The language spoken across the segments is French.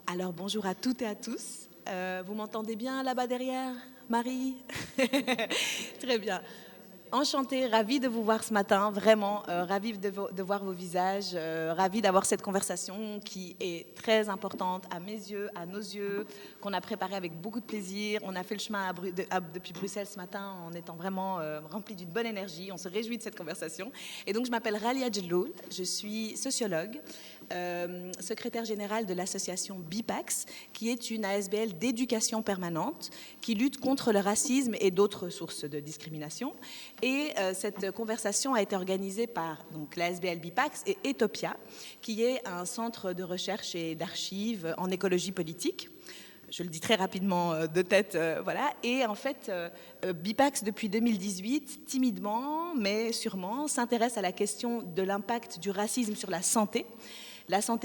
Alors bonjour à toutes et à tous. Vous m'entendez bien là-bas derrière, Marie? Très bien. Enchantée, ravie de vous voir ce matin, vraiment ravie de voir vos visages, ravie d'avoir cette conversation qui est très importante à mes yeux, à nos yeux, qu'on a préparée avec beaucoup de plaisir. On a fait le chemin depuis Bruxelles ce matin en étant vraiment remplis d'une bonne énergie. On se réjouit de cette conversation. Et donc je m'appelle Ralia Djelloul, je suis sociologue, secrétaire générale de l'association BIPAX, qui est une ASBL d'éducation permanente qui lutte contre le racisme et d'autres sources de discrimination. Et cette conversation a été organisée par l'ASBL BIPAX et Etopia, qui est un centre de recherche et d'archives en écologie politique. Je le dis très rapidement de tête, voilà. Et en fait, BIPAX, depuis 2018, timidement, mais sûrement, s'intéresse à la question de l'impact du racisme sur la santé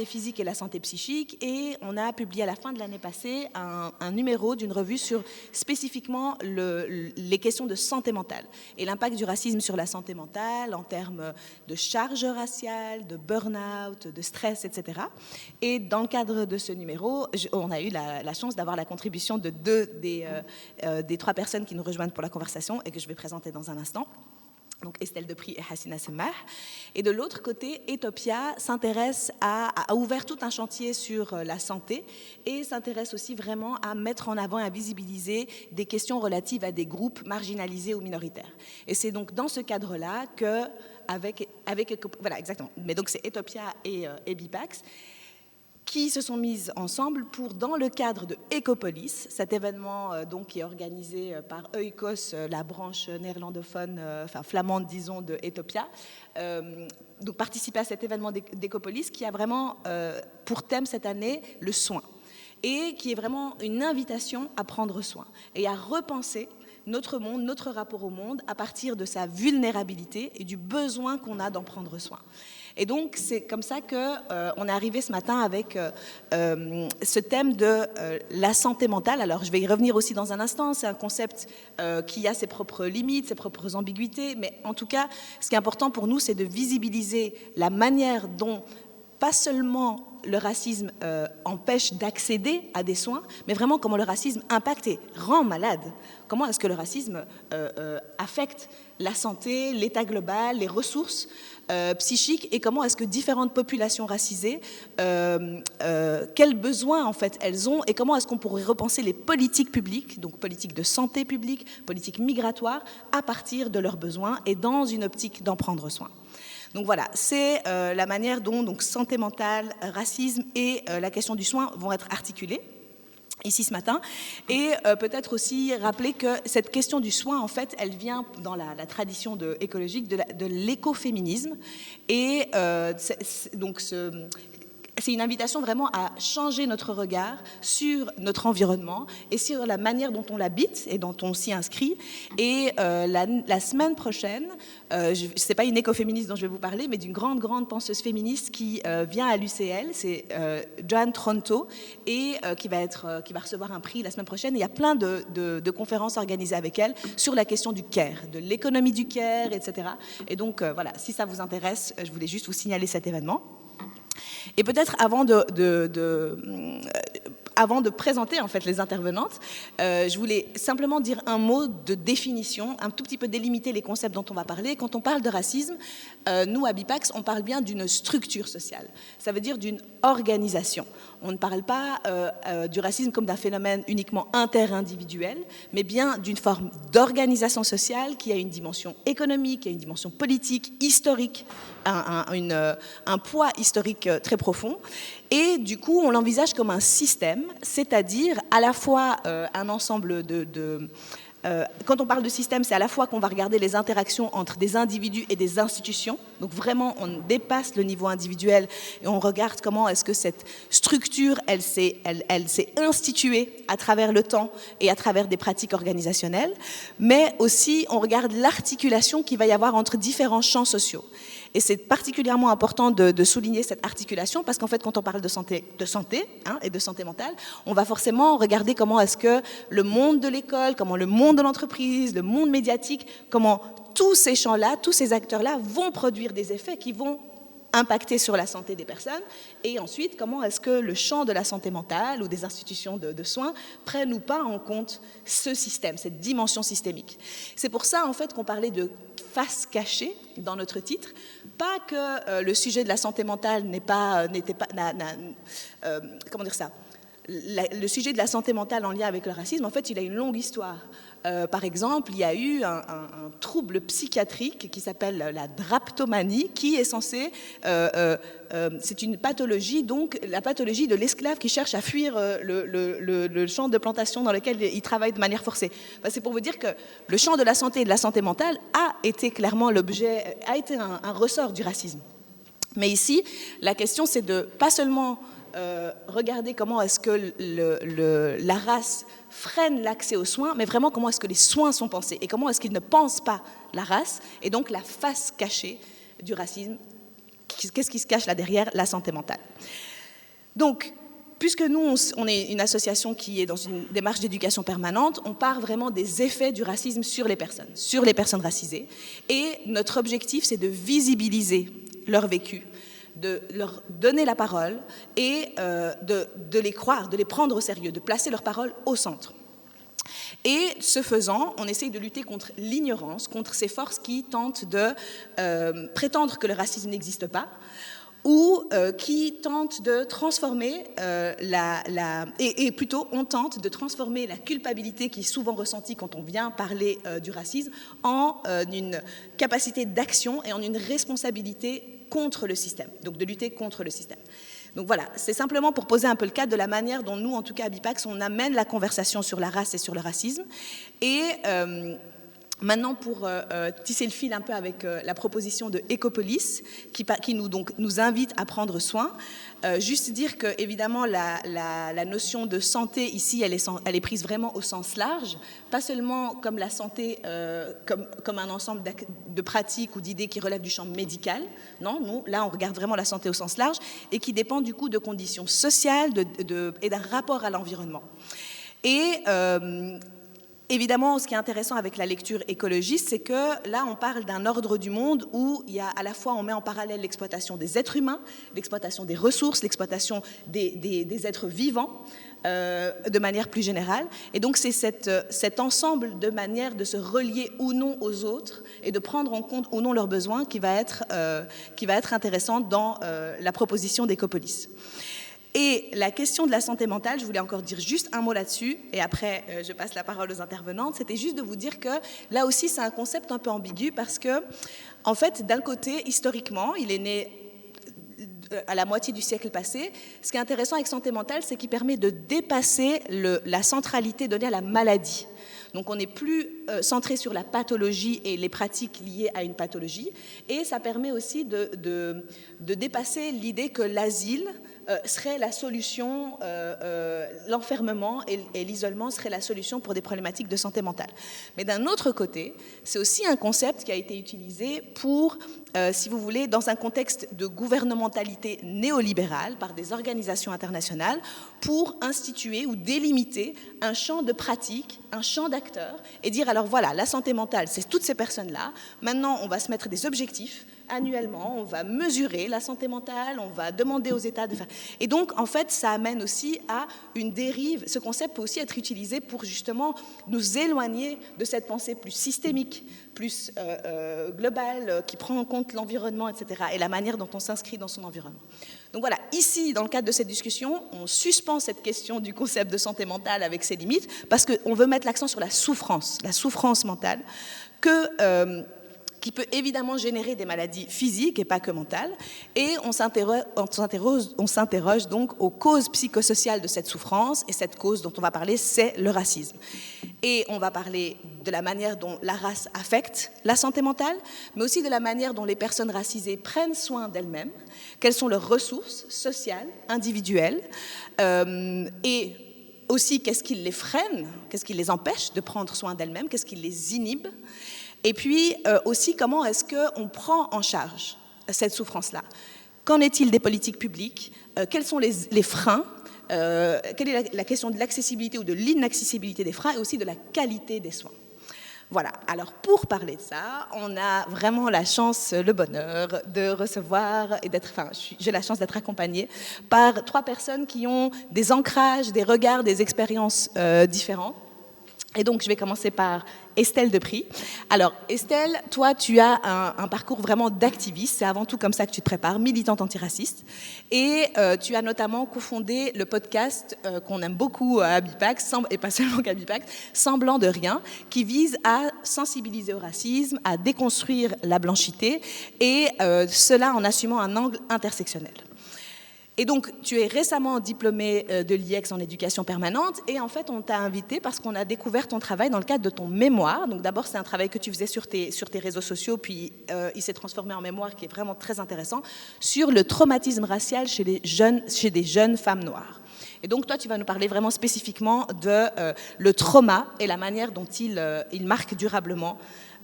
physique et la santé psychique, et on a publié à la fin de l'année passée un numéro d'une revue sur spécifiquement les questions de santé mentale et l'impact du racisme sur la santé mentale en termes de charge raciale, de burn-out, de stress, etc. Et dans le cadre de ce numéro, on a eu la chance d'avoir la contribution de deux des trois personnes qui nous rejoignent pour la conversation et que je vais présenter dans un instant. Donc Estelle Depri et Hassina Semmah. Et de l'autre côté, Etopia s'intéresse a ouvert tout un chantier sur la santé et s'intéresse aussi vraiment à mettre en avant et à visibiliser des questions relatives à des groupes marginalisés ou minoritaires. Et c'est donc dans ce cadre-là que, voilà, exactement. Mais donc c'est Etopia et BIPAX qui se sont mises ensemble pour, dans le cadre de Ecopolis, cet événement qui est organisé par Oikos, la branche néerlandophone, enfin flamande, disons, de Etopia, donc participer à cet événement d'Ecopolis qui a vraiment pour thème cette année le soin, et qui est vraiment une invitation à prendre soin et à repenser notre monde, notre rapport au monde, à partir de sa vulnérabilité et du besoin qu'on a d'en prendre soin. Et donc, c'est comme ça qu'on est arrivé ce matin avec ce thème de la santé mentale. Alors, je vais y revenir aussi dans un instant. C'est un concept qui a ses propres limites, ses propres ambiguïtés. Mais en tout cas, ce qui est important pour nous, c'est de visibiliser la manière dont, pas seulement le racisme empêche d'accéder à des soins, mais vraiment comment le racisme impacte et rend malade. Comment est-ce que le racisme affecte la santé, l'état global, les ressources psychiques, et comment est-ce que différentes populations racisées, quels besoins en fait elles ont, et comment est-ce qu'on pourrait repenser les politiques publiques, donc politiques de santé publique, politiques migratoires, à partir de leurs besoins et dans une optique d'en prendre soin. Donc voilà, c'est la manière dont santé mentale, racisme et la question du soin vont être articulées ici ce matin. Et peut-être aussi rappeler que cette question du soin, en fait, elle vient dans la tradition écologique de l'écoféminisme. Et donc c'est une invitation vraiment à changer notre regard sur notre environnement et sur la manière dont on l'habite et dont on s'y inscrit. Et la semaine prochaine, ce n'est pas une écoféministe dont je vais vous parler, mais d'une grande penseuse féministe qui vient à l'UCL, c'est Joanne Tronto, et qui va recevoir un prix la semaine prochaine. Et il y a plein de conférences organisées avec elle sur la question du care, de l'économie du care, etc. Et donc voilà, si ça vous intéresse, je voulais juste vous signaler cet événement. Et peut-être avant de présenter en fait les intervenantes, je voulais simplement dire un mot de définition, un tout petit peu délimiter les concepts dont on va parler. Quand on parle de racisme, nous à BIPAX, on parle bien d'une structure sociale. Ça veut dire d'une organisation. On ne parle pas du racisme comme d'un phénomène uniquement interindividuel, mais bien d'une forme d'organisation sociale qui a une dimension économique, qui a une dimension politique, historique, un poids historique très profond. Et du coup, on l'envisage comme un système, c'est-à-dire à la fois un ensemble quand on parle de système, c'est à la fois qu'on va regarder les interactions entre des individus et des institutions. Donc vraiment, on dépasse le niveau individuel et on regarde comment est-ce que cette structure, elle s'est instituée à travers le temps et à travers des pratiques organisationnelles. Mais aussi, on regarde l'articulation qu'il va y avoir entre différents champs sociaux. Et c'est particulièrement important de souligner cette articulation parce qu'en fait, quand on parle de santé et de santé mentale, on va forcément regarder comment est-ce que le monde de l'école, comment le monde de l'entreprise, le monde médiatique, comment tous ces champs-là, tous ces acteurs-là vont produire des effets qui vont impacter sur la santé des personnes, et ensuite comment est-ce que le champ de la santé mentale ou des institutions de soins prennent ou pas en compte ce système, cette dimension systémique. C'est pour ça en fait qu'on parlait de face cachée dans notre titre, pas que le sujet de la santé mentale comment dire ça, le sujet de la santé mentale en lien avec le racisme, en fait, il a une longue histoire. Par exemple, il y a eu un trouble psychiatrique qui s'appelle la drapetomanie, qui est censé... c'est une pathologie, donc la pathologie de l'esclave qui cherche à fuir le champ de plantation dans lequel il travaille de manière forcée. Enfin, c'est pour vous dire que le champ de la santé et de la santé mentale a été clairement l'objet, a été un ressort du racisme. Mais ici, la question, c'est de pas seulement... regarder comment est-ce que la race freine l'accès aux soins, mais vraiment comment est-ce que les soins sont pensés et comment est-ce qu'ils ne pensent pas la race et donc la face cachée du racisme. Qu'est-ce qui se cache là derrière la santé mentale? Donc, puisque nous, on est une association qui est dans une démarche d'éducation permanente, on part vraiment des effets du racisme sur les personnes racisées. Et notre objectif, c'est de visibiliser leur vécu, de leur donner la parole et de les croire, de les prendre au sérieux, de placer leur parole au centre. Et ce faisant, on essaye de lutter contre l'ignorance, contre ces forces qui tentent de prétendre que le racisme n'existe pas, ou qui tentent de transformer plutôt on tente de transformer la culpabilité qui est souvent ressentie quand on vient parler du racisme en une capacité d'action et en une responsabilité contre le système, donc de lutter contre le système. Donc voilà, c'est simplement pour poser un peu le cadre de la manière dont nous, en tout cas à BIPAX, on amène la conversation sur la race et sur le racisme. Et maintenant, pour tisser le fil un peu avec la proposition de Ecopolis, qui nous invite à prendre soin, juste dire que, évidemment, la notion de santé ici, elle est prise vraiment au sens large, pas seulement comme la santé, comme un ensemble de pratiques ou d'idées qui relèvent du champ médical. Non, nous, là, on regarde vraiment la santé au sens large et qui dépend du coup de conditions sociales et d'un rapport à l'environnement. Et évidemment, ce qui est intéressant avec la lecture écologiste, c'est que là, on parle d'un ordre du monde où il y a à la fois, on met en parallèle l'exploitation des êtres humains, l'exploitation des ressources, l'exploitation des êtres vivants, de manière plus générale. Et donc, c'est cet ensemble de manières de se relier ou non aux autres et de prendre en compte ou non leurs besoins qui va être intéressant dans la proposition d'Ecopolis. Et la question de la santé mentale, je voulais encore dire juste un mot là-dessus, et après je passe la parole aux intervenantes, c'était juste de vous dire que là aussi c'est un concept un peu ambigu parce que, en fait, d'un côté, historiquement, il est né à la moitié du siècle passé. Ce qui est intéressant avec santé mentale, c'est qu'il permet de dépasser la centralité donnée à la maladie. Donc on n'est plus centré sur la pathologie et les pratiques liées à une pathologie, et ça permet aussi de dépasser l'idée que l'asile serait la solution, l'enfermement et l'isolement serait la solution pour des problématiques de santé mentale. Mais d'un autre côté, c'est aussi un concept qui a été utilisé pour, si vous voulez, dans un contexte de gouvernementalité néolibérale par des organisations internationales pour instituer ou délimiter un champ de pratiques, un champ d'acteurs et dire alors voilà, la santé mentale, c'est toutes ces personnes-là, maintenant on va se mettre des objectifs. Annuellement, on va mesurer la santé mentale, on va demander aux États de faire... Et donc, en fait, ça amène aussi à une dérive. Ce concept peut aussi être utilisé pour justement nous éloigner de cette pensée plus systémique, plus globale, qui prend en compte l'environnement, etc., et la manière dont on s'inscrit dans son environnement. Donc voilà, ici, dans le cadre de cette discussion, on suspend cette question du concept de santé mentale avec ses limites, parce qu'on veut mettre l'accent sur la souffrance mentale, qui peut évidemment générer des maladies physiques et pas que mentales. Et on s'interroge donc aux causes psychosociales de cette souffrance, et cette cause dont on va parler, c'est le racisme. Et on va parler de la manière dont la race affecte la santé mentale, mais aussi de la manière dont les personnes racisées prennent soin d'elles-mêmes, quelles sont leurs ressources sociales, individuelles, et aussi qu'est-ce qui les freine, qu'est-ce qui les empêche de prendre soin d'elles-mêmes, qu'est-ce qui les inhibe. Et puis aussi, comment est-ce qu'on prend en charge cette souffrance-là? Qu'en est-il des politiques publiques? Quels sont les freins? Quelle est la question de l'accessibilité ou de l'inaccessibilité des freins et aussi de la qualité des soins? Voilà, alors pour parler de ça, on a vraiment la chance, le bonheur de recevoir et d'être, enfin, j'ai la chance d'être accompagnée par 3 personnes qui ont des ancrages, des regards, des expériences différents. Et donc, je vais commencer par Estelle Depris. Alors, Estelle, toi, tu as un parcours vraiment d'activiste. C'est avant tout comme ça que tu te prépares, militante antiraciste. Et tu as notamment cofondé le podcast qu'on aime beaucoup à Bipac, et pas seulement qu'à Bipac, Semblant de rien, qui vise à sensibiliser au racisme, à déconstruire la blanchité, et cela en assumant un angle intersectionnel. Et donc, tu es récemment diplômée de l'IEX en éducation permanente et en fait, on t'a invité parce qu'on a découvert ton travail dans le cadre de ton mémoire. Donc d'abord, c'est un travail que tu faisais sur tes réseaux sociaux, puis il s'est transformé en mémoire qui est vraiment très intéressant, sur le traumatisme racial chez des jeunes femmes noires. Et donc, toi, tu vas nous parler vraiment spécifiquement de le trauma et la manière dont il marque durablement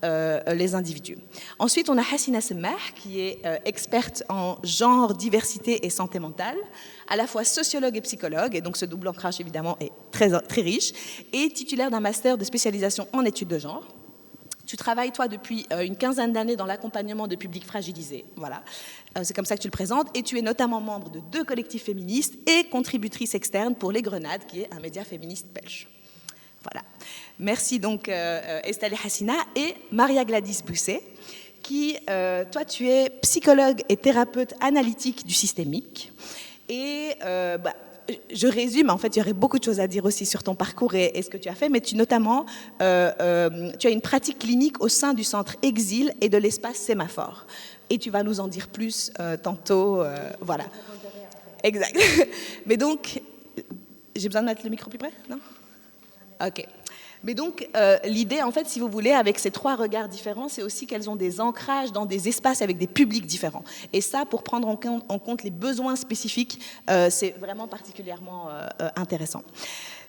les individus. Ensuite, on a Hassina Semmah, qui est experte en genre, diversité et santé mentale, à la fois sociologue et psychologue, et donc ce double ancrage, évidemment, est très, très riche, et titulaire d'un master de spécialisation en études de genre. Tu travailles, toi, depuis une quinzaine d'années dans l'accompagnement de publics fragilisés. Voilà. C'est comme ça que tu le présentes. Et tu es notamment membre de 2 collectifs féministes et contributrice externe pour Les Grenades, qui est un média féministe belge. Voilà. Merci donc Estelle et Hassina et Maria Gladys Bousset, qui, toi, tu es psychologue et thérapeute analytique du systémique. Et je résume, en fait, il y aurait beaucoup de choses à dire aussi sur ton parcours et ce que tu as fait, mais notamment, tu as une pratique clinique au sein du centre Exil et de l'espace Sémaphore. Et tu vas nous en dire plus tantôt. Voilà. Exact. Mais donc, j'ai besoin de mettre le micro plus près, non ? Ok. Mais donc, l'idée, en fait, si vous voulez, avec ces 3 regards différents, c'est aussi qu'elles ont des ancrages dans des espaces avec des publics différents. Et ça, pour prendre en compte les besoins spécifiques, c'est vraiment particulièrement intéressant.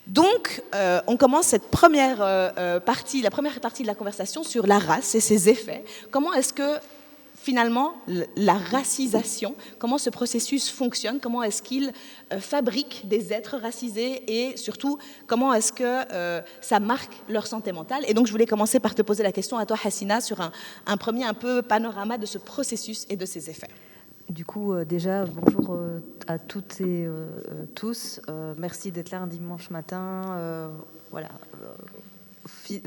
Donc, on commence cette première partie, la première partie de la conversation sur la race et ses effets. Comment est-ce que finalement, la racisation, comment ce processus fonctionne, comment est-ce qu'il fabrique des êtres racisés et surtout, comment est-ce que ça marque leur santé mentale. Et donc, je voulais commencer par te poser la question à toi, Hassina, sur un premier un peu panorama de ce processus et de ses effets. Du coup, déjà, bonjour à toutes et tous. Merci d'être là un dimanche matin. Voilà.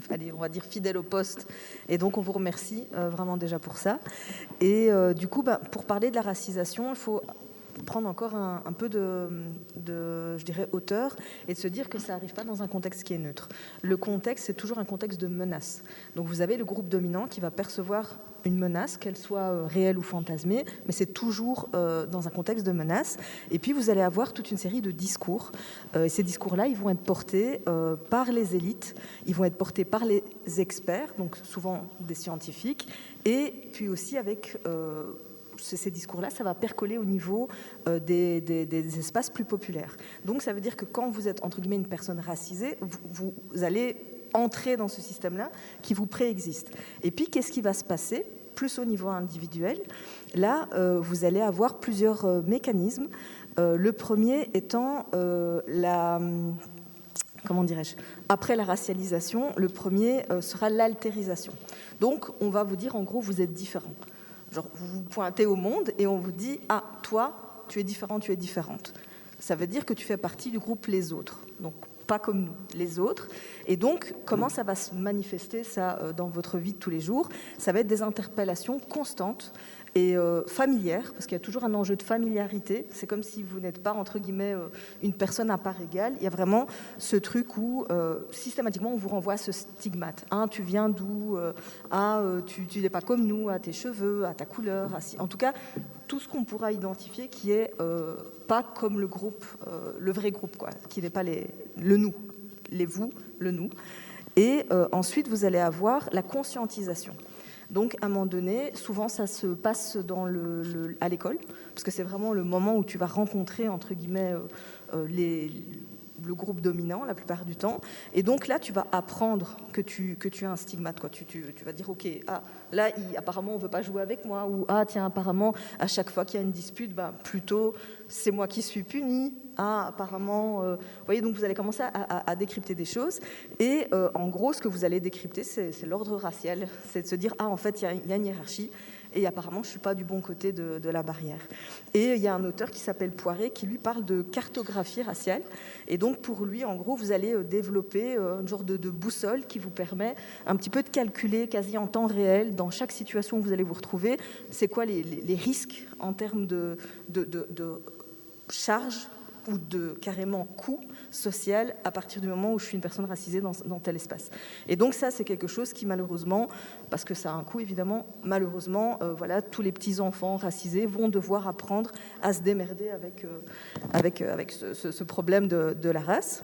Allez, on va dire fidèle au poste, et donc on vous remercie vraiment déjà pour ça. Et du coup, pour parler de la racisation, il faut prendre encore un peu de, je dirais, hauteur et de se dire que ça n'arrive pas dans un contexte qui est neutre. Le contexte, c'est toujours un contexte de menace. Donc vous avez le groupe dominant qui va percevoir une menace, qu'elle soit réelle ou fantasmée, mais c'est toujours dans un contexte de menace. Et puis vous allez avoir toute une série de discours. Et ces discours-là, ils vont être portés par les élites, ils vont être portés par les experts, donc souvent des scientifiques, et puis aussi avec... ces discours-là, ça va percoler au niveau des espaces plus populaires. Donc ça veut dire que quand vous êtes, entre guillemets, une personne racisée, vous allez entrer dans ce système-là qui vous préexiste. Et puis, qu'est-ce qui va se passer ? Plus au niveau individuel, là, vous allez avoir plusieurs mécanismes. Le premier étant comment dirais-je ? Après la racialisation, le premier sera l'altérisation. Donc, on va vous dire, en gros, vous êtes différent. Genre, vous vous pointez au monde et on vous dit « Ah, toi, tu es différent, tu es différente ». Ça veut dire que tu fais partie du groupe les autres. Donc, pas comme nous, les autres. Et donc, comment ça va se manifester, ça, dans votre vie de tous les jours ? Ça va être des interpellations constantes et familières, parce qu'il y a toujours un enjeu de familiarité. C'est comme si vous n'êtes pas, entre guillemets, une personne à part égale. Il y a vraiment ce truc où, systématiquement, on vous renvoie à ce stigmate. Hein, tu viens d'où ? Tu n'es pas comme nous, à tes cheveux, à ta couleur. En tout cas, tout ce qu'on pourra identifier qui est pas comme le groupe, le vrai groupe, quoi, qui n'est pas le nous, les vous, le nous. Et ensuite, vous allez avoir la conscientisation. Donc, à un moment donné, souvent, ça se passe à l'école, parce que c'est vraiment le moment où tu vas rencontrer, entre guillemets, le groupe dominant, la plupart du temps. Et donc, là, tu vas apprendre que tu as un stigmate, quoi. Tu vas dire, OK, là, apparemment, on ne veut pas jouer avec moi, ou tiens, apparemment, à chaque fois qu'il y a une dispute, plutôt, c'est moi qui suis puni. à apparemment... vous voyez, donc vous allez commencer à décrypter des choses. Et en gros, ce que vous allez décrypter, c'est l'ordre racial. C'est de se dire, en fait, il y a une hiérarchie. Et apparemment, je ne suis pas du bon côté de la barrière. Et il y a un auteur qui s'appelle Poiré qui, lui, parle de cartographie raciale. Et donc, pour lui, en gros, vous allez développer une genre de boussole qui vous permet un petit peu de calculer quasi en temps réel, dans chaque situation où vous allez vous retrouver, c'est quoi les risques en termes de charge ou de carrément coût social à partir du moment où je suis une personne racisée dans tel espace. Et donc ça, c'est quelque chose qui malheureusement, parce que ça a un coût évidemment, malheureusement, voilà, tous les petits-enfants racisés vont devoir apprendre à se démerder avec ce problème de la race.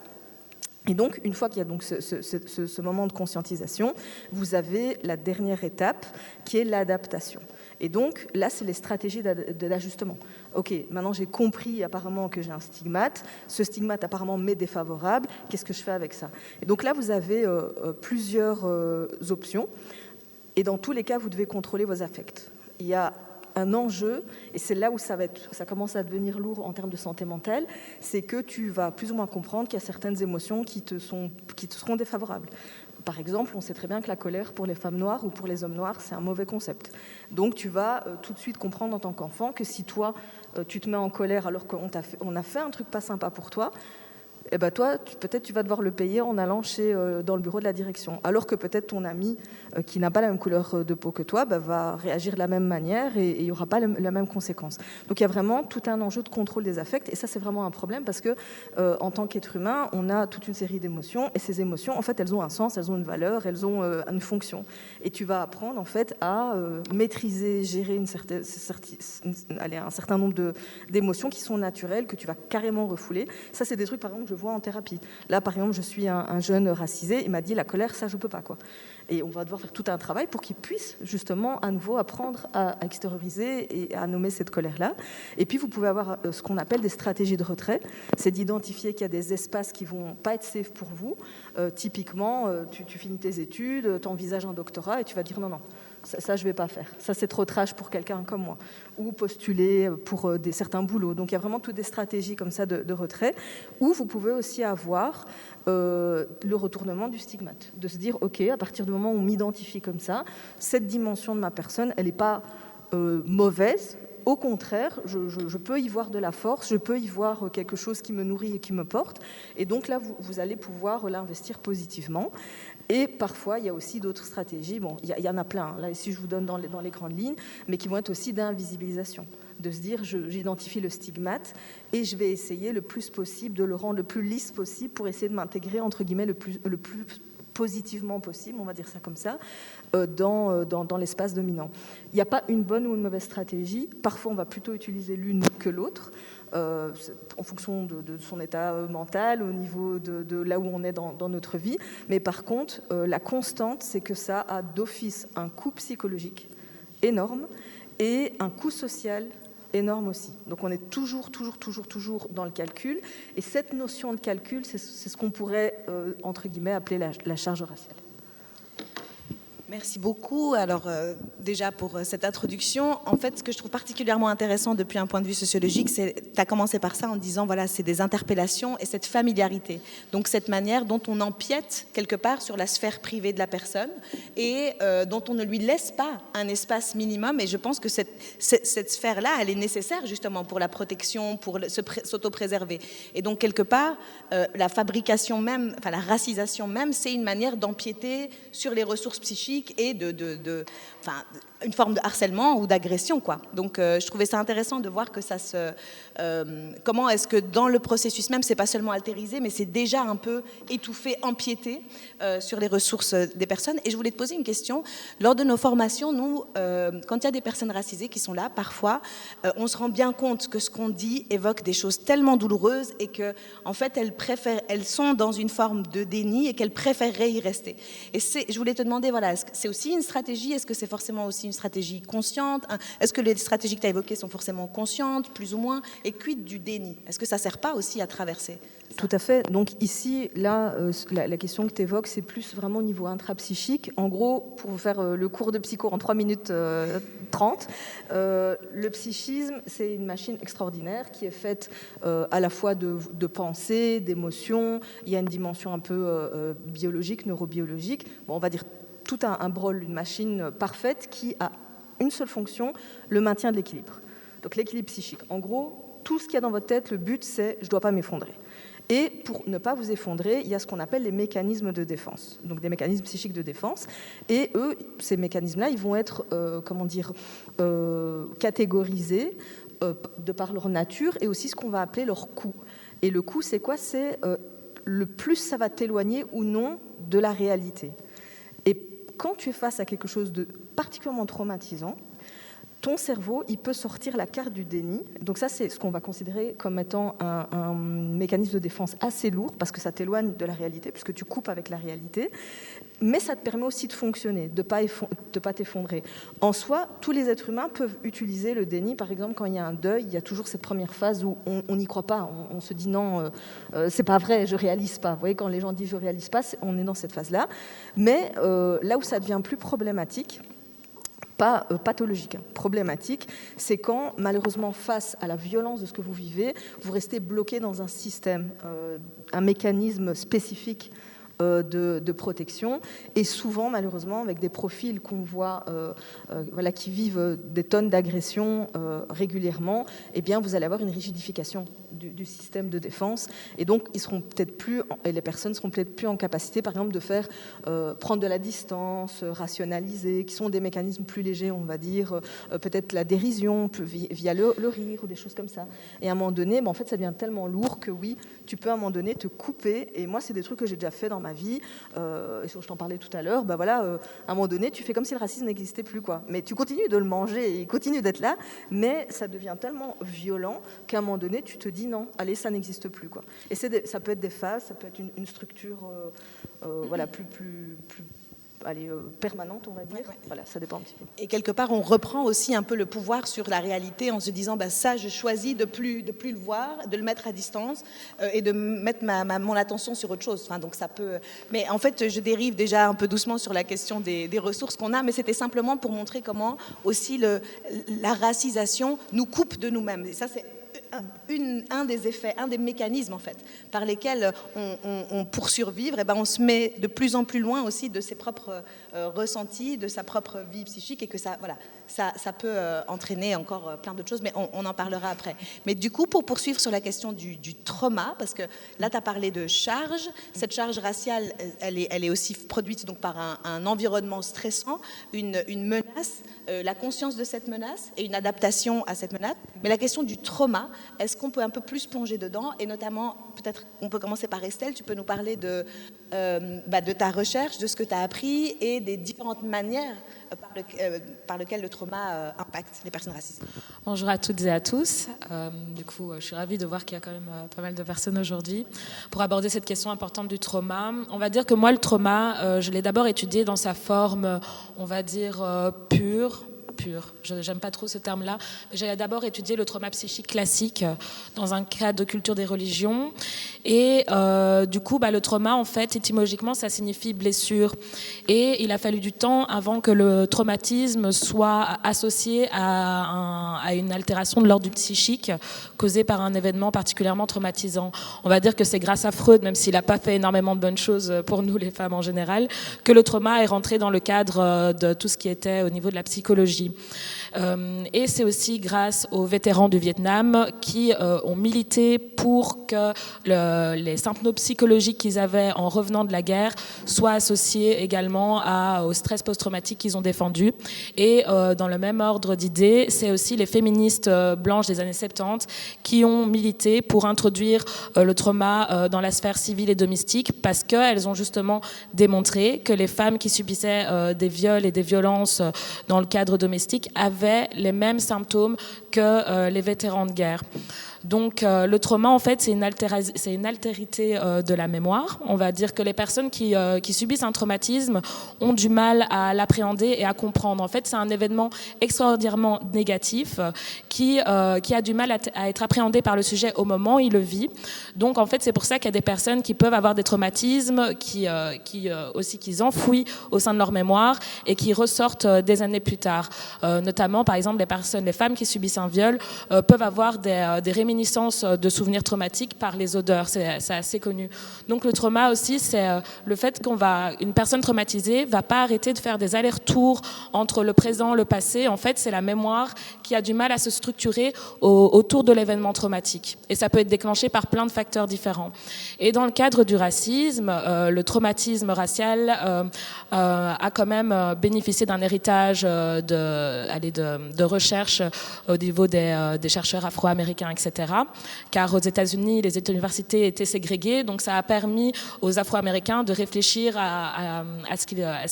Et donc, une fois qu'il y a donc ce moment de conscientisation, vous avez la dernière étape qui est l'adaptation. Et donc, là, c'est les stratégies d'ajustement. OK, maintenant j'ai compris apparemment que j'ai un stigmate. Ce stigmate apparemment m'est défavorable. Qu'est-ce que je fais avec ça? Et donc là, vous avez plusieurs options. Et dans tous les cas, vous devez contrôler vos affects. Il y a un enjeu, et c'est là où ça commence à devenir lourd en termes de santé mentale, c'est que tu vas plus ou moins comprendre qu'il y a certaines émotions qui te seront défavorables. Par exemple, on sait très bien que la colère pour les femmes noires ou pour les hommes noirs, c'est un mauvais concept. Donc tu vas tout de suite comprendre en tant qu'enfant que si toi, tu te mets en colère alors qu'on a fait un truc pas sympa pour toi, eh ben toi, peut-être tu vas devoir le payer en allant dans le bureau de la direction. Alors que peut-être ton ami qui n'a pas la même couleur de peau que toi va réagir de la même manière et il n'y aura pas la même conséquence. Donc il y a vraiment tout un enjeu de contrôle des affects et ça c'est vraiment un problème parce que en tant qu'être humain, on a toute une série d'émotions et ces émotions, en fait, elles ont un sens, elles ont une valeur, elles ont une fonction. Et tu vas apprendre en fait à maîtriser, gérer un certain nombre d'émotions qui sont naturelles, que tu vas carrément refouler. Ça c'est des trucs par exemple que je vois en thérapie. Là, par exemple, je suis un jeune racisé, il m'a dit la colère, ça, je peux pas, quoi. Et on va devoir faire tout un travail pour qu'il puisse justement à nouveau apprendre à extérioriser et à nommer cette colère-là. Et puis, vous pouvez avoir ce qu'on appelle des stratégies de retrait. C'est d'identifier qu'il y a des espaces qui vont pas être safe pour vous. Typiquement, tu finis tes études, tu envisages un doctorat et tu vas dire non, ça je vais pas faire. Ça, c'est trop trash pour quelqu'un comme moi. Ou postuler pour certains boulots. Donc, il y a vraiment toutes des stratégies comme ça de retrait. Ou vous pouvez aussi avoir le retournement du stigmate. De se dire, OK, à partir du moment où on m'identifie comme ça, cette dimension de ma personne, elle n'est pas mauvaise. Au contraire, je peux y voir de la force, je peux y voir quelque chose qui me nourrit et qui me porte. Et donc là, vous allez pouvoir l'investir positivement. Et parfois, il y a aussi d'autres stratégies. Bon, il y en a plein. Là, ici, je vous donne dans les grandes lignes, mais qui vont être aussi d'invisibilisation. De se dire, j'identifie le stigmate et je vais essayer le plus possible de le rendre le plus lisse possible pour essayer de m'intégrer, entre guillemets, le plus positivement possible, on va dire ça comme ça, dans l'espace dominant. Il n'y a pas une bonne ou une mauvaise stratégie. Parfois, on va plutôt utiliser l'une que l'autre, en fonction de son état mental, au niveau de là où on est dans notre vie. Mais par contre, la constante, c'est que ça a d'office un coût psychologique énorme et un coût social énorme aussi. Donc on est toujours dans le calcul. Et cette notion de calcul, c'est ce qu'on pourrait, entre guillemets, appeler la charge raciale. Merci beaucoup. Alors, déjà pour cette introduction, en fait, ce que je trouve particulièrement intéressant depuis un point de vue sociologique, c'est, tu as commencé par ça en disant, voilà, c'est des interpellations et cette familiarité. Donc, cette manière dont on empiète quelque part sur la sphère privée de la personne et dont on ne lui laisse pas un espace minimum. Et je pense que cette sphère-là, elle est nécessaire justement pour la protection, pour s'auto-préserver. Et donc, quelque part, la fabrication même, enfin la racisation même, c'est une manière d'empiéter sur les ressources psychiques et une forme de harcèlement ou d'agression, quoi. Donc je trouvais ça intéressant de voir que ça comment est-ce que dans le processus même, c'est pas seulement altérisé, mais c'est déjà un peu étouffé, empiété sur les ressources des personnes. Et je voulais te poser une question. Lors de nos formations, nous, quand il y a des personnes racisées qui sont là, parfois, on se rend bien compte que ce qu'on dit évoque des choses tellement douloureuses et que, en fait, elles sont dans une forme de déni et qu'elles préféreraient y rester. Et je voulais te demander, voilà, est-ce que c'est aussi une stratégie? Est-ce que c'est forcément aussi une stratégie consciente? Est-ce que les stratégies que tu as évoquées sont forcément conscientes, plus ou moins? Et quid du déni? Est-ce que ça ne sert pas aussi à traverser? Tout à fait. Donc ici, là, la question que tu évoques, c'est plus vraiment au niveau intrapsychique. En gros, pour vous faire le cours de psycho en 3 minutes 30, le psychisme, c'est une machine extraordinaire qui est faite à la fois de pensée, d'émotions. Il y a une dimension un peu biologique, neurobiologique. Bon, on va dire tout un brol, une machine parfaite qui a une seule fonction, le maintien de l'équilibre. Donc l'équilibre psychique. En gros, tout ce qu'il y a dans votre tête, le but, c'est « je ne dois pas m'effondrer ». Et pour ne pas vous effondrer, il y a ce qu'on appelle les mécanismes de défense, donc des mécanismes psychiques de défense. Et eux, ces mécanismes-là, ils vont être, catégorisés de par leur nature et aussi ce qu'on va appeler leur coût. Et le coût, c'est quoi? C'est le plus ça va t'éloigner ou non de la réalité. Et quand tu es face à quelque chose de particulièrement traumatisant, ton cerveau, il peut sortir la carte du déni. Donc ça, c'est ce qu'on va considérer comme étant un mécanisme de défense assez lourd, parce que ça t'éloigne de la réalité, puisque tu coupes avec la réalité. Mais ça te permet aussi de fonctionner, de ne pas t'effondrer. En soi, tous les êtres humains peuvent utiliser le déni. Par exemple, quand il y a un deuil, il y a toujours cette première phase où on n'y croit pas. On se dit non, c'est pas vrai, je réalise pas. Vous voyez, quand les gens disent je réalise pas, on est dans cette phase-là. Mais là où ça devient plus problématique, pas pathologique, problématique, c'est quand, malheureusement, face à la violence de ce que vous vivez, vous restez bloqué dans un système, un mécanisme spécifique de protection, et souvent, malheureusement, avec des profils qu'on voit qui vivent des tonnes d'agressions régulièrement, eh bien, vous allez avoir une rigidification du système de défense, et donc les personnes seront peut-être plus en capacité, par exemple, de faire prendre de la distance, rationaliser, qui sont des mécanismes plus légers, on va dire, peut-être la dérision via le rire ou des choses comme ça. Et à un moment donné, en fait, ça devient tellement lourd que oui, tu peux à un moment donné te couper. Et moi, c'est des trucs que j'ai déjà fait dans ma vie, et je t'en parlais tout à l'heure. À un moment donné, tu fais comme si le racisme n'existait plus, quoi. Mais tu continues de le manger, et il continue d'être là, mais ça devient tellement violent qu'à un moment donné, tu te dis non, allez, ça n'existe plus, quoi. Et ça peut être des phases, ça peut être une structure plus permanente, on va dire. Ouais. Voilà, ça dépend un petit peu. Et quelque part, on reprend aussi un peu le pouvoir sur la réalité en se disant, ça, je choisis de plus le voir, de le mettre à distance et de mettre mon attention sur autre chose. Enfin, donc ça peut. Mais en fait, je dérive déjà un peu doucement sur la question des ressources qu'on a, mais c'était simplement pour montrer comment aussi la racisation nous coupe de nous-mêmes. Et ça, c'est un des effets, un des mécanismes en fait, par lesquels pour survivre, on se met de plus en plus loin aussi de ses propres ressentis, de sa propre vie psychique, et que ça peut entraîner encore plein d'autres choses, mais on en parlera après. Mais du coup, pour poursuivre sur la question du trauma, parce que là tu as parlé de charge, cette charge raciale, elle est aussi produite donc par un environnement stressant, une menace, la conscience de cette menace et une adaptation à cette menace. Mais la question du trauma, est-ce qu'on peut un peu plus plonger dedans? Et notamment, peut-être on peut commencer par Estelle, tu peux nous parler de ta recherche, de ce que tu as appris et des différentes manières par lesquelles le trauma impacte les personnes racisées. Bonjour à toutes et à tous. Du coup, je suis ravie de voir qu'il y a quand même pas mal de personnes aujourd'hui pour aborder cette question importante du trauma. On va dire que moi, le trauma, je l'ai d'abord étudié dans sa forme, on va dire, pure. J'aime pas trop ce terme-là. J'ai d'abord étudié le trauma psychique classique dans un cadre de culture des religions. Et du coup, le trauma, en fait, étymologiquement, ça signifie blessure. Et il a fallu du temps avant que le traumatisme soit associé à une altération de l'ordre du psychique causée par un événement particulièrement traumatisant. On va dire que c'est grâce à Freud, même s'il n'a pas fait énormément de bonnes choses pour nous, les femmes en général, que le trauma est rentré dans le cadre de tout ce qui était au niveau de la psychologie. Et c'est aussi grâce aux vétérans du Vietnam qui ont milité pour que les symptômes psychologiques qu'ils avaient en revenant de la guerre soient associés également au stress post-traumatique qu'ils ont défendu. Et dans le même ordre d'idées, c'est aussi les féministes blanches des années 70 qui ont milité pour introduire le trauma dans la sphère civile et domestique, parce qu'elles ont justement démontré que les femmes qui subissaient des viols et des violences dans le cadre domestique avaient les mêmes symptômes que les vétérans de guerre. Donc le trauma, en fait, c'est une altérité de la mémoire. On va dire que les personnes qui subissent un traumatisme ont du mal à l'appréhender et à comprendre. En fait, c'est un événement extraordinairement négatif qui a du mal à être appréhendé par le sujet au moment où il le vit. Donc, en fait, c'est pour ça qu'il y a des personnes qui peuvent avoir des traumatismes, qui enfouissent au sein de leur mémoire et qui ressortent des années plus tard. Notamment, par exemple, les femmes qui subissent un viol peuvent avoir des réminiscences de souvenirs traumatiques par les odeurs. C'est assez connu. Donc, le trauma aussi, c'est le fait qu'une personne traumatisée va pas arrêter de faire des allers-retours entre le présent et le passé. En fait, c'est la mémoire qui a du mal à se structurer autour de l'événement traumatique. Et ça peut être déclenché par plein de facteurs différents. Et dans le cadre du racisme, le traumatisme racial a quand même bénéficié d'un héritage de recherche au niveau des chercheurs afro-américains, etc. Car aux États-Unis, les universités étaient ségrégées, donc ça a permis aux Afro-Américains de réfléchir à ce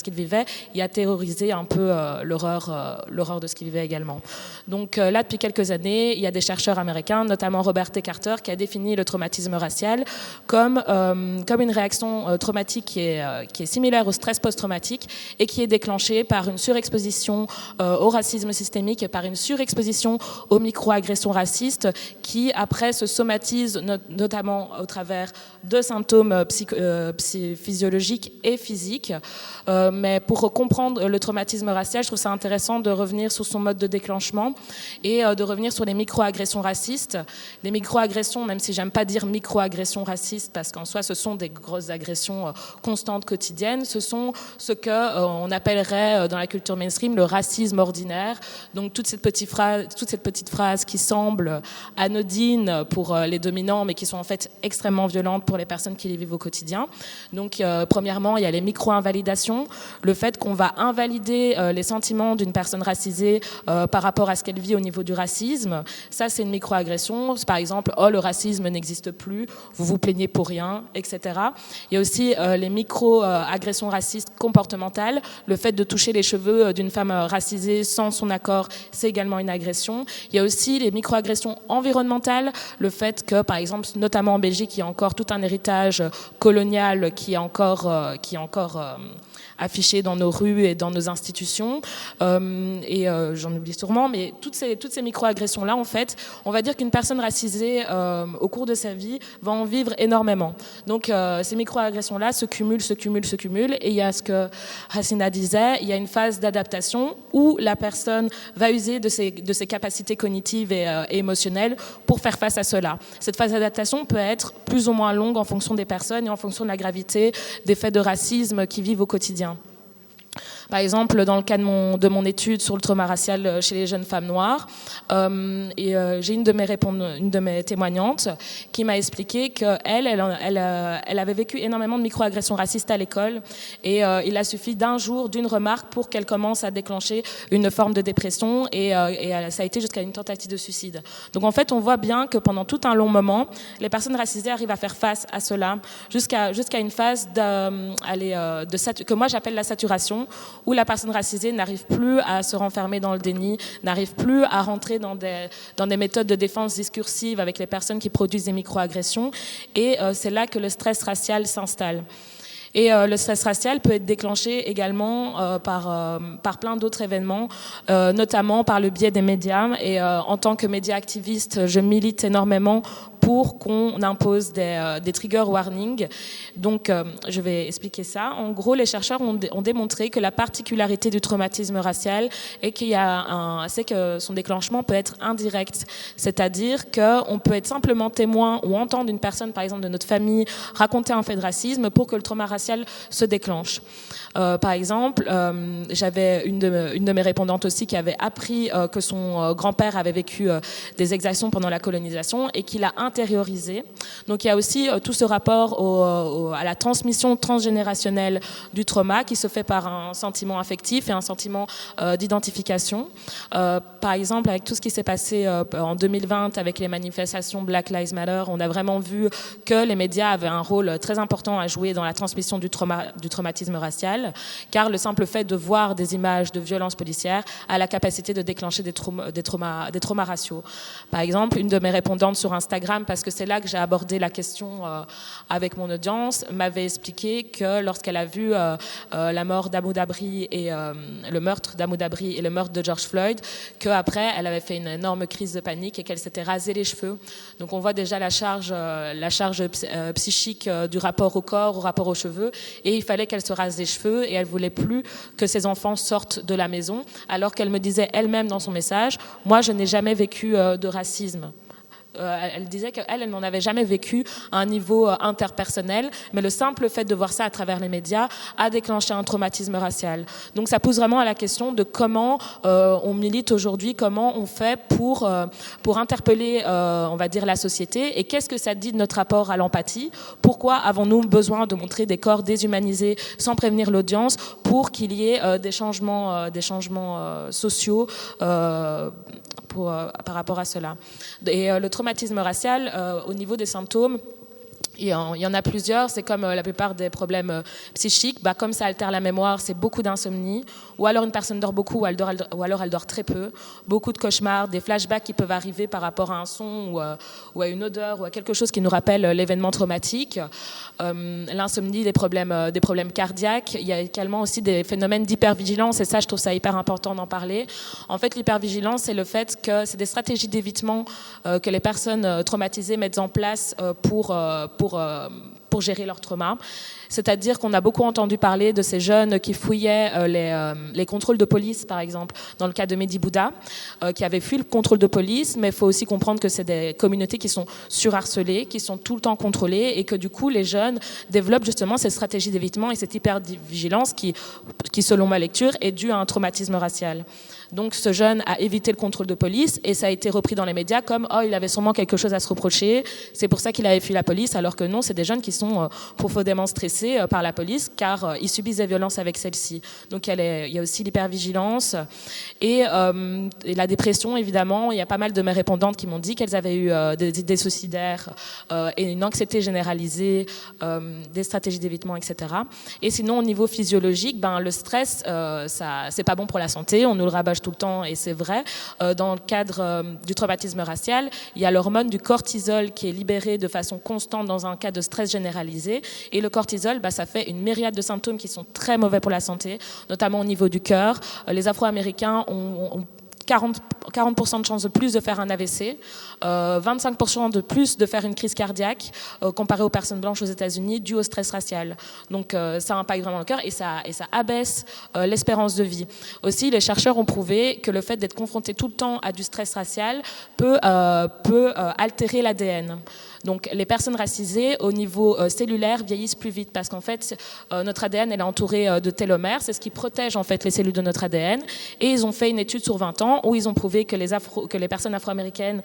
qu'ils vivaient et à théoriser un peu l'horreur de ce qu'ils vivaient également. Donc là, depuis quelques années, il y a des chercheurs américains, notamment Robert T. Carter, qui a défini le traumatisme racial comme une réaction traumatique qui est similaire au stress post-traumatique et qui est déclenchée par une surexposition au racisme systémique et par une surexposition aux microagressions racistes qui, après, se somatisent notamment au travers de symptômes physiologiques et physiques. Mais pour comprendre le traumatisme racial, je trouve ça intéressant de revenir sur son mode de déclenchement et de revenir sur les microagressions racistes. Les microagressions, même si j'aime pas dire microagressions racistes, parce qu'en soi, ce sont des grosses agressions constantes quotidiennes, ce sont ce qu'on appellerait dans la culture mainstream le racisme ordinaire. Donc toute cette petite phrase qui semble anodine pour les dominants, mais qui sont en fait extrêmement violentes pour les personnes qui les vivent au quotidien. Donc premièrement, il y a les micro-invalidations, le fait qu'on va invalider les sentiments d'une personne racisée par rapport à ce qu'elle vit au niveau du racisme. Ça, c'est une microagression. Par exemple, « Oh, le racisme n'existe plus, vous vous plaignez pour rien », etc. Il y a aussi les micro-agressions racistes comportementales. Le fait de toucher les cheveux d'une femme racisée sans son accord, c'est également une agression. Il y a aussi les microagressions environnementales. Le fait que, par exemple, notamment en Belgique, il y a encore tout un héritage colonial qui est encore affichés dans nos rues et dans nos institutions. J'en oublie sûrement, mais toutes ces micro-agressions-là, en fait, on va dire qu'une personne racisée, au cours de sa vie, va en vivre énormément. Donc, ces micro-agressions-là se cumulent, et il y a ce que Hassina disait, il y a une phase d'adaptation où la personne va user de ses capacités cognitives et émotionnelles pour faire face à cela. Cette phase d'adaptation peut être plus ou moins longue en fonction des personnes et en fonction de la gravité des faits de racisme qu'ils vivent au quotidien. Par exemple, dans le cas de mon étude sur le trauma racial chez les jeunes femmes noires, j'ai une de mes témoignantes qui m'a expliqué qu'elle avait vécu énormément de microagressions racistes à l'école et il a suffi d'un jour, d'une remarque pour qu'elle commence à déclencher une forme de dépression et ça a été jusqu'à une tentative de suicide. Donc en fait, on voit bien que pendant tout un long moment, les personnes racisées arrivent à faire face à cela jusqu'à une phase que moi j'appelle la saturation, où la personne racisée n'arrive plus à se renfermer dans le déni, n'arrive plus à rentrer dans des méthodes de défense discursive avec les personnes qui produisent des microagressions. Et c'est là que le stress racial s'installe. Et le stress racial peut être déclenché également par plein d'autres événements, notamment par le biais des médias. Et en tant que média activiste, je milite énormément pour qu'on impose des trigger warnings. Donc, je vais expliquer ça. En gros, les chercheurs ont démontré que la particularité du traumatisme racial est c'est que son déclenchement peut être indirect. C'est-à-dire qu'on peut être simplement témoin ou entendre une personne, par exemple de notre famille, raconter un fait de racisme pour que le trauma racial se déclenche. Par exemple, j'avais une de mes répondantes aussi qui avait appris que son grand-père avait vécu des exactions pendant la colonisation et qu'il a intériorisé. Donc il y a aussi tout ce rapport à la transmission transgénérationnelle du trauma qui se fait par un sentiment affectif et un sentiment d'identification. Par exemple, avec tout ce qui s'est passé en 2020 avec les manifestations Black Lives Matter, on a vraiment vu que les médias avaient un rôle très important à jouer dans la transmission du traumatisme racial, car le simple fait de voir des images de violences policières a la capacité de déclencher des traumas raciaux. Par exemple, une de mes répondantes sur Instagram, parce que c'est là que j'ai abordé la question avec mon audience, m'avait expliqué que lorsqu'elle a vu la mort d'Ahmaud Arbery et le meurtre d'Ahmaud Arbery et le meurtre de George Floyd, qu'après, elle avait fait une énorme crise de panique et qu'elle s'était rasé les cheveux. Donc on voit déjà la charge psychique du rapport au corps, au rapport aux cheveux, et il fallait qu'elle se rase les cheveux et elle voulait plus que ses enfants sortent de la maison, alors qu'elle me disait elle-même dans son message, moi je n'ai jamais vécu de racisme. Elle disait qu'elle n'en avait jamais vécu à un niveau interpersonnel, mais le simple fait de voir ça à travers les médias a déclenché un traumatisme racial. Donc ça pose vraiment à la question de comment on milite aujourd'hui, comment on fait pour interpeller, on va dire, la société, et qu'est-ce que ça dit de notre rapport à l'empathie. Pourquoi avons-nous besoin de montrer des corps déshumanisés sans prévenir l'audience pour qu'il y ait des changements sociaux par rapport à cela. Et le traumatisme racial, au niveau des symptômes, il y en a plusieurs, c'est comme la plupart des problèmes psychiques, comme ça altère la mémoire, c'est beaucoup d'insomnie, ou alors une personne dort beaucoup, ou alors elle dort très peu, beaucoup de cauchemars, des flashbacks qui peuvent arriver par rapport à un son ou à une odeur ou à quelque chose qui nous rappelle l'événement traumatique, l'insomnie, des problèmes cardiaques, il y a également aussi des phénomènes d'hypervigilance, et ça je trouve ça hyper important d'en parler. En fait, l'hypervigilance, c'est le fait que c'est des stratégies d'évitement que les personnes traumatisées mettent en place pour gérer leur trauma. C'est-à-dire qu'on a beaucoup entendu parler de ces jeunes qui fouillaient les contrôles de police, par exemple, dans le cas de Mehdi Bouda, qui avait fui le contrôle de police, mais il faut aussi comprendre que c'est des communautés qui sont surharcelées, qui sont tout le temps contrôlées, et que du coup, les jeunes développent justement cette stratégie d'évitement et cette hypervigilance qui, selon ma lecture, est due à un traumatisme racial. Donc ce jeune a évité le contrôle de police et ça a été repris dans les médias comme « oh, il avait sûrement quelque chose à se reprocher, c'est pour ça qu'il avait fui la police », alors que non, c'est des jeunes qui sont profondément stressés par la police car ils subissent des violences avec celle-ci. Donc il y a aussi l'hypervigilance et la dépression, évidemment. Il y a pas mal de mes répondantes qui m'ont dit qu'elles avaient eu des idées suicidaires et une anxiété généralisée, des stratégies d'évitement, etc. Et sinon, au niveau physiologique, le stress, ça, c'est pas bon pour la santé, on nous le rabâche tout le temps et c'est vrai. Dans le cadre du traumatisme racial, il y a l'hormone du cortisol qui est libérée de façon constante dans un cas de stress généralisé. Et le cortisol, ça fait une myriade de symptômes qui sont très mauvais pour la santé, notamment au niveau du cœur. Les Afro-Américains ont 40% de chances de plus de faire un AVC, 25% de plus de faire une crise cardiaque comparé aux personnes blanches aux États-Unis dû au stress racial. Donc ça impacte vraiment le cœur et ça abaisse l'espérance de vie. Aussi, les chercheurs ont prouvé que le fait d'être confronté tout le temps à du stress racial peut altérer l'ADN. Donc les personnes racisées au niveau cellulaire vieillissent plus vite parce qu'en fait notre ADN elle est entourée de télomères, c'est ce qui protège en fait les cellules de notre ADN, et ils ont fait une étude sur 20 ans où ils ont prouvé que les personnes afro-américaines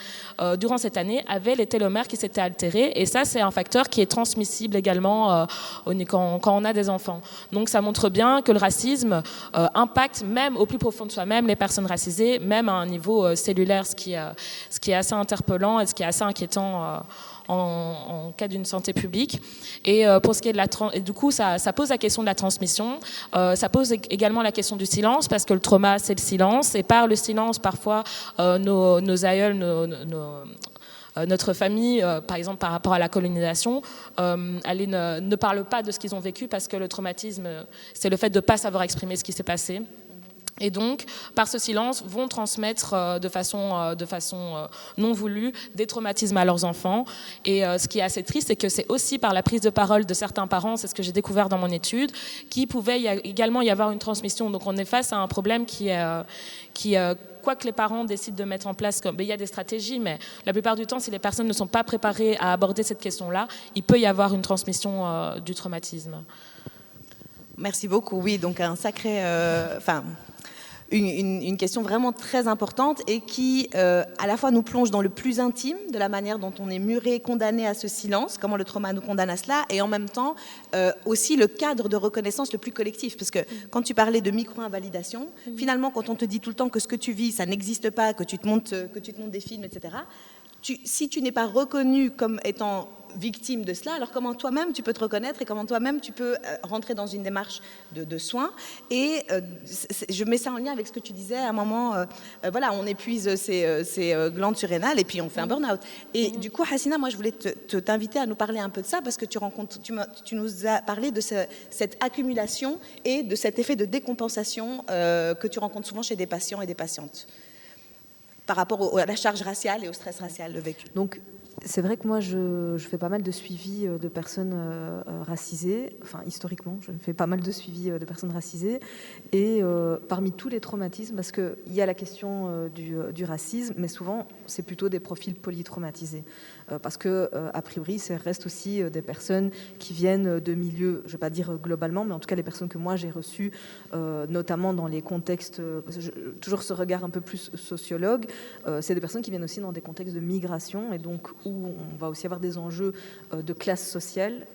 durant cette année avaient les télomères qui s'étaient altérés, et ça c'est un facteur qui est transmissible également quand on a des enfants. Donc ça montre bien que le racisme impacte même au plus profond de soi-même les personnes racisées, même à un niveau cellulaire, ce qui est assez interpellant et ce qui est assez inquiétant en cas d'une santé publique. Et pour ce qui est de du coup, ça pose la question de la transmission. Ça pose également la question du silence, parce que le trauma, c'est le silence. Et par le silence, parfois, nos aïeuls, notre famille, par exemple par rapport à la colonisation, ne parle pas de ce qu'ils ont vécu, parce que le traumatisme, c'est le fait de ne pas savoir exprimer ce qui s'est passé. Et donc, par ce silence, vont transmettre de façon non voulue des traumatismes à leurs enfants. Et ce qui est assez triste, c'est que c'est aussi par la prise de parole de certains parents, c'est ce que j'ai découvert dans mon étude, qu'il pouvait également y avoir une transmission. Donc on est face à un problème qui quoi que les parents décident de mettre en place, il y a des stratégies, mais la plupart du temps, si les personnes ne sont pas préparées à aborder cette question-là, il peut y avoir une transmission du traumatisme. Merci beaucoup. Oui, donc un sacré... une question vraiment très importante et qui, à la fois, nous plonge dans le plus intime de la manière dont on est muré, condamné à ce silence, comment le trauma nous condamne à cela, et en même temps, aussi le cadre de reconnaissance le plus collectif. Parce que quand tu parlais de micro-invalidation, finalement, quand on te dit tout le temps que ce que tu vis, ça n'existe pas, que tu te montes des films, etc., si tu n'es pas reconnu comme étant victime de cela, alors comment toi-même tu peux te reconnaître et comment toi-même tu peux rentrer dans une démarche de soins. Et je mets ça en lien avec ce que tu disais à un moment, voilà, on épuise ses glandes surrénales et puis on fait un burn-out. Et du coup, Hassina, moi je voulais t'inviter à nous parler un peu de ça parce que tu nous as parlé de cette accumulation et de cet effet de décompensation que tu rencontres souvent chez des patients et des patientes par rapport à la charge raciale et au stress racial vécu. Donc, c'est vrai que moi, je fais pas mal de suivi de personnes racisées. Enfin, historiquement, je fais pas mal de suivi de personnes racisées. Et parmi tous les traumatismes, parce qu'il y a la question du racisme, mais souvent, c'est plutôt des profils polytraumatisés. Parce que, a priori, ça reste aussi des personnes qui viennent de milieux, je ne vais pas dire globalement, mais en tout cas, les personnes que moi, j'ai reçues, notamment dans les contextes, toujours ce regard un peu plus sociologue, c'est des personnes qui viennent aussi dans des contextes de migration, et donc où on va aussi avoir des enjeux de classe sociale,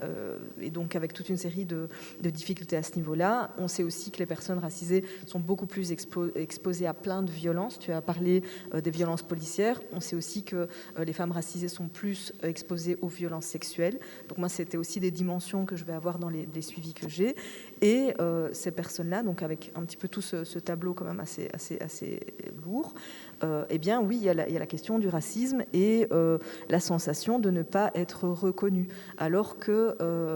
et donc avec toute une série de difficultés à ce niveau-là. On sait aussi que les personnes racisées sont beaucoup plus exposées à plein de violences. Tu as parlé des violences policières. On sait aussi que les femmes racisées sont plus exposées aux violences sexuelles. Donc moi, c'était aussi des dimensions que je vais avoir dans les suivis que j'ai. Et ces personnes-là, donc avec un petit peu tout ce tableau quand même assez lourd, eh bien oui, il y a la question du racisme et la sensation de ne pas être reconnu. Alors que,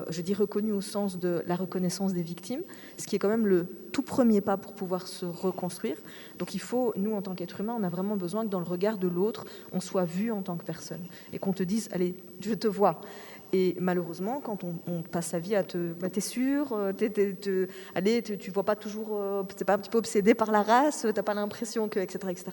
je dis reconnu au sens de la reconnaissance des victimes, ce qui est quand même le tout premier pas pour pouvoir se reconstruire. Donc il faut, nous en tant qu'êtres humains, on a vraiment besoin que dans le regard de l'autre, on soit vu en tant que personne et qu'on te dise, allez, je te vois. Et malheureusement, quand on passe sa vie à te... Bah, t'es sûr, allez, tu vois pas toujours... t'es pas un petit peu obsédé par la race, t'as pas l'impression que... etc., etc.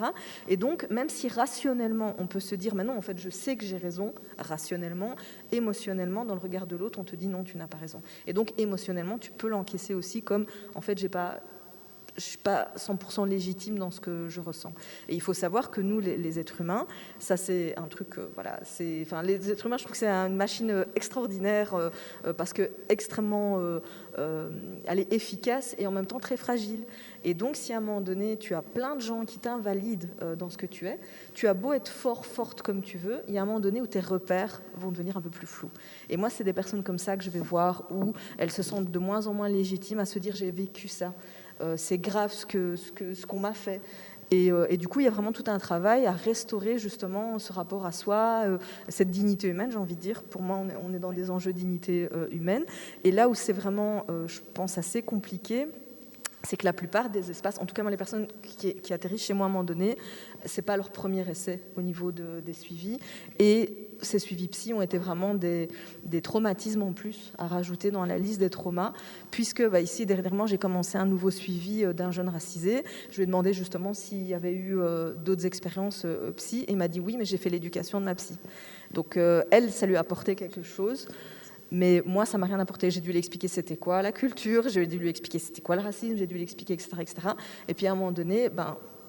Et donc, même si rationnellement, on peut se dire, mais non, en fait, je sais que j'ai raison, rationnellement, émotionnellement, dans le regard de l'autre, on te dit, non, tu n'as pas raison. Et donc, émotionnellement, tu peux l'encaisser aussi comme, en fait, je ne suis pas 100% légitime dans ce que je ressens. Et il faut savoir que nous, les êtres humains, ça c'est un truc, voilà, les êtres humains, je trouve que c'est une machine extraordinaire parce que extrêmement elle est efficace et en même temps très fragile. Et donc, si à un moment donné, tu as plein de gens qui t'invalident dans ce que tu as beau être forte comme tu veux, il y a un moment donné où tes repères vont devenir un peu plus flous. Et moi, c'est des personnes comme ça que je vais voir où elles se sentent de moins en moins légitimes à se dire « j'ai vécu ça ». C'est grave ce qu'on m'a fait. Et du coup, il y a vraiment tout un travail à restaurer justement ce rapport à soi, cette dignité humaine, j'ai envie de dire. Pour moi, on est dans des enjeux de dignité humaine. Et là où c'est vraiment, je pense, assez compliqué, c'est que la plupart des espaces, en tout cas moi, les personnes qui atterrissent chez moi à un moment donné, c'est pas leur premier essai au niveau des suivis. Et ces suivis psy ont été vraiment des traumatismes en plus à rajouter dans la liste des traumas, puisque ici, dernièrement, j'ai commencé un nouveau suivi d'un jeune racisé. Je lui ai demandé justement s'il y avait eu d'autres expériences psy, et il m'a dit oui, mais j'ai fait l'éducation de ma psy. Donc elle, ça lui a apporté quelque chose. Mais moi, ça m'a rien apporté. J'ai dû lui expliquer c'était quoi la culture, j'ai dû lui expliquer c'était quoi le racisme, j'ai dû lui expliquer, etc., etc. Et puis à un moment donné,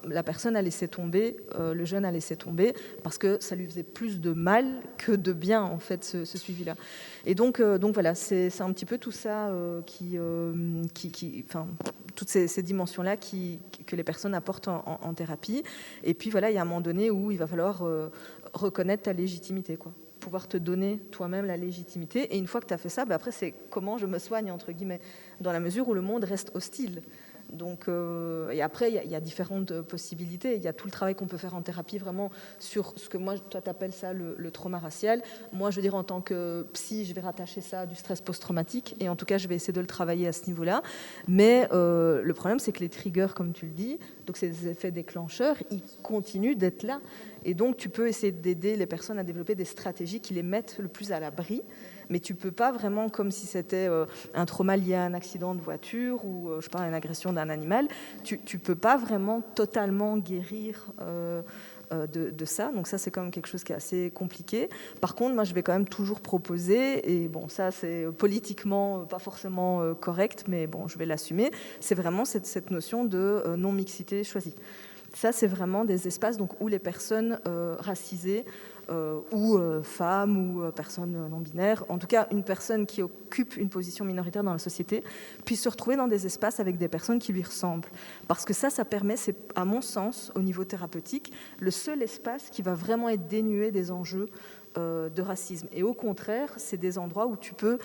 la personne a laissé tomber, le jeune a laissé tomber, parce que ça lui faisait plus de mal que de bien, en fait, ce suivi-là. Et donc voilà, c'est un petit peu tout ça toutes ces dimensions-là que les personnes apportent en thérapie. Et puis voilà, il y a un moment donné où il va falloir reconnaître ta légitimité, quoi. Pouvoir te donner toi-même la légitimité. Et une fois que tu as fait ça, après, c'est comment je me soigne, entre guillemets, dans la mesure où le monde reste hostile. Donc, et après, il y a différentes possibilités. Il y a tout le travail qu'on peut faire en thérapie, vraiment, sur ce que moi, toi, tu appelles ça le trauma racial. Moi, je veux dire, en tant que psy, je vais rattacher ça à du stress post-traumatique. Et en tout cas, je vais essayer de le travailler à ce niveau-là. Mais le problème, c'est que les triggers, comme tu le dis, donc ces effets déclencheurs, ils continuent d'être là. Et donc, tu peux essayer d'aider les personnes à développer des stratégies qui les mettent le plus à l'abri. Mais tu ne peux pas vraiment, comme si c'était un trauma lié à un accident de voiture ou une agression d'un animal, tu ne peux pas vraiment totalement guérir de ça. Donc ça, c'est quand même quelque chose qui est assez compliqué. Par contre, moi, je vais quand même toujours proposer, et bon, ça, c'est politiquement pas forcément correct, mais bon, je vais l'assumer, c'est vraiment cette notion de non-mixité choisie. Ça, c'est vraiment des espaces donc, où les personnes racisées ou femmes ou personnes non-binaires, en tout cas une personne qui occupe une position minoritaire dans la société, puisse se retrouver dans des espaces avec des personnes qui lui ressemblent. Parce que ça permet, c'est à mon sens, au niveau thérapeutique, le seul espace qui va vraiment être dénué des enjeux de racisme. Et au contraire, c'est des endroits où tu peux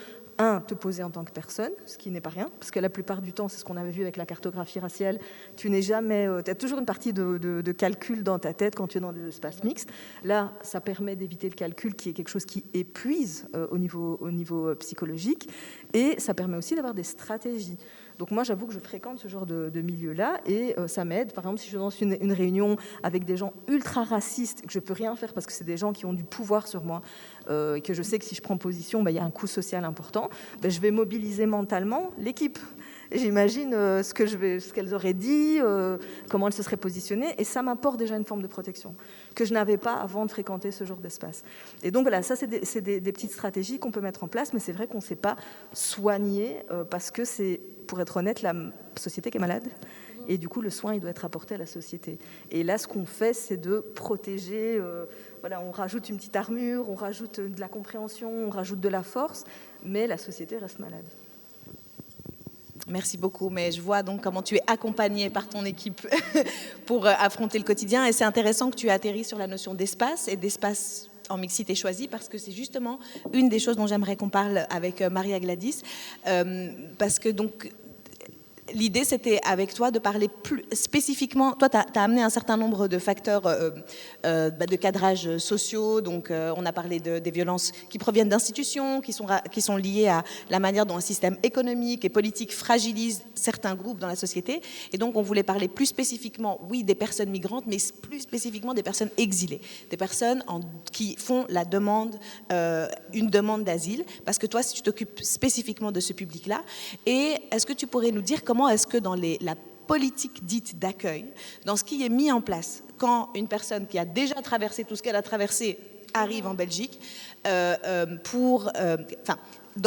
te poser en tant que personne, ce qui n'est pas rien, parce que la plupart du temps, c'est ce qu'on avait vu avec la cartographie raciale, tu as toujours une partie de calcul dans ta tête quand tu es dans des espaces mixtes. Là, ça permet d'éviter le calcul, qui est quelque chose qui épuise au niveau psychologique, et ça permet aussi d'avoir des stratégies. Donc moi, j'avoue que je fréquente ce genre de milieu-là, et ça m'aide. Par exemple, si je suis dans une réunion avec des gens ultra racistes, que je ne peux rien faire parce que c'est des gens qui ont du pouvoir sur moi, et que je sais que si je prends position, il y a un coût social important, je vais mobiliser mentalement l'équipe. J'imagine ce qu'elles auraient dit, comment elles se seraient positionnées, et ça m'apporte déjà une forme de protection que je n'avais pas avant de fréquenter ce genre d'espace. Et donc voilà, ça c'est des petites stratégies qu'on peut mettre en place, mais c'est vrai qu'on ne sait pas soigner parce que c'est, pour être honnête, la société qui est malade. Et du coup, le soin, il doit être apporté à la société. Et là, ce qu'on fait, c'est de protéger. On rajoute une petite armure, on rajoute de la compréhension, on rajoute de la force, mais la société reste malade. Merci beaucoup, mais je vois donc comment tu es accompagnée par ton équipe pour affronter le quotidien. Et c'est intéressant que tu atterris sur la notion d'espace et d'espace en mixité choisie, parce que c'est justement une des choses dont j'aimerais qu'on parle avec Maria Gladys, parce que donc l'idée, c'était avec toi de parler plus spécifiquement. Toi, tu as amené un certain nombre de facteurs de cadrage sociaux. Donc, on a parlé des violences qui proviennent d'institutions, qui sont liées à la manière dont un système économique et politique fragilise certains groupes dans la société. Et donc, on voulait parler plus spécifiquement, oui, des personnes migrantes, mais plus spécifiquement des personnes exilées, des personnes qui font une demande d'asile. Parce que toi, tu t'occupes spécifiquement de ce public-là. Et est-ce que tu pourrais nous dire comment est-ce que dans la politique dite d'accueil, dans ce qui est mis en place, quand une personne qui a déjà traversé tout ce qu'elle a traversé arrive en Belgique, dans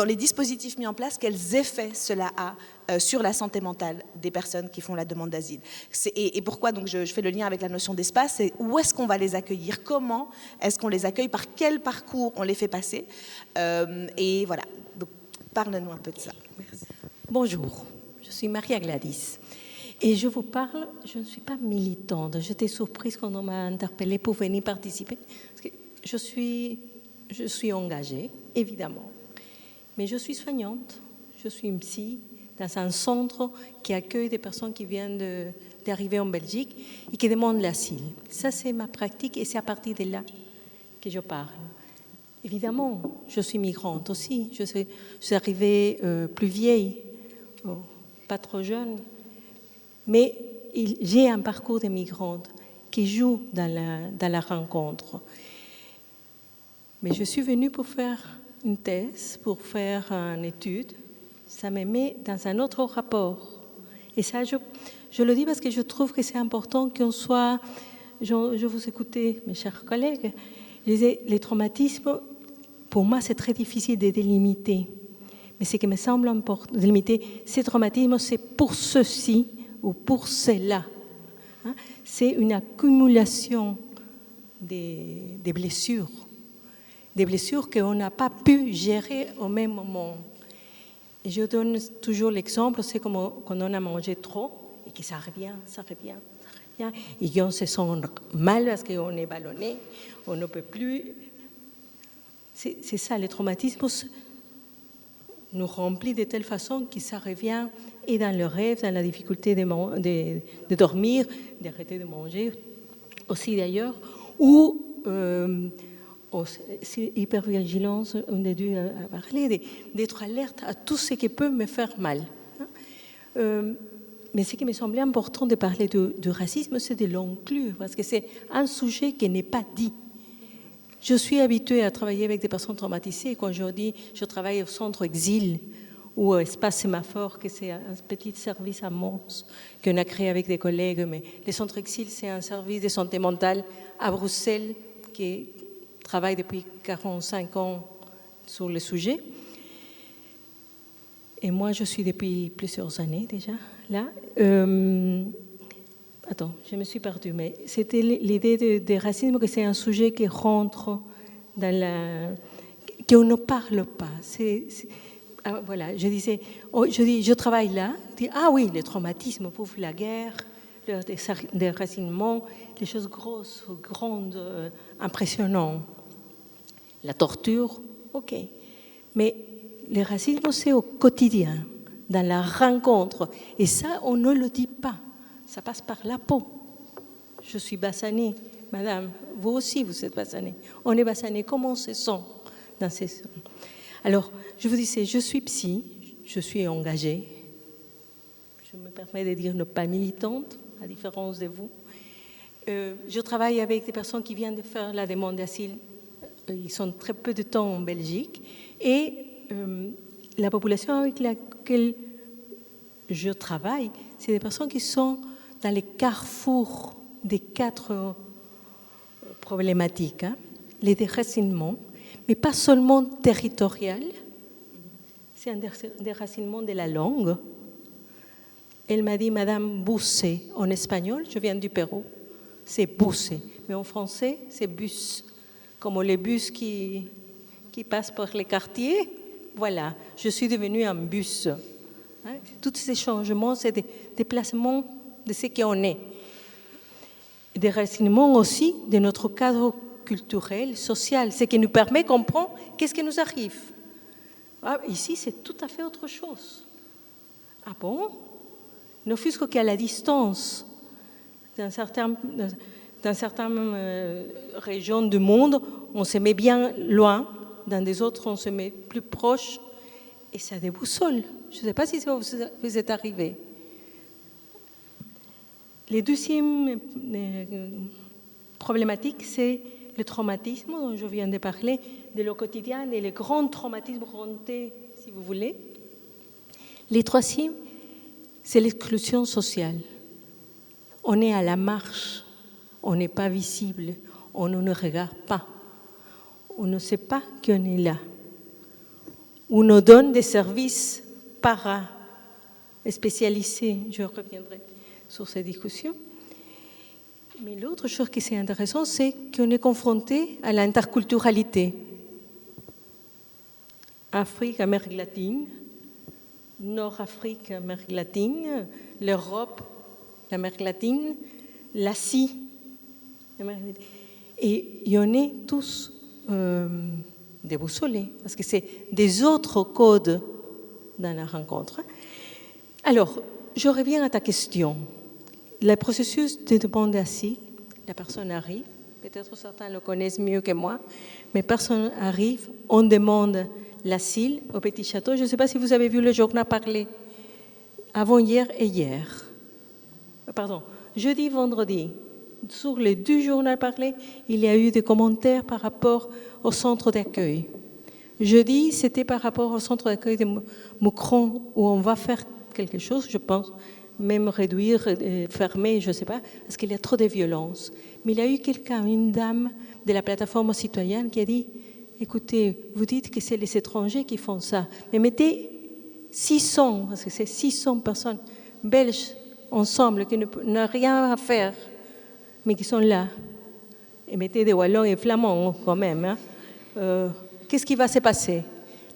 les dispositifs mis en place, quels effets cela a sur la santé mentale des personnes qui font la demande d'asile. Et pourquoi donc je fais le lien avec la notion d'espace, c'est où est-ce qu'on va les accueillir, comment est-ce qu'on les accueille, par quel parcours on les fait passer, et voilà, donc parle-nous un peu de ça. Merci. Bonjour. Je suis Maria Gladys et je vous parle, je ne suis pas militante. J'étais surprise quand on m'a interpellée pour venir participer. Parce que je suis engagée, évidemment, mais je suis soignante, je suis une psy dans un centre qui accueille des personnes qui viennent d'arriver en Belgique et qui demandent l'asile. Ça, c'est ma pratique et c'est à partir de là que je parle. Évidemment, je suis migrante aussi. Je suis arrivée plus vieille. Pas trop jeune, mais j'ai un parcours de migrante qui joue dans la rencontre. Mais je suis venue pour faire une thèse, pour faire une étude. Ça me met dans un autre rapport. Et ça, je le dis parce que je trouve que c'est important qu'on soit... Je vous écoutais, mes chers collègues. Je disais, les traumatismes, pour moi, c'est très difficile de délimiter. Mais ce qui me semble important de limiter, ces traumatismes, c'est pour ceci ou pour cela. C'est une accumulation des blessures. Des blessures qu'on n'a pas pu gérer au même moment. Et je donne toujours l'exemple, c'est comme quand on a mangé trop et que ça revient. Et qu'on se sent mal parce qu'on est ballonné, on ne peut plus. C'est ça, les traumatismes nous remplit de telle façon que ça revient et dans le rêve, dans la difficulté de dormir, d'arrêter de manger, aussi d'ailleurs, ou hypervigilance, on a dû parler, d'être alerte à tout ce qui peut me faire mal. Mais ce qui me semblait important de parler de racisme, c'est de l'inclure, parce que c'est un sujet qui n'est pas dit. Je suis habituée à travailler avec des personnes traumatisées. Quand je dis je travaille au centre exil, ou Espace Sémaphore, que c'est un petit service à Mons qu'on a créé avec des collègues. Mais les centres Exil, c'est un service de santé mentale à Bruxelles qui travaille depuis 45 ans sur le sujet. Et moi, je suis depuis plusieurs années déjà là. Attends, je me suis perdue, mais c'était l'idée de racisme, que c'est un sujet qui rentre dans la... qu'on ne parle pas. Ah, voilà, je travaille là, je dis, ah oui, le traumatisme, pauvre, la guerre, le déracinement, les choses grosses, grandes, impressionnantes. La torture, ok. Mais le racisme, c'est au quotidien, dans la rencontre. Et ça, on ne le dit pas. Ça passe par la peau. Je suis bassanée. Madame, vous aussi, vous êtes bassanée. On est bassanée. Comment on se sent dans ces... Alors, je vous disais, je suis psy, je suis engagée. Je me permets de dire ne pas militante, à différence de vous. Je travaille avec des personnes qui viennent de faire la demande d'asile. Ils sont très peu de temps en Belgique. Et la population avec laquelle je travaille, c'est des personnes qui sont dans les carrefours des 4 problématiques. Les déracinements, mais pas seulement territorial, c'est un déracinement de la langue. Elle m'a dit, Madame Busse, en espagnol, je viens du Pérou, c'est Busse, mais en français, c'est bus, comme les bus qui passent par les quartiers. Voilà, je suis devenue un bus. Tous ces changements, c'est des déplacements de ce qu'on est. Des déracinements aussi de notre cadre culturel, social, ce qui nous permet de comprendre qu'est-ce qui nous arrive. Ah, ici, c'est tout à fait autre chose. Ah bon? Ne fût-ce qu'à la distance, dans certaines régions du monde, on se met bien loin, dans des autres, on se met plus proche, et ça déboussole. Je ne sais pas si ça vous est arrivé. Les deuxième problématique, c'est le traumatisme dont je viens de parler, de le quotidien et les grands traumatismes rentés, si vous voulez. Les troisième, c'est l'exclusion sociale. On est à la marche, on n'est pas visible, on ne nous regarde pas, on ne sait pas qu'on est là. On nous donne des services para-spécialisés, je reviendrai sur ces discussions. Mais l'autre chose qui est intéressante, c'est qu'on est confronté à l'interculturalité. Afrique, Amérique latine, Nord-Afrique, Amérique latine, l'Europe, l'Amérique latine, l'Asie. Et on est tous déboussolés, parce que c'est des autres codes dans la rencontre. Alors, je reviens à ta question. Le processus de demande d'asile, la personne arrive, peut-être certains le connaissent mieux que moi, mais personne arrive, on demande l'asile au Petit Château. Je ne sais pas si vous avez vu le journal parler avant-hier et hier. Pardon, jeudi, vendredi, sur les 2 journaux parlés, il y a eu des commentaires par rapport au centre d'accueil. Jeudi, c'était par rapport au centre d'accueil de Moucron, où on va faire quelque chose, je pense, même réduire, fermer, je ne sais pas, parce qu'il y a trop de violence. Mais il y a eu quelqu'un, une dame de la plateforme citoyenne qui a dit, écoutez, vous dites que c'est les étrangers qui font ça, mais mettez 600, parce que c'est 600 personnes belges ensemble qui n'ont rien à faire, mais qui sont là. Et mettez des wallons et flamands quand même. Hein. Qu'est-ce qui va se passer?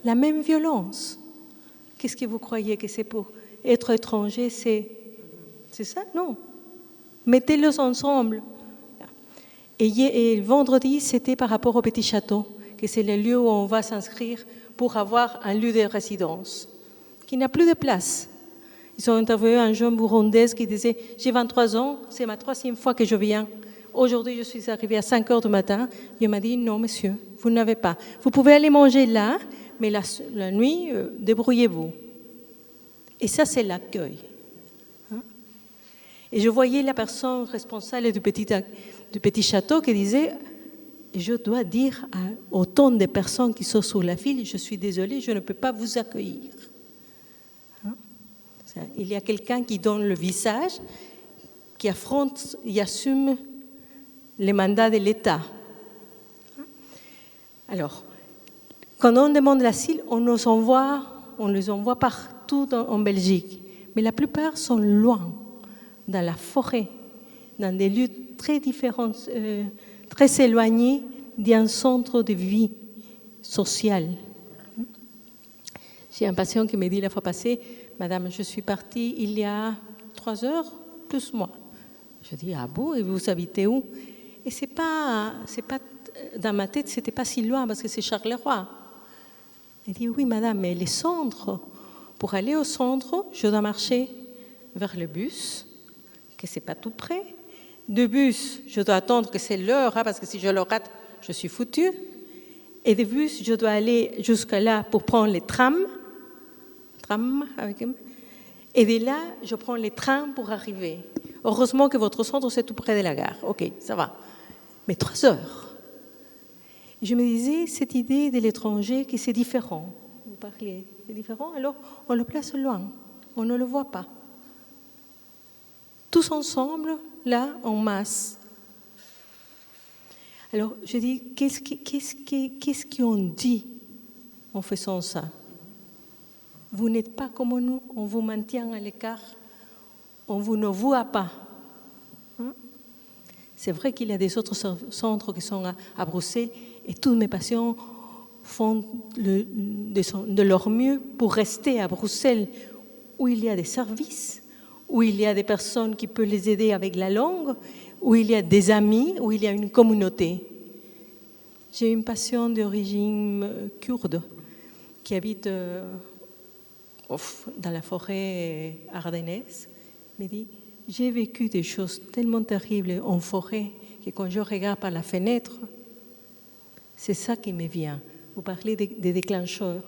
La même violence. Qu'est-ce que vous croyez que c'est pour être étranger, c'est ça? Non. Mettez-les ensemble. Et vendredi, c'était par rapport au Petit Château, que c'est le lieu où on va s'inscrire pour avoir un lieu de résidence, qui n'a plus de place. Ils ont interviewé un jeune burundais qui disait « J'ai 23 ans, c'est ma 3e fois que je viens. Aujourd'hui, je suis arrivée à 5 heures du matin. » Il m'a dit « Non, monsieur, vous n'avez pas. Vous pouvez aller manger là, mais la nuit, débrouillez-vous. » Et ça, c'est l'accueil. Et je voyais la personne responsable du Petit Château qui disait « Je dois dire à autant de personnes qui sont sur la file, je suis désolée, je ne peux pas vous accueillir. Il y a quelqu'un qui donne le visage, qui affronte et assume les mandats de l'État. Alors, quand on demande l'asile, on les envoie partout en Belgique. Mais la plupart sont loin, dans la forêt, dans des lieux très différents, très éloignés d'un centre de vie sociale. J'ai un patient qui m'a dit la fois passée, « Madame, je suis partie il y a 3 heures, plus moi. » Je dis, « Ah bon, et vous habitez où ?» Et c'est pas, dans ma tête, c'était pas si loin parce que c'est Charleroi. Elle dit, oui, madame, mais les centres, pour aller au centre, je dois marcher vers le bus, que c'est pas tout près. De bus, je dois attendre que c'est l'heure, parce que si je le rate, je suis foutue. Et de bus, je dois aller jusqu'à là pour prendre les trams avec eux. Et de là, je prends les trains pour arriver. Heureusement que votre centre, c'est tout près de la gare. OK, ça va. Mais 3 heures. Je me disais, cette idée de l'étranger, que c'est différent. Vous parliez, c'est différent, alors on le place loin, on ne le voit pas. Tous ensemble, là, en masse. Alors, je dis, qu'est-ce qu'on dit en faisant ça? Vous n'êtes pas comme nous, on vous maintient à l'écart, on vous ne voit pas. C'est vrai qu'il y a des autres centres qui sont à Bruxelles et tous mes patients font de leur mieux pour rester à Bruxelles où il y a des services, où il y a des personnes qui peuvent les aider avec la langue, où il y a des amis, où il y a une communauté. J'ai une patiente d'origine kurde qui habite dans la forêt ardennaise, me dit « J'ai vécu des choses tellement terribles en forêt que quand je regarde par la fenêtre, c'est ça qui me vient. » Vous parlez des déclencheurs,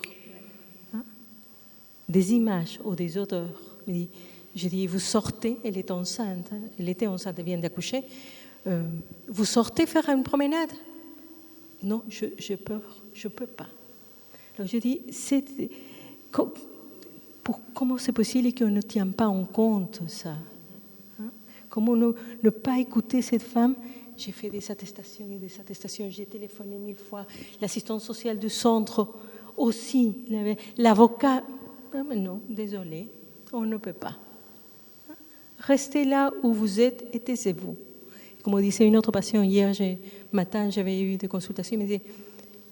des images ou des odeurs. Je dis, vous sortez, elle est enceinte, elle était enceinte, elle vient d'accoucher, vous sortez faire une promenade? Non, j'ai peur, je ne peux pas. Alors je dis, comment c'est possible qu'on ne tient pas en compte ça? Comment ne pas écouter cette femme? J'ai fait des attestations et des attestations, j'ai téléphoné 1000 fois, l'assistante sociale du centre aussi, l'avocat. Non, désolé, on ne peut pas. Restez là où vous êtes et taisez-vous. Comme disait une autre patiente hier matin, j'avais eu des consultations, il me disait,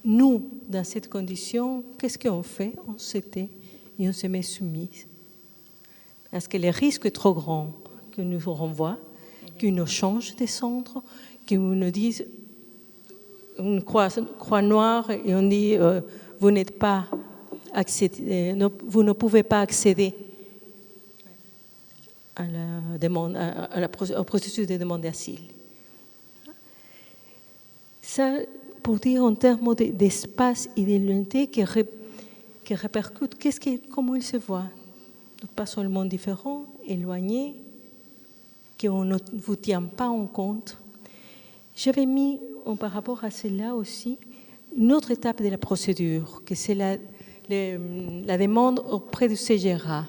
nous, dans cette condition, qu'est-ce qu'on fait? On se tait et on se met soumise. Parce que le risque est trop grand que nous renvoie, qu'ils nous changent de centre, qu'ils nous disent une croix noire et on dit vous n'êtes pas vous ne pouvez pas accéder à la demande, au processus de demande d'asile. Ça, pour dire en termes d'espace et de l'unité qui répercute, comment il se voit? Pas seulement différent, éloigné, qu'on ne vous tient pas en compte. J'avais mis, par rapport à cela aussi, une autre étape de la procédure, que c'est la demande auprès du CGRA,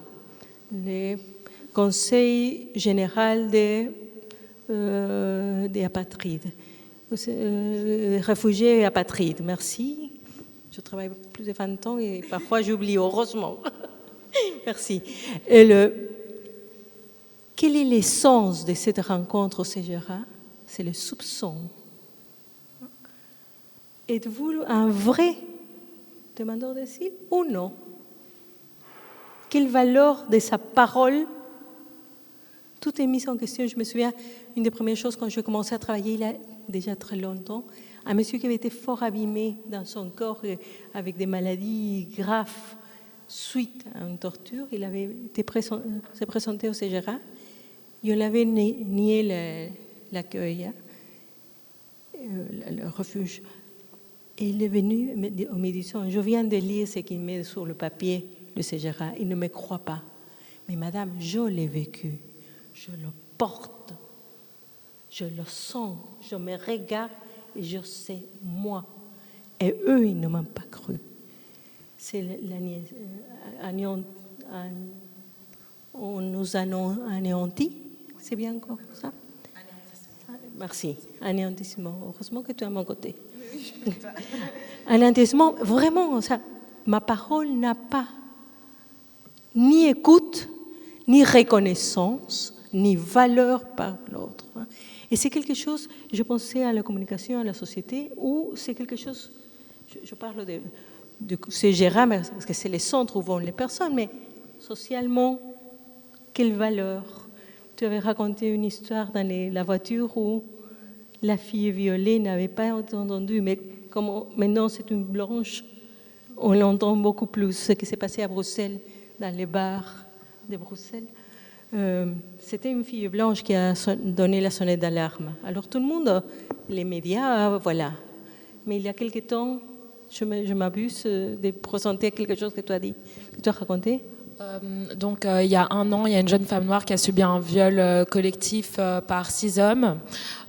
le Conseil général des apatrides, réfugiés et apatrides. Merci. Je travaille plus de 20 ans et parfois j'oublie, heureusement. Merci. Quel est l'essence de cette rencontre au CGRA? C'est le soupçon. Êtes-vous un vrai demandeur d'asile ou non? Quelle valeur de sa parole? Tout est mis en question. Je me souviens, une des premières choses quand je commençais à travailler, il y a déjà très longtemps, un monsieur qui avait été fort abîmé dans son corps avec des maladies graves suite à une torture. Il avait s'est présenté au CGRA. Il avait nié l'accueil, le refuge. Et il est venu en me disant, je viens de lire ce qu'il met sur le papier, le CGRA. Il ne me croit pas. Mais madame, je l'ai vécu. Je le porte. Je le sens. Je me regarde et je sais, moi. Et eux, ils ne m'ont pas cru. C'est on nous a anéantis. C'est bien encore ça? Merci. Anéantissement. Heureusement que tu es à mon côté. Anéantissement, vraiment, ça, ma parole n'a pas ni écoute, ni reconnaissance, ni valeur par l'autre. Et c'est quelque chose, je pensais à la communication, à la société, où c'est quelque chose, je parle de CGRA, parce que c'est les centres où vont les personnes, mais socialement, quelle valeur? Tu avais raconté une histoire dans la voiture où la fille violée n'avait pas entendu, mais comme maintenant c'est une blanche, on l'entend beaucoup plus. Ce qui s'est passé à Bruxelles, dans les bars de Bruxelles, c'était une fille blanche qui a donné la sonnette d'alarme. Alors tout le monde, les médias, voilà. Mais il y a quelque temps, je m'abuse de présenter quelque chose que tu as dit, que tu as raconté. Donc, il y a 1 an, il y a une jeune femme noire qui a subi un viol collectif par 6 hommes.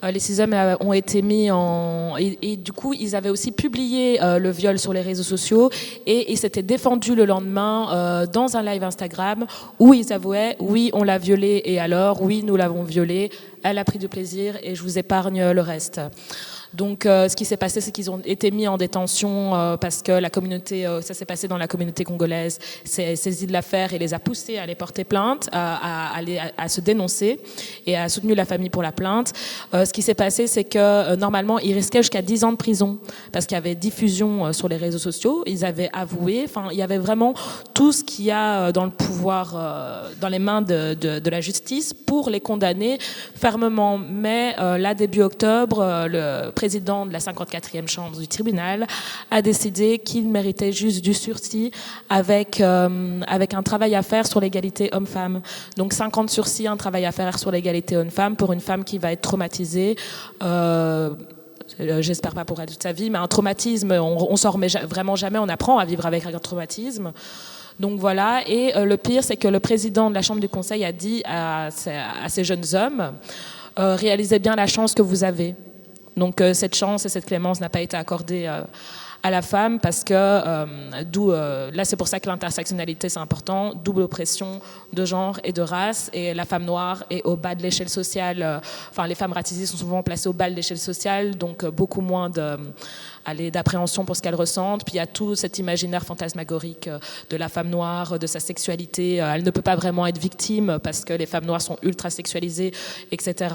Les 6 hommes ont été mis en... Et du coup, ils avaient aussi publié le viol sur les réseaux sociaux et ils s'étaient défendus le lendemain dans un live Instagram où ils avouaient « Oui, on l'a violée et alors, oui, nous l'avons violée, elle a pris du plaisir et je vous épargne le reste ». Donc, ce qui s'est passé, c'est qu'ils ont été mis en détention parce que la communauté, ça s'est passé dans la communauté congolaise, s'est saisie de l'affaire et les a poussés à aller porter plainte, à se dénoncer et a soutenu la famille pour la plainte. Ce qui s'est passé, c'est que normalement, ils risquaient jusqu'à 10 ans de prison parce qu'il y avait diffusion sur les réseaux sociaux. Ils avaient avoué. Enfin, il y avait vraiment tout ce qu'il y a dans le pouvoir, dans les mains de la justice pour les condamner fermement. Mais là, début octobre, le président de la 54e chambre du tribunal a décidé qu'il méritait juste du sursis avec un travail à faire sur l'égalité homme-femme. Donc 50 sursis, un travail à faire sur l'égalité homme-femme pour une femme qui va être traumatisée. J'espère pas pour elle toute sa vie, mais un traumatisme, on s'en remet vraiment jamais, on apprend à vivre avec un traumatisme. Donc voilà, et le pire, c'est que le président de la Chambre du Conseil a dit à ces jeunes hommes, réalisez bien la chance que vous avez. Donc cette chance et cette clémence n'a pas été accordée à la femme parce que, là c'est pour ça que l'intersectionnalité c'est important, double oppression de genre et de race, et la femme noire est au bas de l'échelle sociale, enfin les femmes racisées sont souvent placées au bas de l'échelle sociale, donc beaucoup moins d'appréhension pour ce qu'elles ressentent. Puis il y a tout cet imaginaire fantasmagorique de la femme noire, de sa sexualité. Elle ne peut pas vraiment être victime parce que les femmes noires sont ultra sexualisées, etc.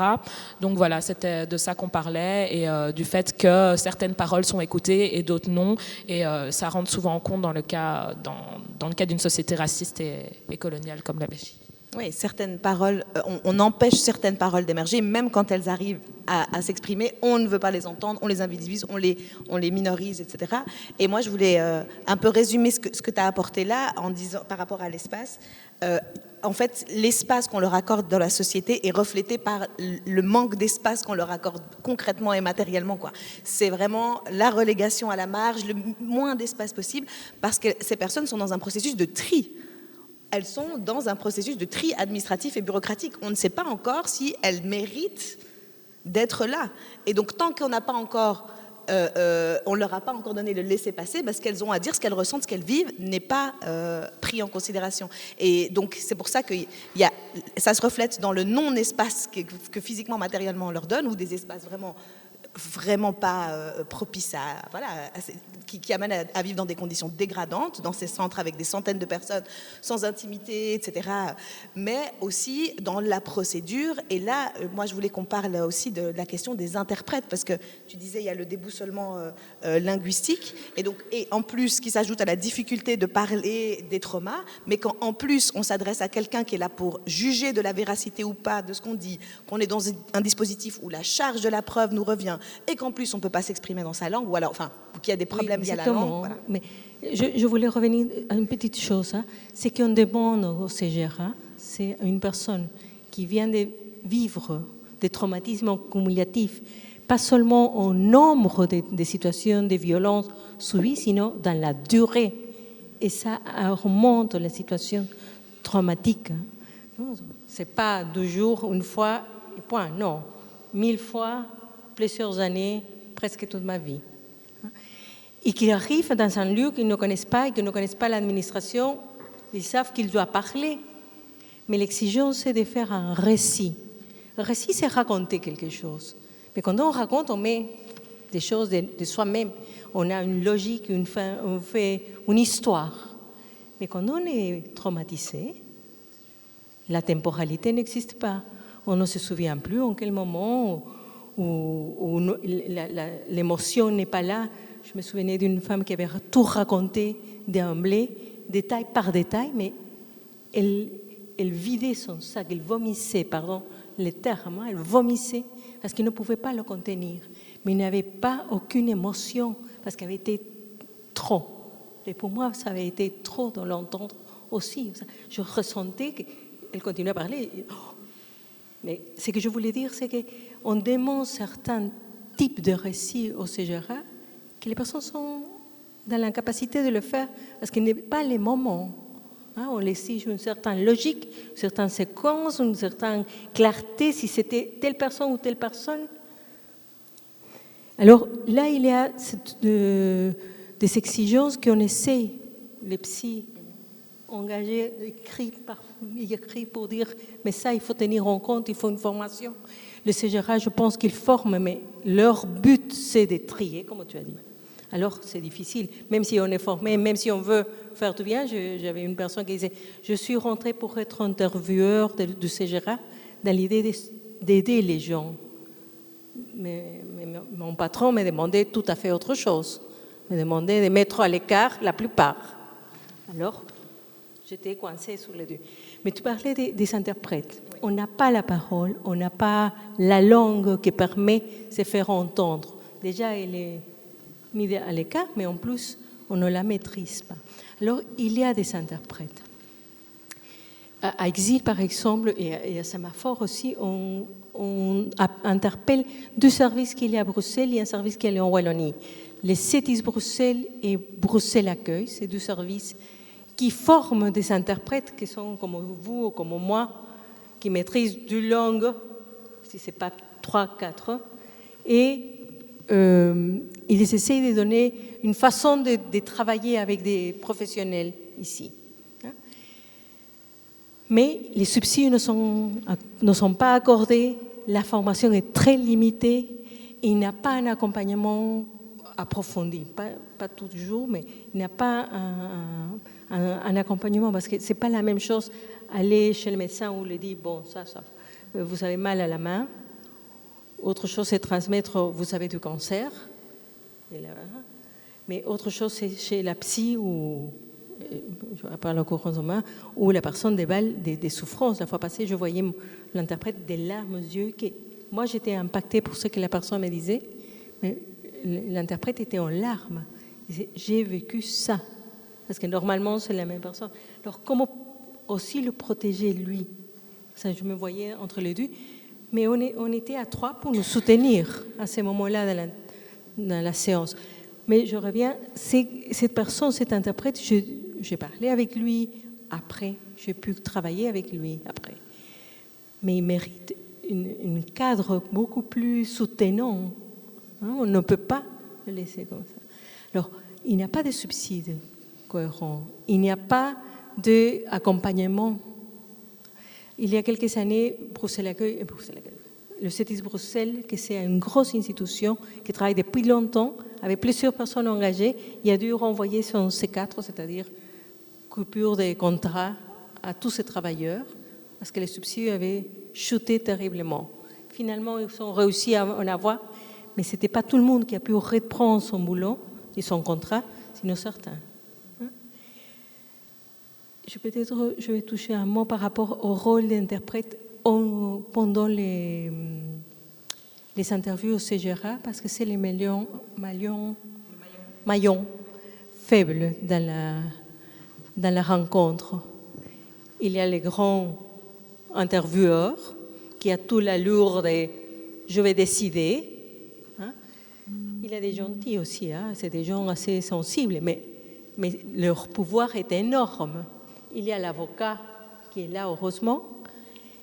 Donc voilà, c'était de ça qu'on parlait et du fait que certaines paroles sont écoutées et d'autres non. Et ça rentre souvent en compte dans le cas d'une société raciste et coloniale comme la Belgique. Oui, certaines paroles, on empêche certaines paroles d'émerger, même quand elles arrivent à s'exprimer, on ne veut pas les entendre, on les invisibilise, on les minorise, etc. Et moi, je voulais un peu résumer ce que tu as apporté là en disant, par rapport à l'espace. En fait, l'espace qu'on leur accorde dans la société est reflété par le manque d'espace qu'on leur accorde concrètement et matériellement, quoi. C'est vraiment la relégation à la marge, le moins d'espace possible, parce que ces personnes sont dans un processus de tri. Elles sont dans un processus de tri administratif et bureaucratique. On ne sait pas encore si elles méritent d'être là. Et donc, tant qu'on n'a pas encore, on leur a pas encore donné le laisser-passer, ce qu'elles ont à dire, ce qu'elles ressentent, ce qu'elles vivent, n'est pas pris en considération. Et donc, c'est pour ça que ça se reflète dans le non-espace que physiquement, matériellement, on leur donne, ou des espaces vraiment pas propices qui amènent à vivre dans des conditions dégradantes, dans ces centres avec des centaines de personnes sans intimité, etc. Mais aussi dans la procédure. Et là, moi, je voulais qu'on parle aussi de la question des interprètes, parce que tu disais, il y a le déboussolement linguistique, et en plus, qui s'ajoute à la difficulté de parler des traumas, mais quand en plus, on s'adresse à quelqu'un qui est là pour juger de la véracité ou pas de ce qu'on dit, qu'on est dans un dispositif où la charge de la preuve nous revient, et qu'en plus, on ne peut pas s'exprimer dans sa langue, ou alors, qu'il y a des problèmes liés à la langue. Voilà. Mais je voulais revenir à une petite chose. C'est qu'on demande au CGRA, c'est une personne qui vient de vivre des traumatismes cumulatifs, pas seulement au nombre de situations de violence subies, sinon dans la durée. Et ça remonte la situation traumatique. Ce n'est pas 2 jours, une fois, et point. Non, 1000 fois, plusieurs années, presque toute ma vie. Et qu'ils arrivent dans un lieu qu'ils ne connaissent pas et qu'ils ne connaissent pas l'administration, ils savent qu'ils doivent parler. Mais l'exigence, c'est de faire un récit. Un récit, c'est raconter quelque chose. Mais quand on raconte, on met des choses de soi-même. On a une logique, une fin, on fait une histoire. Mais quand on est traumatisé, la temporalité n'existe pas. On ne se souvient plus en quel moment où l'émotion n'est pas là. Je me souvenais d'une femme qui avait tout raconté d'emblée, détail par détail, mais elle vidait son sac, elle vomissait, pardon, les termes, elle vomissait parce qu'elle ne pouvait pas le contenir. Mais il n'avait pas aucune émotion parce qu'elle avait été trop. Et pour moi, ça avait été trop de l'entendre aussi. Je ressentais qu'elle continuait à parler. Mais ce que je voulais dire, c'est qu'on demande certains types de récits au CGRA que les personnes sont dans l'incapacité de le faire parce qu'il n'est pas les moments. On exige une certaine logique, une certaine séquence, une certaine clarté, si c'était telle personne ou telle personne. Alors là, il y a des exigences qu'on essaie, les psys engagés, écrits pour dire mais ça, il faut tenir en compte, il faut une formation. Le CGRA, je pense qu'ils forment, mais leur but, c'est de trier, comme tu as dit. Alors, c'est difficile. Même si on est formé, même si on veut faire tout bien, j'avais une personne qui disait « Je suis rentrée pour être intervieweur du CGRA dans l'idée d'aider les gens. » Mais mon patron me demandait tout à fait autre chose. Me demandait de mettre à l'écart la plupart. Alors, j'étais coincée sur les deux. Mais tu parlais des interprètes. On n'a pas la parole, on n'a pas la langue qui permet de se faire entendre. Déjà, elle est mise à l'écart, mais en plus, on ne la maîtrise pas. Alors, il y a des interprètes. À Exil, par exemple, et à Semaphore aussi, on interpelle deux services qu'il y a à Bruxelles et un service qu'il y a en Wallonie. Les CETIS Bruxelles et Bruxelles Accueil, ces deux services qui forment des interprètes qui sont comme vous ou comme moi, qui maîtrisent deux langues, si ce n'est pas 3, 4, et ils essayent de donner une façon de travailler avec des professionnels ici. Mais les subsides ne sont pas accordés, la formation est très limitée, et il n'y a pas un accompagnement approfondi, pas toujours, mais il n'y a pas un accompagnement parce que ce n'est pas la même chose aller chez le médecin où il lui dit bon, ça, vous avez mal à la main. Autre chose, c'est transmettre, vous avez du cancer. Mais autre chose, c'est chez la psy ou, je parle encore en main, où la personne déballe des souffrances. La fois passée, je voyais l'interprète des larmes aux yeux. Moi, j'étais impactée pour ce que la personne me disait, mais l'interprète était en larmes. Il disait, j'ai vécu ça. Parce que normalement, c'est la même personne. Alors, comment aussi le protéger, lui? Ça, je me voyais entre les deux. Mais on était à 3 pour nous soutenir à ce moment-là dans la séance. Mais je reviens, cette personne, cet interprète, j'ai parlé avec lui après, j'ai pu travailler avec lui après. Mais il mérite un cadre beaucoup plus soutenant. On ne peut pas le laisser comme ça. Alors, il n'y a pas de subside cohérent, il n'y a pas d'accompagnement. Il y a quelques années, le CETIS Bruxelles, qui c'est une grosse institution qui travaille depuis longtemps, avec plusieurs personnes engagées, il a dû renvoyer son C4, c'est-à-dire coupure des contrats à tous ces travailleurs, parce que les subsides avaient chuté terriblement. Finalement, ils ont réussi à en avoir, mais ce n'était pas tout le monde qui a pu reprendre son boulot et son contrat, sinon certains. Je vais toucher un mot par rapport au rôle d'interprète pendant les interviews au CGRA, parce que c'est les maillons faibles dans la rencontre. Il y a les grands intervieweurs qui a tout l'allure de « je vais décider ». Il y a des gentils aussi, c'est des gens assez sensibles, mais leur pouvoir est énorme. Il y a l'avocat qui est là, heureusement,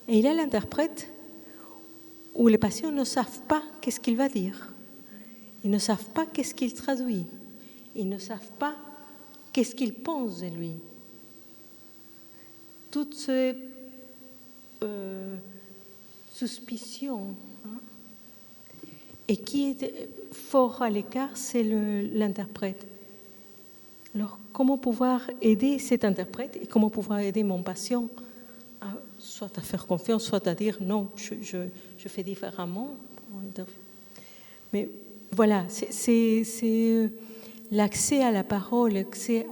et il y a l'interprète où les patients ne savent pas qu'est-ce qu'il va dire. Ils ne savent pas qu'est-ce qu'il traduit. Ils ne savent pas qu'est-ce qu'il pense de lui. Toutes ces suspicion. Hein. Et qui est fort à l'écart, c'est l'interprète. Alors, comment pouvoir aider cet interprète et comment pouvoir aider mon patient soit à faire confiance, soit à dire non, je fais différemment. Mais voilà, c'est l'accès à la parole, l'accès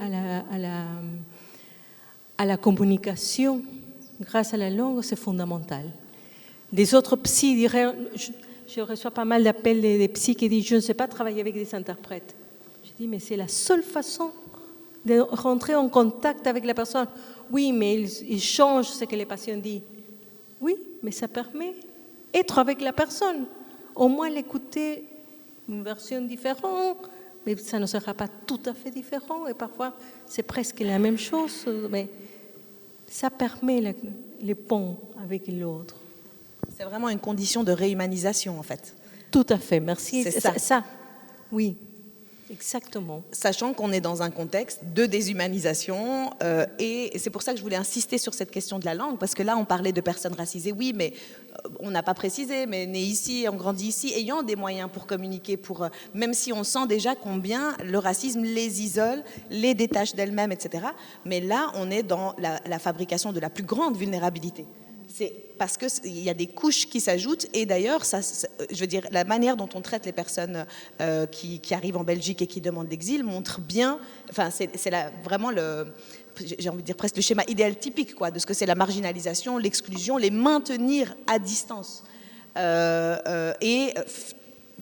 à la communication grâce à la langue, c'est fondamental. Des autres psys diraient, je reçois pas mal d'appels des psys qui disent je ne sais pas travailler avec des interprètes. Je dis mais c'est la seule façon de rentrer en contact avec la personne. Oui, mais il change ce que les patients disent. Oui, mais ça permet d'être avec la personne. Au moins l'écouter une version différente, mais ça ne sera pas tout à fait différent. Et parfois, c'est presque la même chose, mais ça permet les ponts avec l'autre. C'est vraiment une condition de réhumanisation, en fait. Tout à fait, merci. C'est ça. Ça, oui. Exactement. Sachant qu'on est dans un contexte de déshumanisation et c'est pour ça que je voulais insister sur cette question de la langue, parce que là, on parlait de personnes racisées, oui, mais on n'a pas précisé, mais nées ici, on grandit ici, ayant des moyens pour communiquer, même si on sent déjà combien le racisme les isole, les détache d'elles-mêmes, etc. Mais là, on est dans la fabrication de la plus grande vulnérabilité. C'est parce qu'il y a des couches qui s'ajoutent et d'ailleurs, je veux dire, la manière dont on traite les personnes qui arrivent en Belgique et qui demandent l'exil montre bien, enfin, c'est vraiment j'ai envie de dire presque le schéma idéal typique quoi, de ce que c'est la marginalisation, l'exclusion, les maintenir à distance.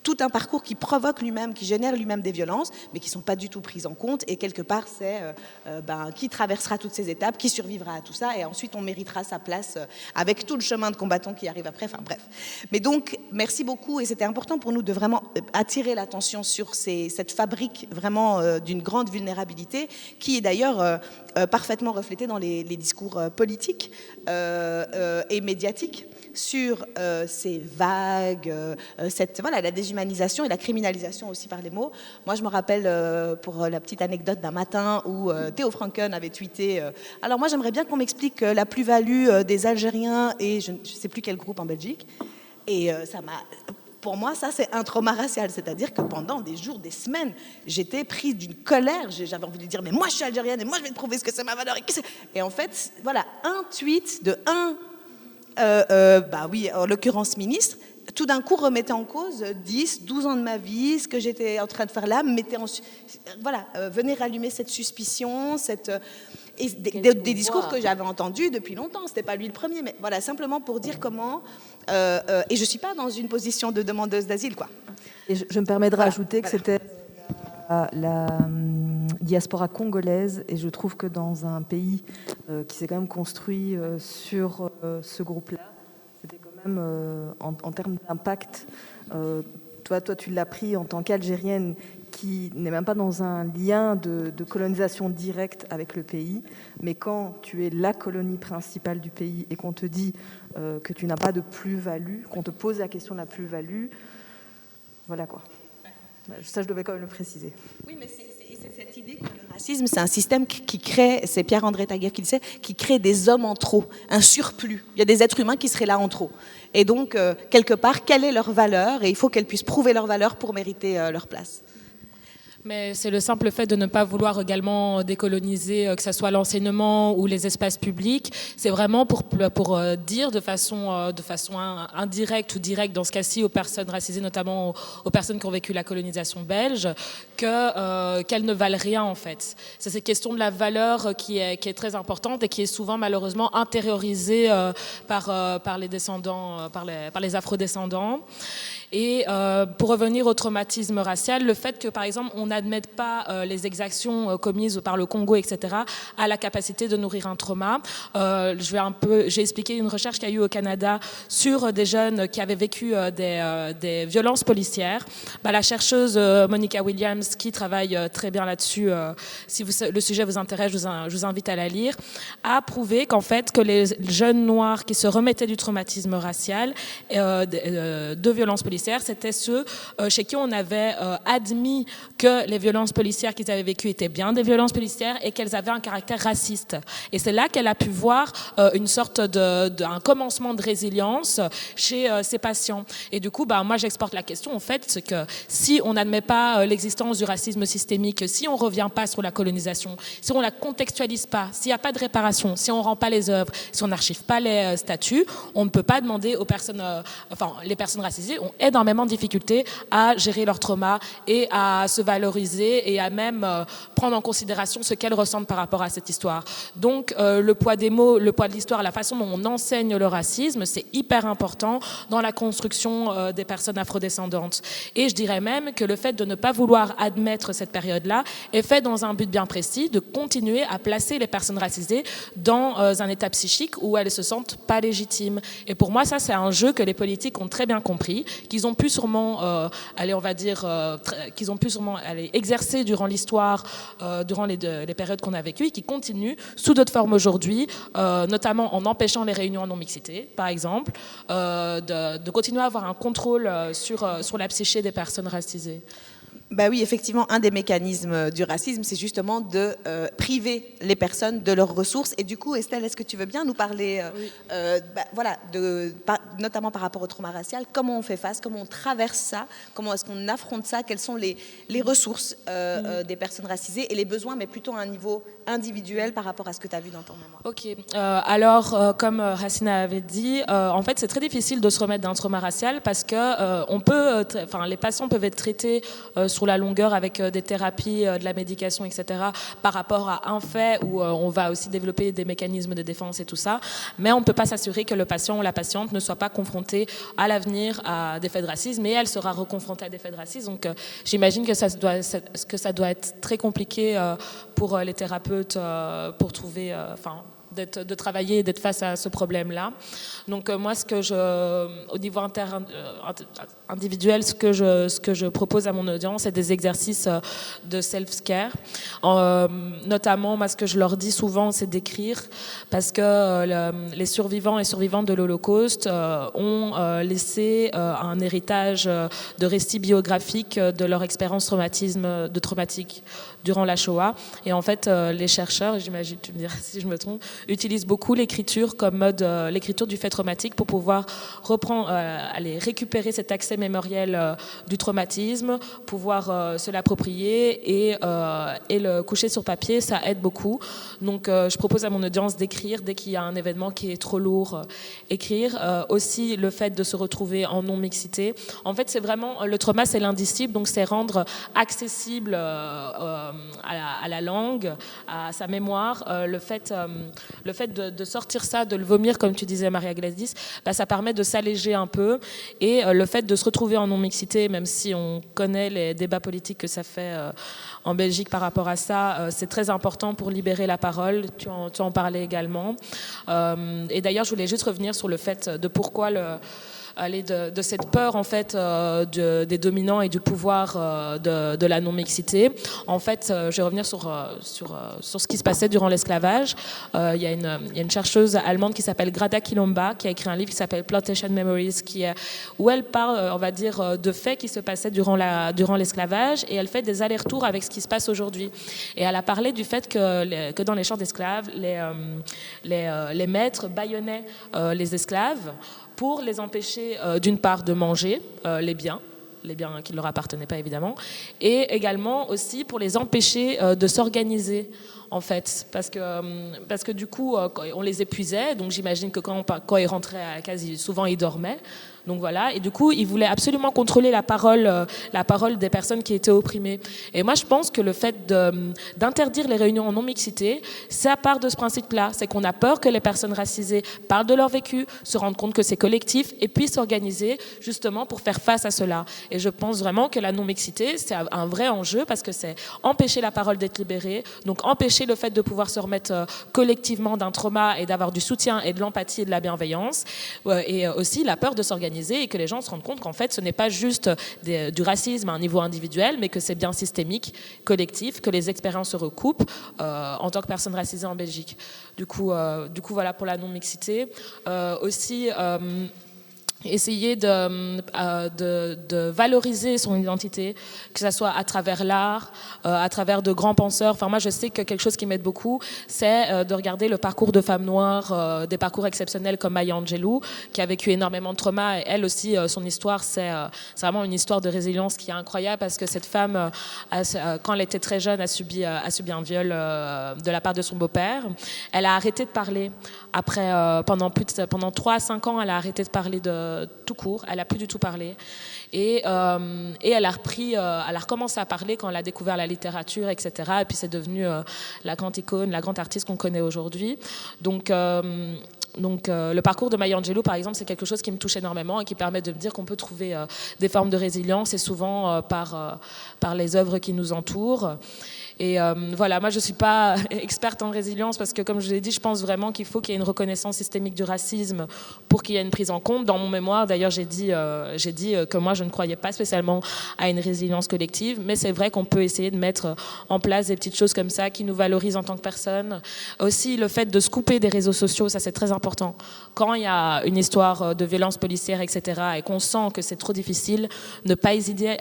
Tout un parcours qui provoque lui-même, qui génère lui-même des violences, mais qui ne sont pas du tout prises en compte. Et quelque part, c'est qui traversera toutes ces étapes, qui survivra à tout ça, et ensuite on méritera sa place avec tout le chemin de combattant qui arrive après. Enfin bref. Mais donc, merci beaucoup, et c'était important pour nous de vraiment attirer l'attention sur cette fabrique vraiment d'une grande vulnérabilité, qui est d'ailleurs parfaitement reflétée dans les discours politiques et médiatiques, sur ces vagues, la déshumanisation et la criminalisation aussi par les mots. Moi, je me rappelle, pour la petite anecdote d'un matin où Theo Franken avait tweeté alors moi, j'aimerais bien qu'on m'explique la plus-value des Algériens et je ne sais plus quel groupe en Belgique. Et pour moi, ça, c'est un trauma racial. C'est-à-dire que pendant des jours, des semaines, j'étais prise d'une colère. J'avais envie de dire, mais moi, je suis algérienne et moi, je vais te prouver ce que c'est ma valeur. Et en fait, voilà, un tweet de en l'occurrence ministre, tout d'un coup remettait en cause 10, 12 ans de ma vie, ce que j'étais en train de faire là, venait rallumer cette suspicion, des discours que j'avais entendus depuis longtemps. C'était pas lui le premier, mais voilà, simplement pour dire comment. Et je suis pas dans une position de demandeuse d'asile, quoi. Et je me permets de rajouter que c'était la diaspora congolaise, et je trouve que dans un pays qui s'est quand même construit sur ce groupe-là, c'était quand même en termes d'impact. Toi, tu l'as pris en tant qu'Algérienne qui n'est même pas dans un lien de colonisation directe avec le pays, mais quand tu es la colonie principale du pays et qu'on te dit que tu n'as pas de plus-value, qu'on te pose la question de la plus-value, voilà quoi. Ça, je devais quand même le préciser. Oui, mais c'est cette idée que le racisme, c'est un système qui crée, c'est Pierre-André Taguieff qui le sait, qui crée des hommes en trop, un surplus. Il y a des êtres humains qui seraient là en trop. Et donc, quelque part, quelle est leur valeur? Et il faut qu'elles puissent prouver leur valeur pour mériter leur place. Mais c'est le simple fait de ne pas vouloir également décoloniser, que ce soit l'enseignement ou les espaces publics. C'est vraiment pour dire de façon indirecte ou directe, dans ce cas-ci, aux personnes racisées, notamment aux personnes qui ont vécu la colonisation belge, qu'elles ne valent rien en fait. C'est cette question de la valeur qui est très importante et qui est souvent malheureusement intériorisée par les descendants, par les afrodescendants. Et pour revenir au traumatisme racial, le fait que, par exemple, on n'admette pas les exactions commises par le Congo, etc., a la capacité de nourrir un trauma. J'ai expliqué une recherche qu'il y a eu au Canada sur des jeunes qui avaient vécu des violences policières. La chercheuse Monica Williams, qui travaille très bien là-dessus, si le sujet vous intéresse, je vous invite à la lire, a prouvé qu'en fait, que les jeunes noirs qui se remettaient du traumatisme racial, de violences policières, policières, c'était ceux chez qui on avait admis que les violences policières qu'ils avaient vécues étaient bien des violences policières et qu'elles avaient un caractère raciste. Et c'est là qu'elle a pu voir une sorte d'un commencement de résilience chez ces patients. Et du coup, moi, j'exporte la question, en fait, c'est que si on n'admet pas l'existence du racisme systémique, si on ne revient pas sur la colonisation, si on ne la contextualise pas, s'il n'y a pas de réparation, si on ne rend pas les œuvres, si on n'archive pas les statuts, on ne peut pas demander aux personnes, les personnes racisées ont énormément de difficultés à gérer leur trauma et à se valoriser et à même prendre en considération ce qu'elles ressentent par rapport à cette histoire. Donc, le poids des mots, le poids de l'histoire, la façon dont on enseigne le racisme, c'est hyper important dans la construction des personnes afrodescendantes. Et je dirais même que le fait de ne pas vouloir admettre cette période-là est fait dans un but bien précis, de continuer à placer les personnes racisées dans un état psychique où elles se sentent pas légitimes. Et pour moi, ça, c'est un jeu que les politiques ont très bien compris, qu'ils ont pu sûrement exercer durant l'histoire, durant les périodes qu'on a vécues, et qui continuent sous d'autres formes aujourd'hui, notamment en empêchant les réunions en non-mixité, par exemple, de continuer à avoir un contrôle sur la psyché des personnes racisées. Bah oui, effectivement, un des mécanismes du racisme, c'est justement de priver les personnes de leurs ressources. Et du coup, Estelle, est-ce que tu veux bien nous parler, notamment par rapport au trauma racial, comment on fait face, comment on traverse ça, comment est-ce qu'on affronte ça, quelles sont les ressources des personnes racisées et les besoins, mais plutôt à un niveau individuel par rapport à ce que tu as vu dans ton mémoire. Ok, comme Hassina avait dit, en fait, c'est très difficile de se remettre d'un trauma racial parce que les patients peuvent être traités sur la longueur avec des thérapies, de la médication, etc., par rapport à un fait où on va aussi développer des mécanismes de défense et tout ça, mais on ne peut pas s'assurer que le patient ou la patiente ne soit pas confronté à l'avenir à des faits de racisme, et elle sera reconfrontée à des faits de racisme. Donc j'imagine que ça doit être très compliqué pour les thérapeutes pour trouver... de travailler et d'être face à ce problème-là. Donc moi, au niveau individuel, ce que je propose à mon audience, c'est des exercices de self-care. Notamment, moi, ce que je leur dis souvent, c'est d'écrire, parce que les survivants et survivantes de l'Holocauste ont laissé un héritage de récits biographiques de leur expérience traumatique durant la Shoah. Et en fait, les chercheurs, j'imagine, tu me diras si je me trompe, utilisent beaucoup l'écriture comme mode, l'écriture du fait traumatique pour pouvoir récupérer cet accès mémoriel du traumatisme, pouvoir se l'approprier et le coucher sur papier, ça aide beaucoup. Donc, je propose à mon audience d'écrire dès qu'il y a un événement qui est trop lourd. Écrire aussi le fait de se retrouver en non-mixité. En fait, c'est vraiment, le trauma, c'est l'indicible, donc c'est rendre accessible à la langue, à sa mémoire, le fait de sortir ça, de le vomir, comme tu disais, Maria Gladys, ça permet de s'alléger un peu. Et le fait de se retrouver en non-mixité, même si on connaît les débats politiques que ça fait en Belgique par rapport à ça, c'est très important pour libérer la parole. Tu en parlais également. Et d'ailleurs, je voulais juste revenir sur le fait de pourquoi de cette peur en fait des dominants et du pouvoir de la non-mixité. En fait, je vais revenir sur ce qui se passait durant l'esclavage. Il y a une chercheuse allemande qui s'appelle Grada Kilomba qui a écrit un livre qui s'appelle Plantation Memories, où elle parle, on va dire, de faits qui se passaient durant l'esclavage, et elle fait des allers-retours avec ce qui se passe aujourd'hui. Et elle a parlé du fait que dans les champs d'esclaves, les maîtres bâillonnaient les esclaves pour les empêcher, d'une part, de manger les biens qui ne leur appartenaient pas, évidemment, et également aussi pour les empêcher de s'organiser, en fait, parce que du coup, on les épuisait, donc j'imagine que quand ils rentraient à la case, souvent ils dormaient. Donc voilà, et du coup, ils voulaient absolument contrôler la parole des personnes qui étaient opprimées. Et moi, je pense que le fait d'interdire les réunions en non-mixité, ça part de ce principe-là. C'est qu'on a peur que les personnes racisées parlent de leur vécu, se rendent compte que c'est collectif et puissent s'organiser justement pour faire face à cela. Et je pense vraiment que la non-mixité, c'est un vrai enjeu parce que c'est empêcher la parole d'être libérée, donc empêcher le fait de pouvoir se remettre collectivement d'un trauma et d'avoir du soutien et de l'empathie et de la bienveillance, et aussi la peur de s'organiser et que les gens se rendent compte qu'en fait, ce n'est pas juste du racisme à un niveau individuel, mais que c'est bien systémique, collectif, que les expériences se recoupent en tant que personne racisée en Belgique. Du coup, voilà pour la non-mixité. Aussi... essayer de valoriser son identité, que ce soit à travers l'art, à travers de grands penseurs. Enfin, moi, je sais que quelque chose qui m'aide beaucoup, c'est de regarder le parcours de femmes noires, des parcours exceptionnels comme Maya Angelou, qui a vécu énormément de trauma. Et elle aussi, son histoire, c'est vraiment une histoire de résilience qui est incroyable, parce que cette femme, quand elle était très jeune, a subi un viol de la part de son beau-père. Elle a arrêté de parler. Après, pendant 3 à 5 ans, elle a arrêté de parler tout court, elle n'a plus du tout parlé. Et elle a recommencé à parler quand elle a découvert la littérature, etc. Et puis c'est devenu la grande icône, la grande artiste qu'on connaît aujourd'hui. Donc, le parcours de Maya Angelou, par exemple, c'est quelque chose qui me touche énormément et qui permet de me dire qu'on peut trouver des formes de résilience, et souvent par les œuvres qui nous entourent. Et voilà, moi je ne suis pas experte en résilience, parce que, comme je vous l'ai dit, je pense vraiment qu'il faut qu'il y ait une reconnaissance systémique du racisme pour qu'il y ait une prise en compte. Dans mon mémoire, d'ailleurs, j'ai dit que moi je ne croyais pas spécialement à une résilience collective, mais c'est vrai qu'on peut essayer de mettre en place des petites choses comme ça qui nous valorisent en tant que personne. Aussi, le fait de se couper des réseaux sociaux, ça c'est très important. Quand il y a une histoire de violence policière, etc., et qu'on sent que c'est trop difficile, ne pas hésiter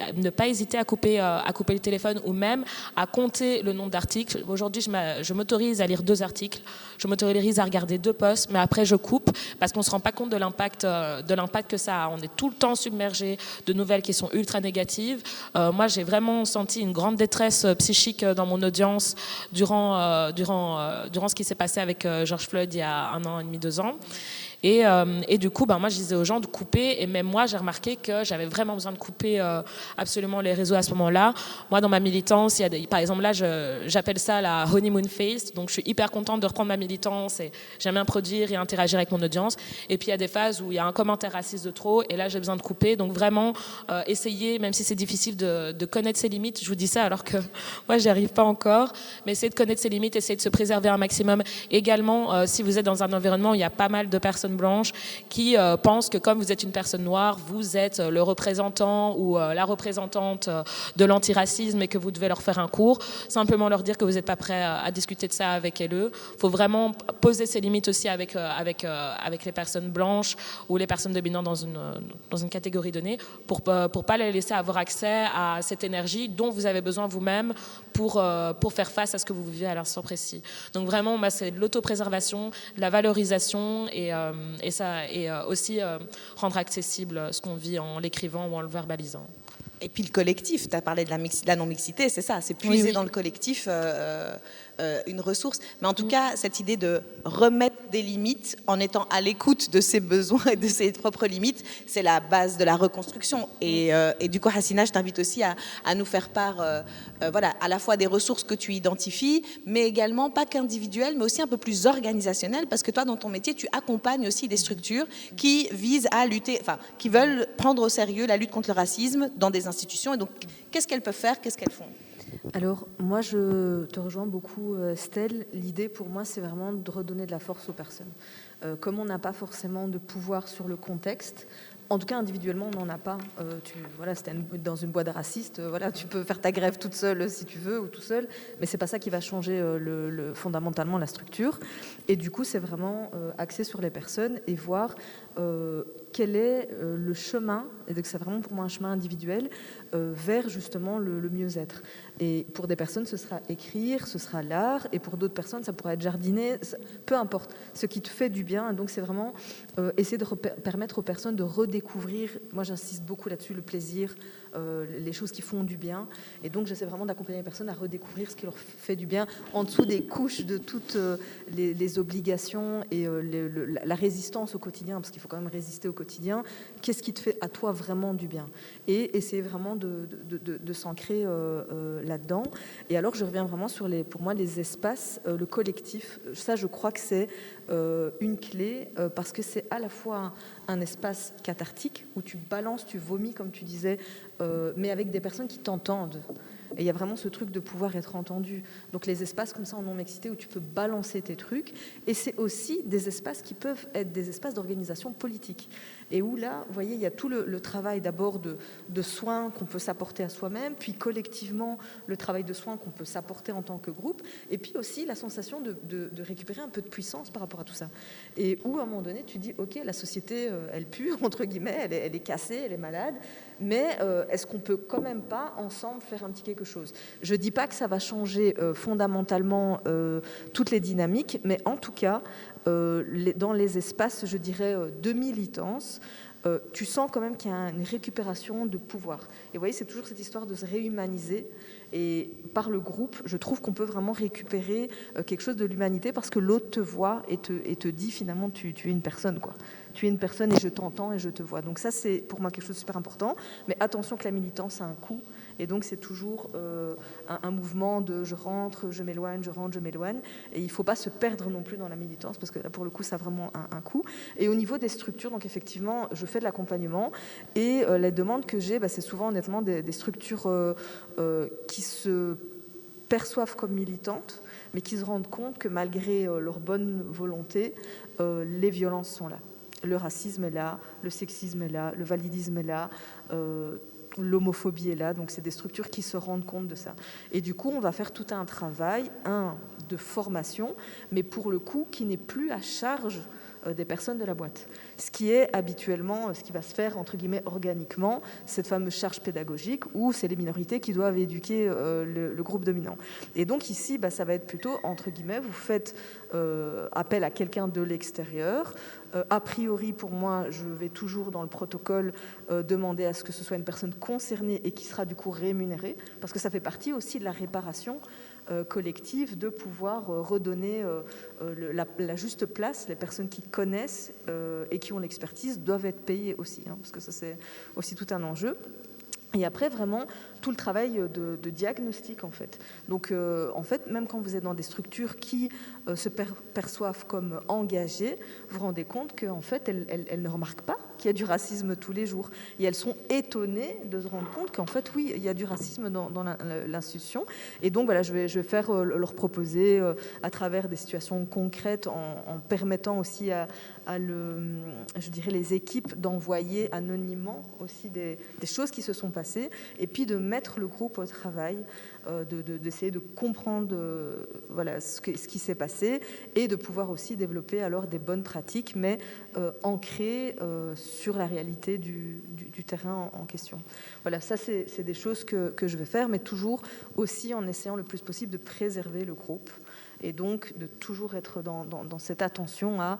à couper le téléphone, ou même à compter le nombre d'articles. Aujourd'hui, je m'autorise à lire 2 articles, je m'autorise à regarder 2 posts, mais après je coupe, parce qu'on ne se rend pas compte de l'impact que ça a. On est tout le temps submergé de nouvelles qui sont ultra négatives. Moi, j'ai vraiment senti une grande détresse psychique dans mon audience durant ce qui s'est passé avec George Floyd il y a 1 an et demi, 2 ans. Et du coup, moi, je disais aux gens de couper. Et même moi, j'ai remarqué que j'avais vraiment besoin de couper absolument les réseaux à ce moment-là. Moi, dans ma militance, par exemple, là, j'appelle ça la honeymoon phase. Donc, je suis hyper contente de reprendre ma militance et j'aime bien produire et interagir avec mon audience. Et puis, il y a des phases où il y a un commentaire raciste de trop. Et là, j'ai besoin de couper. Donc, vraiment, essayer, même si c'est difficile, de connaître ses limites. Je vous dis ça alors que moi, j'y arrive pas encore. Mais essayer de connaître ses limites, essayer de se préserver un maximum. Également, si vous êtes dans un environnement où il y a pas mal de personnes blanches qui pensent que, comme vous êtes une personne noire, vous êtes le représentant ou la représentante de l'antiracisme et que vous devez leur faire un cours. Simplement leur dire que vous n'êtes pas prêt à discuter de ça avec eux. Il faut vraiment poser ses limites aussi avec les personnes blanches ou les personnes dominantes dans une catégorie donnée, pour pas les laisser avoir accès à cette énergie dont vous avez besoin vous-même pour faire face à ce que vous vivez à l'instant précis. Donc vraiment, c'est de l'autopréservation, de la valorisation et aussi rendre accessible ce qu'on vit en l'écrivant ou en le verbalisant. Et puis le collectif, tu as parlé de la non-mixité, c'est ça, c'est puiser dans le collectif une ressource. Mais en tout cas, cette idée de remettre des limites en étant à l'écoute de ses besoins et de ses propres limites, c'est la base de la reconstruction. Et du coup, Hassina, je t'invite aussi à nous faire part à la fois des ressources que tu identifies, mais également pas qu'individuelles, mais aussi un peu plus organisationnelles, parce que toi, dans ton métier, tu accompagnes aussi des structures qui visent à lutter, qui veulent prendre au sérieux la lutte contre le racisme dans des institutions. Et donc, qu'est-ce qu'elles peuvent faire, qu'est-ce qu'elles font ? Alors, moi, je te rejoins beaucoup, Stell. L'idée, pour moi, c'est vraiment de redonner de la force aux personnes. Comme on n'a pas forcément de pouvoir sur le contexte, en tout cas, individuellement, on n'en a pas. Si tu es dans une boîte raciste, tu peux faire ta grève toute seule si tu veux, ou tout seul, mais c'est pas ça qui va changer fondamentalement la structure. Et du coup, c'est vraiment axé sur les personnes et voir quel est le chemin, et donc c'est vraiment pour moi un chemin individuel, vers justement le mieux-être. Et pour des personnes, ce sera écrire, ce sera l'art, et pour d'autres personnes, ça pourra être jardiner, peu importe, ce qui te fait du bien. Donc c'est vraiment essayer de permettre aux personnes de redécouvrir, moi j'insiste beaucoup là-dessus, le plaisir, les choses qui font du bien. Et donc j'essaie vraiment d'accompagner les personnes à redécouvrir ce qui leur fait du bien, en dessous des couches de toutes les obligations et la résistance au quotidien, parce qu'il faut quand même résister au quotidien. Qu'est-ce qui te fait à toi vraiment du bien ? Et essayer vraiment de s'ancrer là-dedans. Et alors je reviens vraiment sur pour moi les espaces, le collectif. Ça, je crois que c'est une clé, parce que c'est à la fois un espace cathartique où tu balances, tu vomis comme tu disais, mais avec des personnes qui t'entendent. Et il y a vraiment ce truc de pouvoir être entendu. Donc les espaces comme ça en non-mixité où tu peux balancer tes trucs. Et c'est aussi des espaces qui peuvent être des espaces d'organisation politique. Et où là, vous voyez, il y a tout le travail d'abord de soins qu'on peut s'apporter à soi-même, puis collectivement, le travail de soins qu'on peut s'apporter en tant que groupe, et puis aussi la sensation de récupérer un peu de puissance par rapport à tout ça. Et où, à un moment donné, tu dis, OK, la société, elle pue, entre guillemets, elle est cassée, elle est malade, mais est-ce qu'on peut quand même pas, ensemble, faire un petit quelque chose? Je ne dis pas que ça va changer fondamentalement toutes les dynamiques, mais en tout cas, dans les espaces, je dirais, de militance, tu sens quand même qu'il y a une récupération de pouvoir. Et vous voyez, c'est toujours cette histoire de se réhumaniser. Et par le groupe, je trouve qu'on peut vraiment récupérer quelque chose de l'humanité parce que l'autre te voit et te dit finalement tu es une personne, quoi. Tu es une personne et je t'entends et je te vois. Donc ça, c'est pour moi quelque chose de super important. Mais attention que la militance a un coût. Et donc, c'est toujours un mouvement de je rentre, je m'éloigne, je rentre, je m'éloigne. Et il ne faut pas se perdre non plus dans la militance parce que là, pour le coup, ça a vraiment un coût. Et au niveau des structures, donc effectivement, je fais de l'accompagnement. Et les demandes que j'ai, c'est souvent honnêtement des structures qui se perçoivent comme militantes, mais qui se rendent compte que malgré leur bonne volonté, les violences sont là. Le racisme est là, le sexisme est là, le validisme est là, l'homophobie est là, donc c'est des structures qui se rendent compte de ça. Et du coup, on va faire tout un travail, de formation, mais pour le coup, qui n'est plus à charge des personnes de la boîte. Ce qui est habituellement, ce qui va se faire, entre guillemets, organiquement, cette fameuse charge pédagogique où c'est les minorités qui doivent éduquer le groupe dominant. Et donc ici, ça va être plutôt, entre guillemets, vous faites appel à quelqu'un de l'extérieur. A priori, pour moi, je vais toujours dans le protocole demander à ce que ce soit une personne concernée et qui sera du coup rémunérée, parce que ça fait partie aussi de la réparation collective de pouvoir redonner la juste place. Les personnes qui connaissent et qui ont l'expertise doivent être payées aussi, parce que ça c'est aussi tout un enjeu. Et après, vraiment, tout le travail de diagnostic, en fait. Donc, en fait, même quand vous êtes dans des structures qui se perçoivent comme engagées, vous vous rendez compte qu'en fait, elles ne remarquent pas qu'il y a du racisme tous les jours. Et elles sont étonnées de se rendre compte qu'en fait, oui, il y a du racisme dans l'institution. Et donc, voilà, je vais faire leur proposer à travers des situations concrètes, en permettant aussi je dirais, les équipes d'envoyer anonymement aussi des choses qui se sont passées, et puis de mettre le groupe au travail, d'essayer de comprendre voilà, ce qui s'est passé, et de pouvoir aussi développer alors des bonnes pratiques, mais ancrées sur la réalité du terrain en question. Voilà, ça c'est des choses que je vais faire, mais toujours aussi en essayant le plus possible de préserver le groupe. Et donc de toujours être dans cette attention à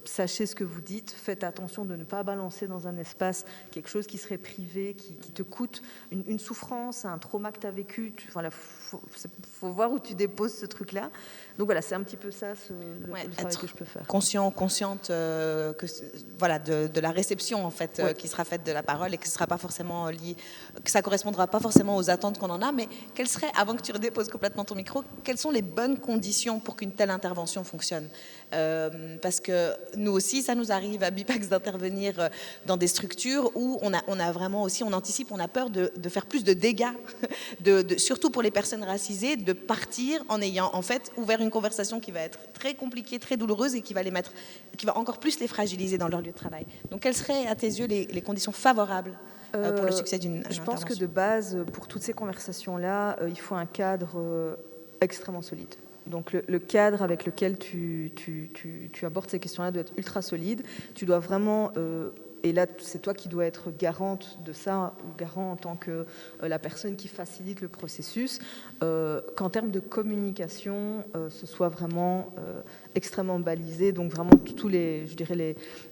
sachez ce que vous dites, faites attention de ne pas balancer dans un espace quelque chose qui serait privé, qui te coûte une souffrance, un trauma que tu as vécu. Voilà, faut voir où tu déposes ce truc-là. Donc voilà, c'est un petit peu ça le travail que je peux faire. Consciente voilà, de la réception en fait, qui sera faite de la parole et que ce sera pas forcément lié, que ça correspondra pas forcément aux attentes qu'on en a, mais quelles seraient, avant que tu redéposes complètement ton micro, quelles sont les bonnes conditions pour qu'une telle intervention fonctionne? Parce que nous aussi, ça nous arrive à BIPAX d'intervenir dans des structures où on a vraiment aussi, on anticipe, on a peur de faire plus de dégâts, surtout pour les personnes racisées, de partir en ayant en fait ouvert une conversation qui va être très compliquée, très douloureuse et qui va encore plus les fragiliser dans leur lieu de travail. Donc, quelles seraient à tes yeux les conditions favorables pour le succès d'une intervention? Je pense que de base, pour toutes ces conversations-là, il faut un cadre extrêmement solide. Donc le cadre avec lequel tu abordes ces questions-là doit être ultra solide. Tu dois vraiment... et là, c'est toi qui dois être garante de ça, ou garant en tant que la personne qui facilite le processus, qu'en termes de communication, ce soit vraiment extrêmement balisé, donc vraiment tous les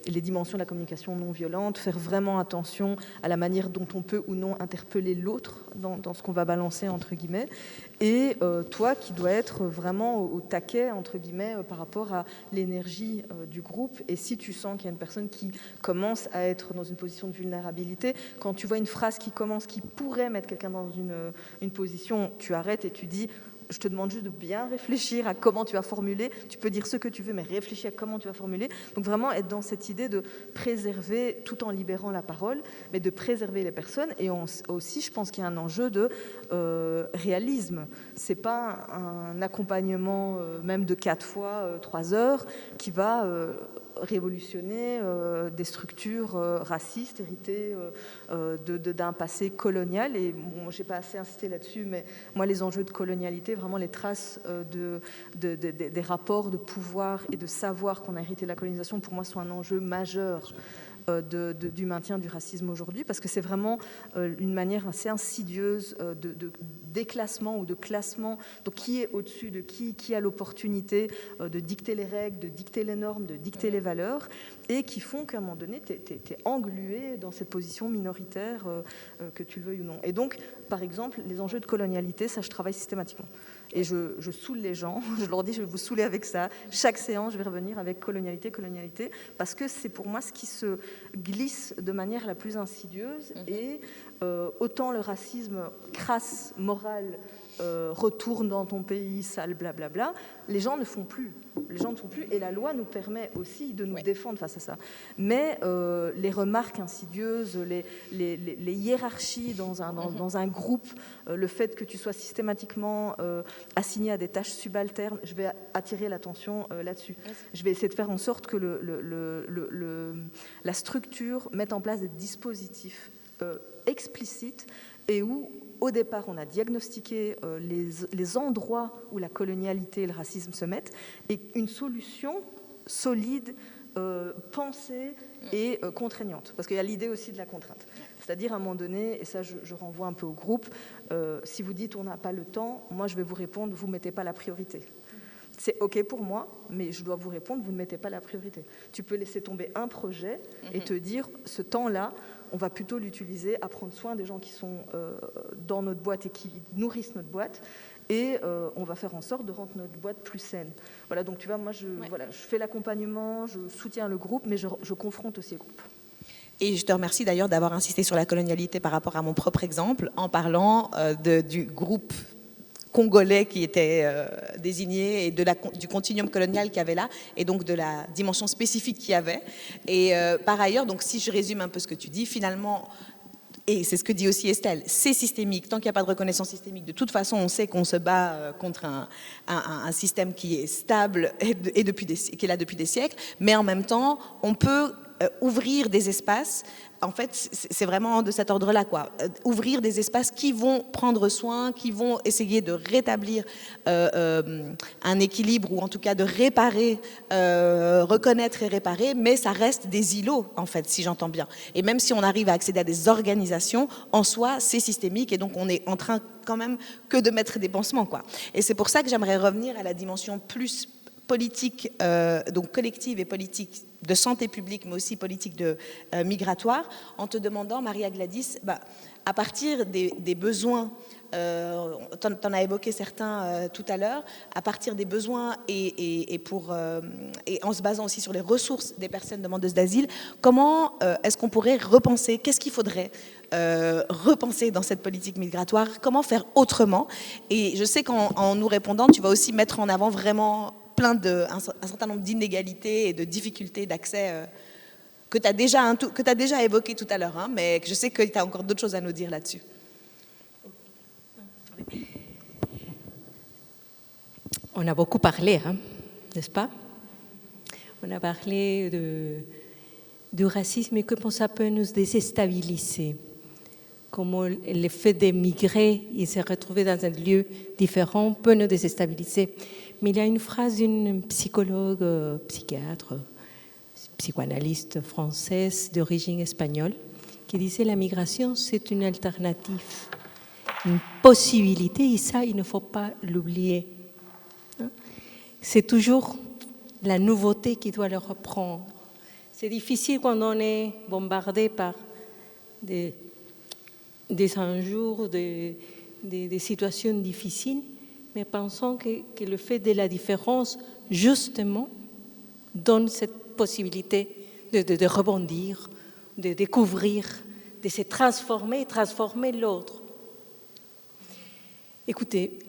dimensions de la communication non violente, faire vraiment attention à la manière dont on peut ou non interpeller l'autre dans ce qu'on va balancer, entre guillemets, et toi qui dois être vraiment au taquet, entre guillemets, par rapport à l'énergie du groupe, et si tu sens qu'il y a une personne qui commence à être dans une position de vulnérabilité, quand tu vois une phrase qui commence, qui pourrait mettre quelqu'un dans une position, tu arrêtes et tu dis... Je te demande juste de bien réfléchir à comment tu vas formuler. Tu peux dire ce que tu veux, mais réfléchis à comment tu vas formuler. Donc vraiment être dans cette idée de préserver, tout en libérant la parole, mais de préserver les personnes. Et aussi, je pense qu'il y a un enjeu de réalisme. C'est pas un accompagnement même de 4 fois 3 heures qui va révolutionner des structures racistes héritées d'un passé colonial. Et bon, je n'ai pas assez insisté là-dessus, mais moi, les enjeux de colonialité, vraiment les traces des rapports de pouvoir et de savoir qu'on a hérité de la colonisation, pour moi, sont un enjeu majeur du maintien du racisme aujourd'hui, parce que c'est vraiment une manière assez insidieuse de déclassement ou de classement. Donc qui est au-dessus de qui a l'opportunité de dicter les règles, de dicter les normes, de dicter les valeurs, et qui font qu'à un moment donné, tu es englué dans cette position minoritaire, que tu le veuilles ou non. Et donc, par exemple, les enjeux de colonialité, ça, je travaille systématiquement. Et je saoule les gens, je leur dis, je vais vous saouler avec ça. Chaque séance, je vais revenir avec colonialité, parce que c'est pour moi ce qui se glisse de manière la plus insidieuse. Et autant le racisme crasse, moral, retourne dans ton pays, sale, blablabla, les gens ne font plus. Et la loi nous permet aussi de nous défendre face à ça. Mais les remarques insidieuses, les hiérarchies dans un groupe, le fait que tu sois systématiquement assigné à des tâches subalternes, je vais attirer l'attention là-dessus. Je vais essayer de faire en sorte que la structure mette en place des dispositifs explicites et où, au départ, on a diagnostiqué les endroits où la colonialité et le racisme se mettent, et une solution solide, pensée et contraignante. Parce qu'il y a l'idée aussi de la contrainte. C'est-à-dire, à un moment donné, et ça je renvoie un peu au groupe, si vous dites on n'a pas le temps, moi je vais vous répondre, vous ne mettez pas la priorité. C'est OK pour moi, mais je dois vous répondre, vous ne mettez pas la priorité. Tu peux laisser tomber un projet et te dire, ce temps-là, on va plutôt l'utiliser à prendre soin des gens qui sont dans notre boîte et qui nourrissent notre boîte, et on va faire en sorte de rendre notre boîte plus saine. Voilà, donc tu vois, moi, je fais l'accompagnement, je soutiens le groupe, mais je confronte aussi le groupe. Et je te remercie d'ailleurs d'avoir insisté sur la colonialité par rapport à mon propre exemple, en parlant du groupe congolais qui était désigné et du continuum colonial qu'il y avait là, et donc de la dimension spécifique qu'il y avait. Et par ailleurs, donc si je résume un peu ce que tu dis, finalement, et c'est ce que dit aussi Estelle, c'est systémique. Tant qu'il n'y a pas de reconnaissance systémique, de toute façon, on sait qu'on se bat contre un système qui est stable et qui est là depuis des siècles, mais en même temps, on peut ouvrir des espaces. En fait, c'est vraiment de cet ordre-là, quoi. Ouvrir des espaces qui vont prendre soin, qui vont essayer de rétablir un équilibre, ou en tout cas de réparer, reconnaître et réparer, mais ça reste des îlots, en fait, si j'entends bien. Et même si on arrive à accéder à des organisations, en soi, c'est systémique, et donc on est en train quand même que de mettre des pansements, quoi. Et c'est pour ça que j'aimerais revenir à la dimension plus politique, donc collective et politique de santé publique, mais aussi politique migratoire, en te demandant, Maria Gladys, à partir des besoins, tu en as évoqué certains tout à l'heure, à partir des besoins et en se basant aussi sur les ressources des personnes demandeuses d'asile, comment est-ce qu'on pourrait repenser, qu'est-ce qu'il faudrait repenser dans cette politique migratoire, comment faire autrement? Et je sais qu'en nous répondant, tu vas aussi mettre en avant vraiment un certain nombre d'inégalités et de difficultés d'accès que tu as déjà évoqué tout à l'heure, hein, mais que je sais que tu as encore d'autres choses à nous dire là-dessus. On a beaucoup parlé, hein, n'est-ce pas? On a parlé du racisme et comment ça peut nous déstabiliser. Comment le fait de migrer et se retrouver dans un lieu différent peut nous déstabiliser. Mais il y a une phrase d'une psychologue, psychiatre, psychanalyste française d'origine espagnole qui disait « La migration, c'est une alternative, une possibilité, et ça, il ne faut pas l'oublier. » C'est toujours la nouveauté qui doit le reprendre. C'est difficile quand on est bombardé par des injures, des situations difficiles, mais pensons que le fait de la différence, justement, donne cette possibilité de rebondir, de découvrir, de se transformer l'autre. Écoutez,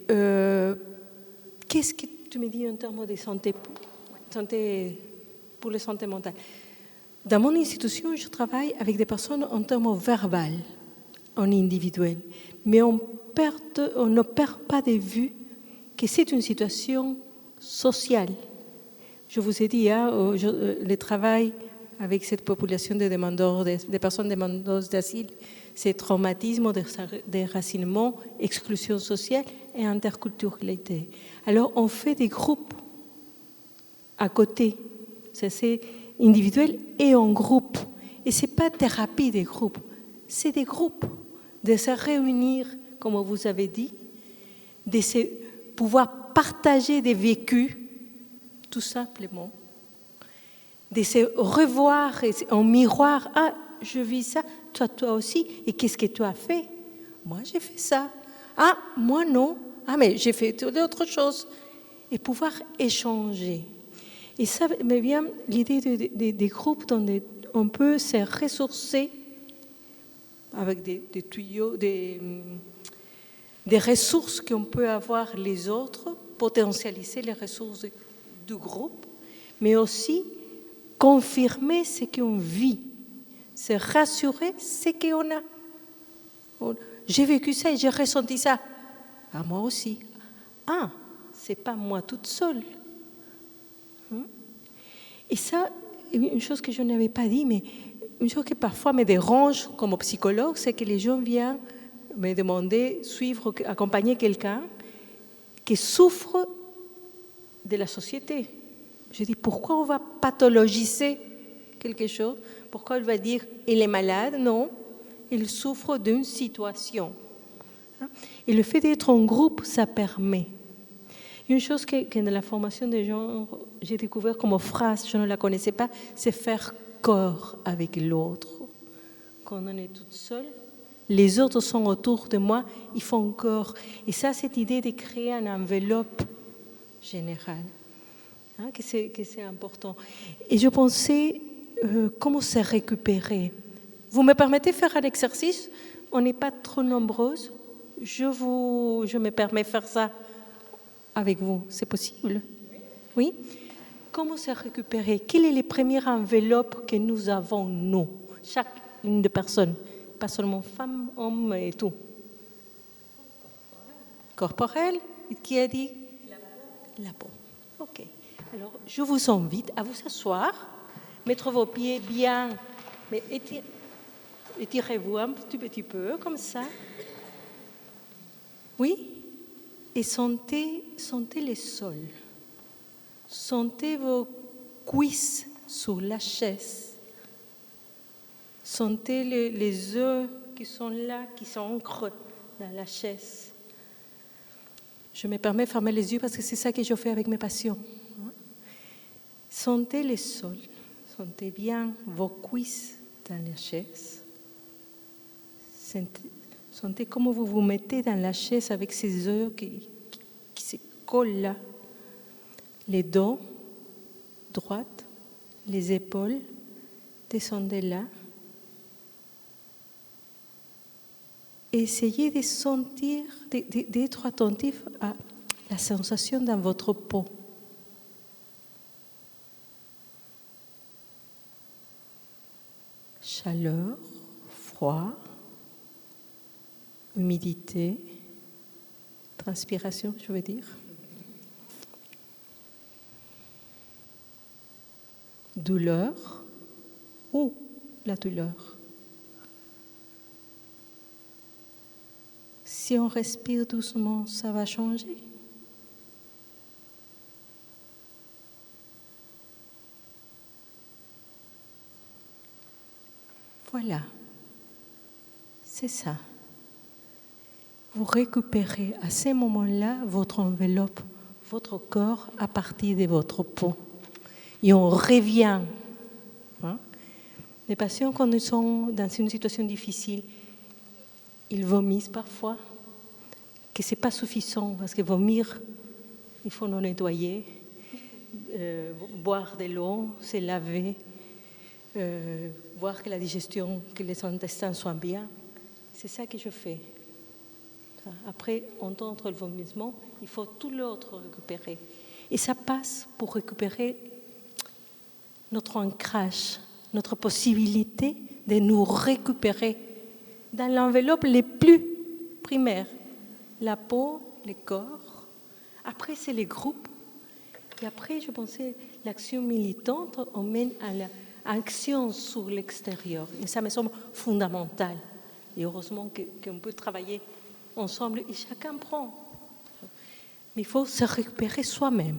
qu'est-ce que tu me dis en termes de santé pour la santé mentale? Dans mon institution, je travaille avec des personnes en termes verbal, en individuel, mais on ne perd pas de vue que c'est une situation sociale. Je vous ai dit, le travail avec cette population de demandeurs, des personnes demandeuses d'asile, c'est traumatisme, déracinement, exclusion sociale et interculturalité. Alors, on fait des groupes à côté. C'est individuel et en groupe. Et ce n'est pas thérapie des groupes, c'est des groupes. De se réunir, comme vous avez dit, de pouvoir partager des vécus, tout simplement. De se revoir en miroir. Ah, je vis ça, toi aussi. Et qu'est-ce que tu as fait? Moi, j'ai fait ça. Ah, moi, non. Ah, mais j'ai fait d'autres choses. Et pouvoir échanger. Et ça me vient l'idée des groupes dont on peut se ressourcer avec des tuyaux, des ressources qu'on peut avoir les autres, potentialiser les ressources du groupe, mais aussi confirmer ce qu'on vit, se rassurer ce qu'on a. J'ai vécu ça et j'ai ressenti ça. Ah, moi aussi. Ah, c'est pas moi toute seule. Et ça, une chose que je n'avais pas dit, mais une chose qui parfois me dérange comme psychologue, c'est que les gens viennent me demander, suivre, accompagner quelqu'un qui souffre de la société. Je dis, pourquoi on va pathologiser quelque chose? Pourquoi on va dire, il est malade? Non, il souffre d'une situation. Et le fait d'être en groupe, ça permet. Une chose que dans la formation des gens, j'ai découvert comme phrase, je ne la connaissais pas, c'est faire corps avec l'autre. Quand on est toute seule, les autres sont autour de moi, ils font corps. Et ça, cette idée de créer une enveloppe générale, que c'est important. Et je pensais, comment se récupérer? Vous me permettez de faire un exercice? On n'est pas trop nombreuses. Je me permets de faire ça avec vous. C'est possible? Oui? Comment se récupérer? Quelle est la première enveloppe que nous avons, nous? Chacune des personnes. Pas seulement femmes, hommes et tout. Corporelle? Qui a dit? La peau. OK. Alors, je vous invite à vous asseoir, mettre vos pieds bien, mais étirez-vous un petit peu, comme ça. Oui? Et sentez le sol. Sentez vos cuisses sur la chaise. Sentez les œufs qui sont là, qui s'ancrent dans la chaise. Je me permets de fermer les yeux parce que c'est ça que je fais avec mes patients. Sentez le sol. Sentez bien vos cuisses dans la chaise. Sentez comment vous vous mettez dans la chaise avec ces œufs qui se collent là. Les dos, droite, les épaules, descendez là. Essayez de sentir, d'être attentif à la sensation dans votre peau. Chaleur, froid, humidité, transpiration, je veux dire. Douleur ou la douleur. Si on respire doucement, ça va changer. Voilà, c'est ça. Vous récupérez à ce moment-là votre enveloppe, votre corps à partir de votre peau. Et on revient. Les patients, quand ils sont dans une situation difficile, ils vomissent parfois, que ce n'est pas suffisant, parce que vomir, il faut le nettoyer, boire de l'eau, se laver, voir que la digestion, que les intestins soient bien. C'est ça que je fais. Après, entendre le vomissement, il faut tout l'autre récupérer. Et ça passe pour récupérer notre ancrage, notre possibilité de nous récupérer dans l'enveloppe les plus primaires. La peau, le corps. Après, c'est les groupes. Et après, je pensais, l'action militante emmène à l'action sur l'extérieur. Et ça me semble fondamental. Et heureusement qu'on peut travailler ensemble et chacun prend. Mais il faut se récupérer soi-même.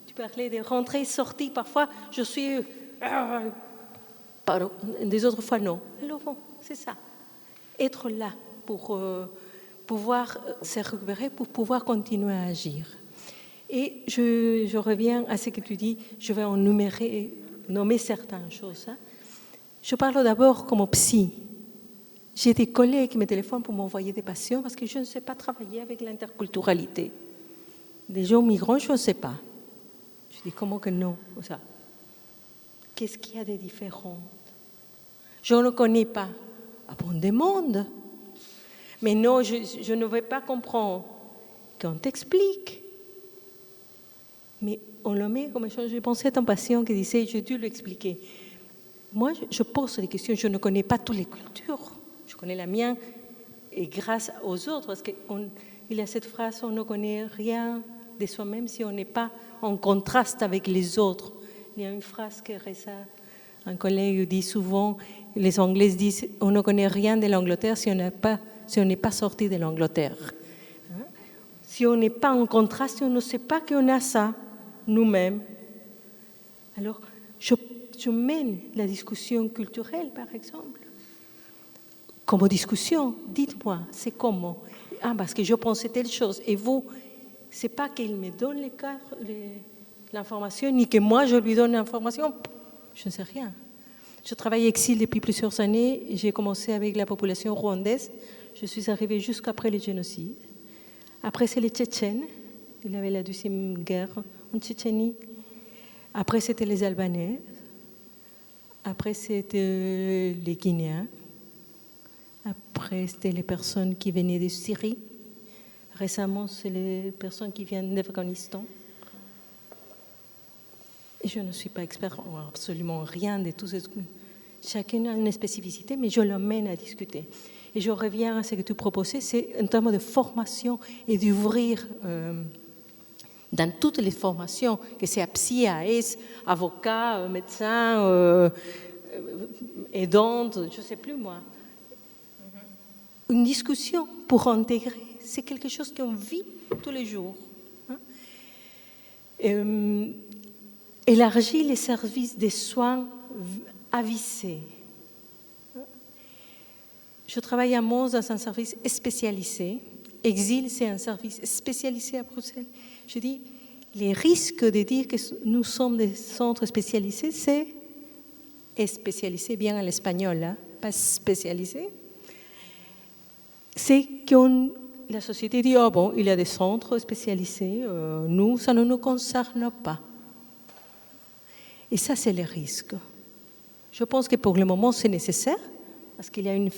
Tu parlais de rentrer, sortir. Parfois, je suis... Pardon, des autres fois, non. Alors bon, c'est ça. Être là pour pouvoir se récupérer, pour pouvoir continuer à agir. Et je reviens à ce que tu dis, je vais en nommer certaines choses. Je parle d'abord comme psy. J'ai des collègues qui me téléphonent pour m'envoyer des patients parce que je ne sais pas travailler avec l'interculturalité. Des gens migrants, je ne sais pas. Je dis, comment que non? Qu'est-ce qu'il y a de différent? Je ne connais pas. Ah bon, demande. Mais non, je ne vais pas comprendre. Qu'on t'explique. Mais on le met comme chose. J'ai pensé à un patient qui disait, j'ai dû lui expliquer. Moi, je pose des questions, je ne connais pas toutes les cultures. Je connais la mienne et grâce aux autres, parce qu'il y a cette phrase, on ne connaît rien de soi-même si on n'est pas en contraste avec les autres. Il y a une phrase que Reza, un collègue, dit souvent, les Anglais disent, on ne connaît rien de l'Angleterre si on n'est pas sorti de l'Angleterre. Si on n'est pas en contraste, on ne sait pas qu'on a ça, nous-mêmes. Alors, je mène la discussion culturelle, par exemple. Comme discussion, dites-moi, c'est comment? Ah, parce que je pensais telle chose. Et vous, c'est pas qu'il me donne l'information, ni que moi je lui donne l'information. Je ne sais rien. Je travaille exil depuis plusieurs années. J'ai commencé avec la population rwandaise. Je suis arrivée jusqu'après le génocide. Après, c'est les Tchétchènes. Il y avait la deuxième guerre en Tchétchénie. Après, c'était les Albanais. Après, c'était les Guinéens. Après, c'était les personnes qui venaient de Syrie. Récemment, c'est les personnes qui viennent d'Afghanistan. Et je ne suis pas experte en absolument rien de tout ça. Chacun a une spécificité, mais je l'emmène à discuter. Et je reviens à ce que tu proposais, c'est en termes de formation et d'ouvrir dans toutes les formations, que c'est à psy, à AS, avocat, médecin, aidante, je ne sais plus moi. Une discussion pour intégrer, c'est quelque chose qu'on vit tous les jours. Élargir les services de soins avisés. Je travaille à Mons dans un service spécialisé. Exil, c'est un service spécialisé à Bruxelles. Je dis, les risques de dire que nous sommes des centres spécialisés, c'est spécialisé bien à l'espagnol, hein, pas spécialisé. C'est que la société dit, oh bon, il y a des centres spécialisés, nous, ça ne nous concerne pas. Et ça, c'est le risque. Je pense que pour le moment, c'est nécessaire, parce qu'il y a une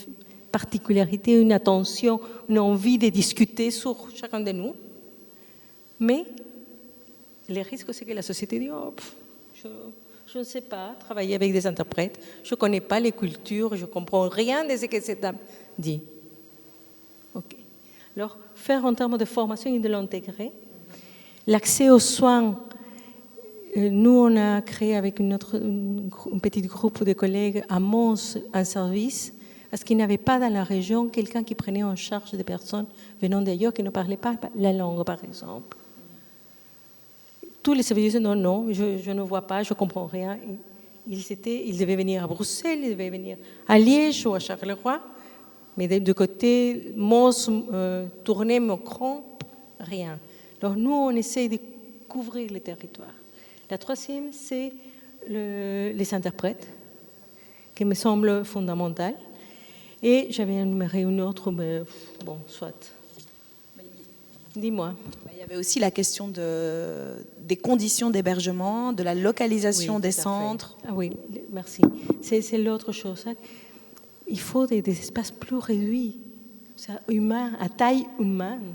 particularité, une attention, une envie de discuter sur chacun de nous. Mais le risque, c'est que la société dit, oh, je ne sais pas travailler avec des interprètes, je ne connais pas les cultures, je ne comprends rien de ce que cette dame dit. Ok. Alors, faire en termes de formation et de l'intégrer. L'accès aux soins, nous, on a créé avec un petit groupe de collègues à Mons un service parce qu'il n'y avait pas dans la région quelqu'un qui prenait en charge des personnes venant d'ailleurs qui ne parlaient pas la langue, par exemple. Tous les services disaient non, je ne vois pas, je ne comprends rien. Ils devaient venir à Bruxelles, ils devaient venir à Liège ou à Charleroi. Mais de côté, Mons, Tournai, Macron, rien. Alors nous, on essaie de couvrir le territoire. La troisième, c'est les interprètes, qui me semble fondamental. Et j'avais énuméré une autre, mais bon, soit. Dis-moi. Il y avait aussi la question des conditions d'hébergement, de la localisation des centres. Ah oui, merci. C'est l'autre chose. Hein. Il faut des espaces plus réduits, humains, à taille humaine.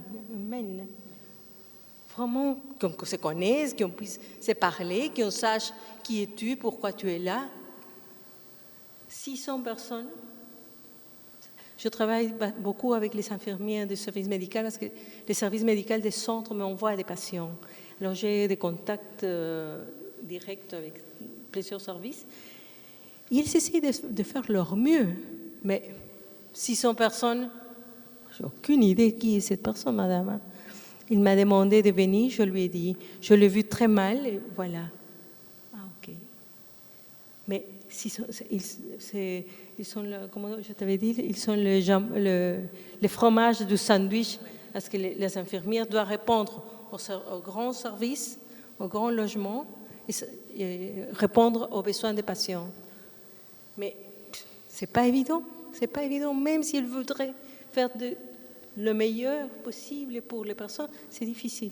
Vraiment, qu'on se connaisse, qu'on puisse se parler, qu'on sache qui es-tu, pourquoi tu es là. 600 personnes. Je travaille beaucoup avec les infirmières du service médical parce que les services médicaux des centres m'envoient des patients. Alors j'ai des contacts direct avec plusieurs services. Ils essaient de faire leur mieux, mais 600 personnes, j'ai aucune idée qui est cette personne, madame. Il m'a demandé de venir, je lui ai dit, je l'ai vu très mal, et voilà. Ah, ok. Mais ils sont comment je t'avais dit, ils sont les fromages du sandwich, parce que les infirmières doivent répondre au grand service, au grand logement, et répondre aux besoins des patients. Mais c'est pas évident, même s'ils voudraient faire le meilleur possible pour les personnes, c'est difficile.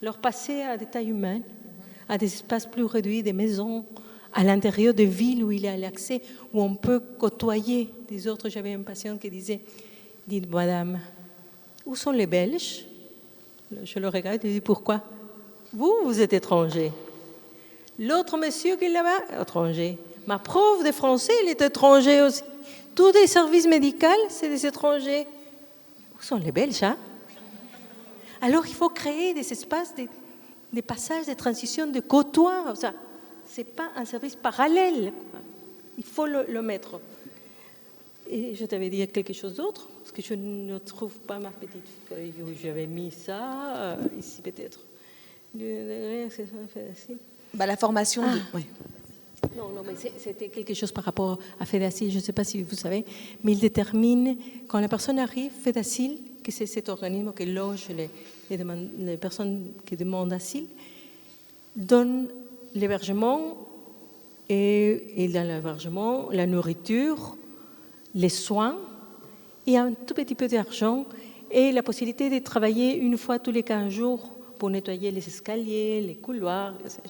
Alors passer à des tailles humaines, à des espaces plus réduits, des maisons, à l'intérieur des villes où il y a l'accès, où on peut côtoyer des autres. J'avais un patient qui disait, dites madame, où sont les Belges? Je le regarde et lui dis, pourquoi? Vous êtes étranger. L'autre monsieur qui est là-bas, étranger. Ma prof de français, il est étranger aussi. Tous les services médicaux, c'est des étrangers. Où sont les Belges, hein? Alors, il faut créer des espaces, des passages, des transitions, de côtoirs. Ce n'est pas un service parallèle. Il faut le mettre. Et je t'avais dit quelque chose d'autre, parce que je ne trouve pas ma petite feuille où j'avais mis ça, ici peut-être. La formation de... Oui. Non, mais c'était quelque chose par rapport à Fedacil, je ne sais pas si vous savez, mais il détermine, quand la personne arrive, Fedacil, que c'est cet organisme qui loge les personnes qui demandent asile, donne l'hébergement et dans l'hébergement, la nourriture, les soins et un tout petit peu d'argent et la possibilité de travailler une fois tous les 15 jours pour nettoyer les escaliers, les couloirs, etc.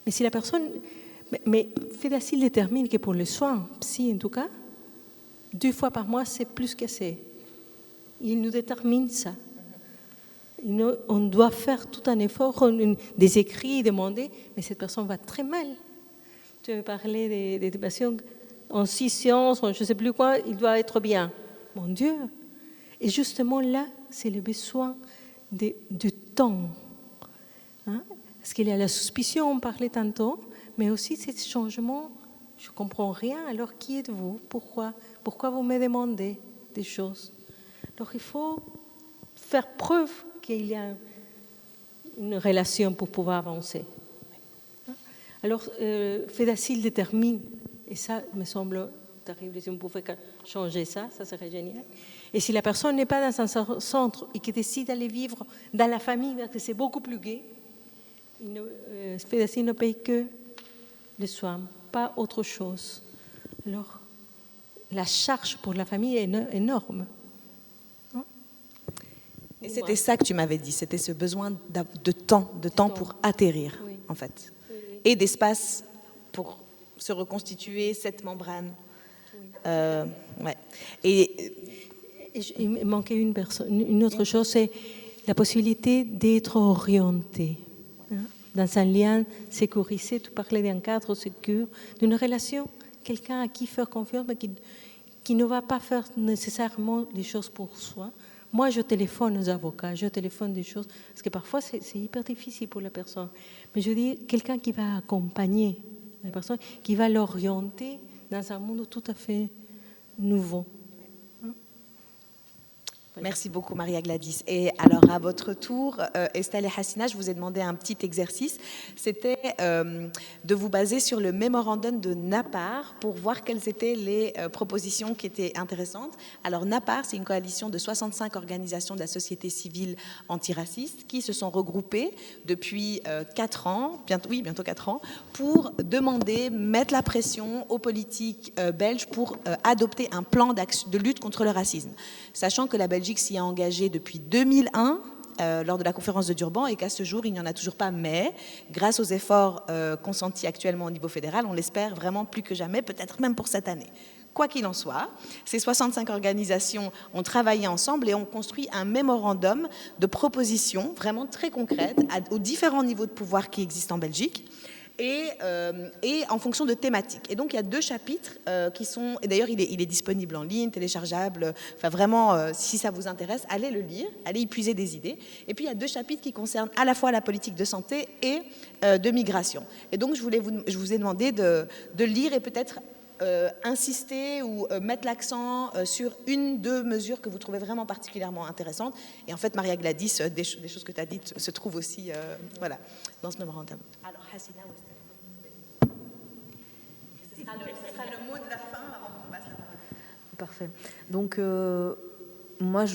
Mais si la personne... Mais Fedacil détermine que pour les soins, psy en tout cas, 2 fois par mois, c'est plus qu'assez. Il nous détermine ça. On doit faire tout un effort, des écrits, demander, mais cette personne va très mal. Tu avais parlé des patients en 6 séances, je ne sais plus quoi, il doit être bien. Mon Dieu! Et justement là, c'est le besoin du temps. Hein? Parce qu'il y a la suspicion, on parlait tantôt, mais aussi ce changement, je ne comprends rien, alors qui êtes-vous? Pourquoi vous me demandez des choses? Alors il faut faire preuve qu'il y a une relation pour pouvoir avancer. Alors Fedacil détermine, et ça me semble terrible, si on pouvait changer ça serait génial. Et si la personne n'est pas dans un centre et qui décide d'aller vivre dans la famille, parce que c'est beaucoup plus gai, Fedacil ne paye que les soins, pas autre chose. Alors, la charge pour la famille est énorme. Et c'était ça que tu m'avais dit, c'était ce besoin de temps pour atterrir, oui. En fait. Oui. Et d'espace pour se reconstituer cette membrane. Oui. Ouais. Et il me manquait une autre chose, c'est la possibilité d'être orienté. Dans un lien sécurisé, tu parlais d'un cadre sécur, d'une relation, quelqu'un à qui faire confiance, mais qui ne va pas faire nécessairement des choses pour soi. Moi, je téléphone aux avocats, je téléphone des choses, parce que parfois, c'est hyper difficile pour la personne. Mais je dis, quelqu'un qui va accompagner la personne, qui va l'orienter dans un monde tout à fait nouveau. Voilà. Merci beaucoup, Maria Gladys. Et alors, à votre tour, Estelle et Hassina, je vous ai demandé un petit exercice. C'était de vous baser sur le mémorandum de NAPAR pour voir quelles étaient les propositions qui étaient intéressantes. Alors, NAPAR, c'est une coalition de 65 organisations de la société civile antiraciste qui se sont regroupées depuis 4 ans, bientôt 4 ans, pour demander, mettre la pression aux politiques belges pour adopter un plan de lutte contre le racisme. Sachant que la Belgique s'y est engagée depuis 2001 lors de la conférence de Durban et qu'à ce jour, il n'y en a toujours pas. Mais grâce aux efforts consentis actuellement au niveau fédéral, on l'espère vraiment plus que jamais, peut-être même pour cette année. Quoi qu'il en soit, ces 65 organisations ont travaillé ensemble et ont construit un mémorandum de propositions vraiment très concrètes aux différents niveaux de pouvoir qui existent en Belgique. et en fonction de thématiques. Et donc il y a 2 chapitres qui sont, et d'ailleurs il est disponible en ligne, téléchargeable, enfin vraiment si ça vous intéresse, allez le lire, allez y puiser des idées. Et puis il y a 2 chapitres qui concernent à la fois la politique de santé et de migration. Et donc je vous ai demandé de lire et peut-être insister ou mettre l'accent sur 1-2 mesures que vous trouvez vraiment particulièrement intéressantes. Et en fait, Maria Gladys, des choses que tu as dites se trouvent aussi voilà, dans ce mémorandum. Alors, Hassina, ce sera le mot de la fin avant qu'on passe la parole. Parfait. Donc, moi,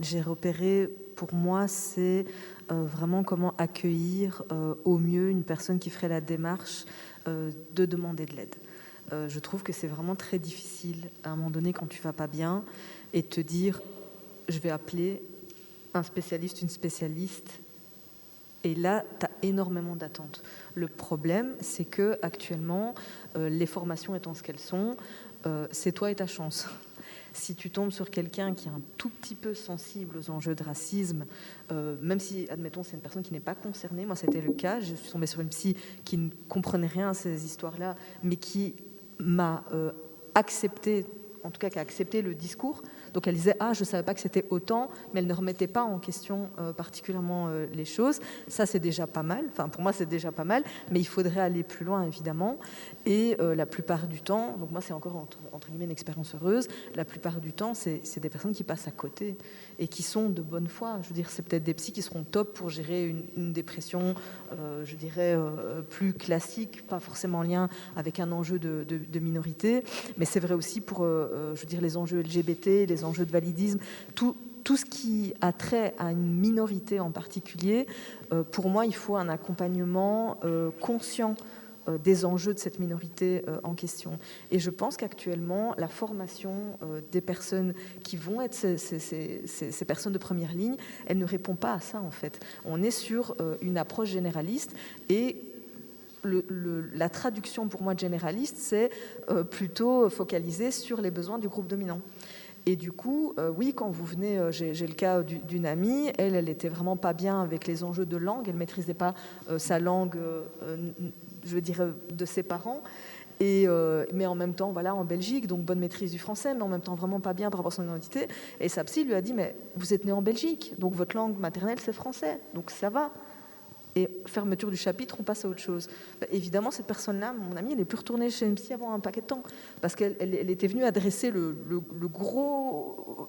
j'ai repéré, pour moi, c'est vraiment comment accueillir au mieux une personne qui ferait la démarche de demander de l'aide. Je trouve que c'est vraiment très difficile à un moment donné quand tu vas pas bien et te dire je vais appeler un spécialiste, une spécialiste, et là tu as énormément d'attentes. Le problème c'est que actuellement les formations étant ce qu'elles sont, c'est toi et ta chance. Si tu tombes sur quelqu'un qui est un tout petit peu sensible aux enjeux de racisme, même si, admettons, c'est une personne qui n'est pas concernée, moi c'était le cas, je suis tombée sur une psy qui ne comprenait rien à ces histoires-là, mais qui m'a accepté, en tout cas qui a accepté le discours. Donc elle disait « Ah, je ne savais pas que c'était autant », mais elle ne remettait pas en question particulièrement les choses. Ça, c'est déjà pas mal. Enfin, pour moi, c'est déjà pas mal, mais il faudrait aller plus loin, évidemment. Et la plupart du temps, donc moi, c'est encore entre guillemets une expérience heureuse, la plupart du temps, c'est des personnes qui passent à côté et qui sont de bonne foi. Je veux dire, c'est peut-être des psys qui seront top pour gérer une dépression, je dirais, plus classique, pas forcément en lien avec un enjeu de minorité, mais c'est vrai aussi pour, je veux dire, les enjeux LGBT, les enjeux de validisme, tout ce qui a trait à une minorité en particulier. Pour moi, il faut un accompagnement conscient des enjeux de cette minorité en question. Et je pense qu'actuellement, la formation des personnes qui vont être ces personnes de première ligne, elle ne répond pas à ça, en fait. On est sur une approche généraliste et la traduction pour moi de généraliste, c'est plutôt focalisé sur les besoins du groupe dominant. Et du coup, oui, quand vous venez, j'ai le cas d'une amie, elle était vraiment pas bien avec les enjeux de langue, elle maîtrisait pas sa langue, je veux dire, de ses parents. Mais en même temps, voilà, en Belgique, donc bonne maîtrise du français, mais en même temps vraiment pas bien par rapport à son identité. Et sa psy lui a dit, mais vous êtes né en Belgique, donc votre langue maternelle, c'est français, donc ça va. Et fermeture du chapitre, on passe à autre chose. Évidemment, cette personne-là, mon amie, elle n'est plus retournée chez une psy avant un paquet de temps, parce qu'elle était venue adresser le gros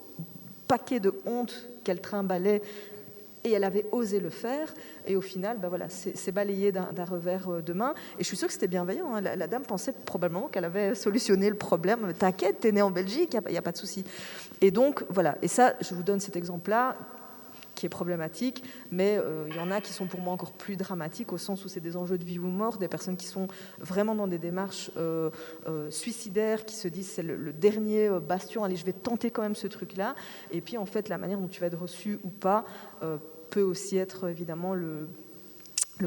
paquet de honte qu'elle trimballait, et elle avait osé le faire, et au final, voilà, c'est balayé d'un revers de main. Et je suis sûre que c'était bienveillant, hein. La dame pensait probablement qu'elle avait solutionné le problème. T'inquiète, t'es née en Belgique, il n'y a pas de souci. Et donc, voilà, et ça, je vous donne cet exemple-là, qui est problématique, mais il y en a qui sont pour moi encore plus dramatiques, au sens où c'est des enjeux de vie ou mort, des personnes qui sont vraiment dans des démarches suicidaires, qui se disent c'est le dernier bastion, allez, je vais tenter quand même ce truc-là, et puis en fait la manière dont tu vas être reçu ou pas peut aussi être évidemment le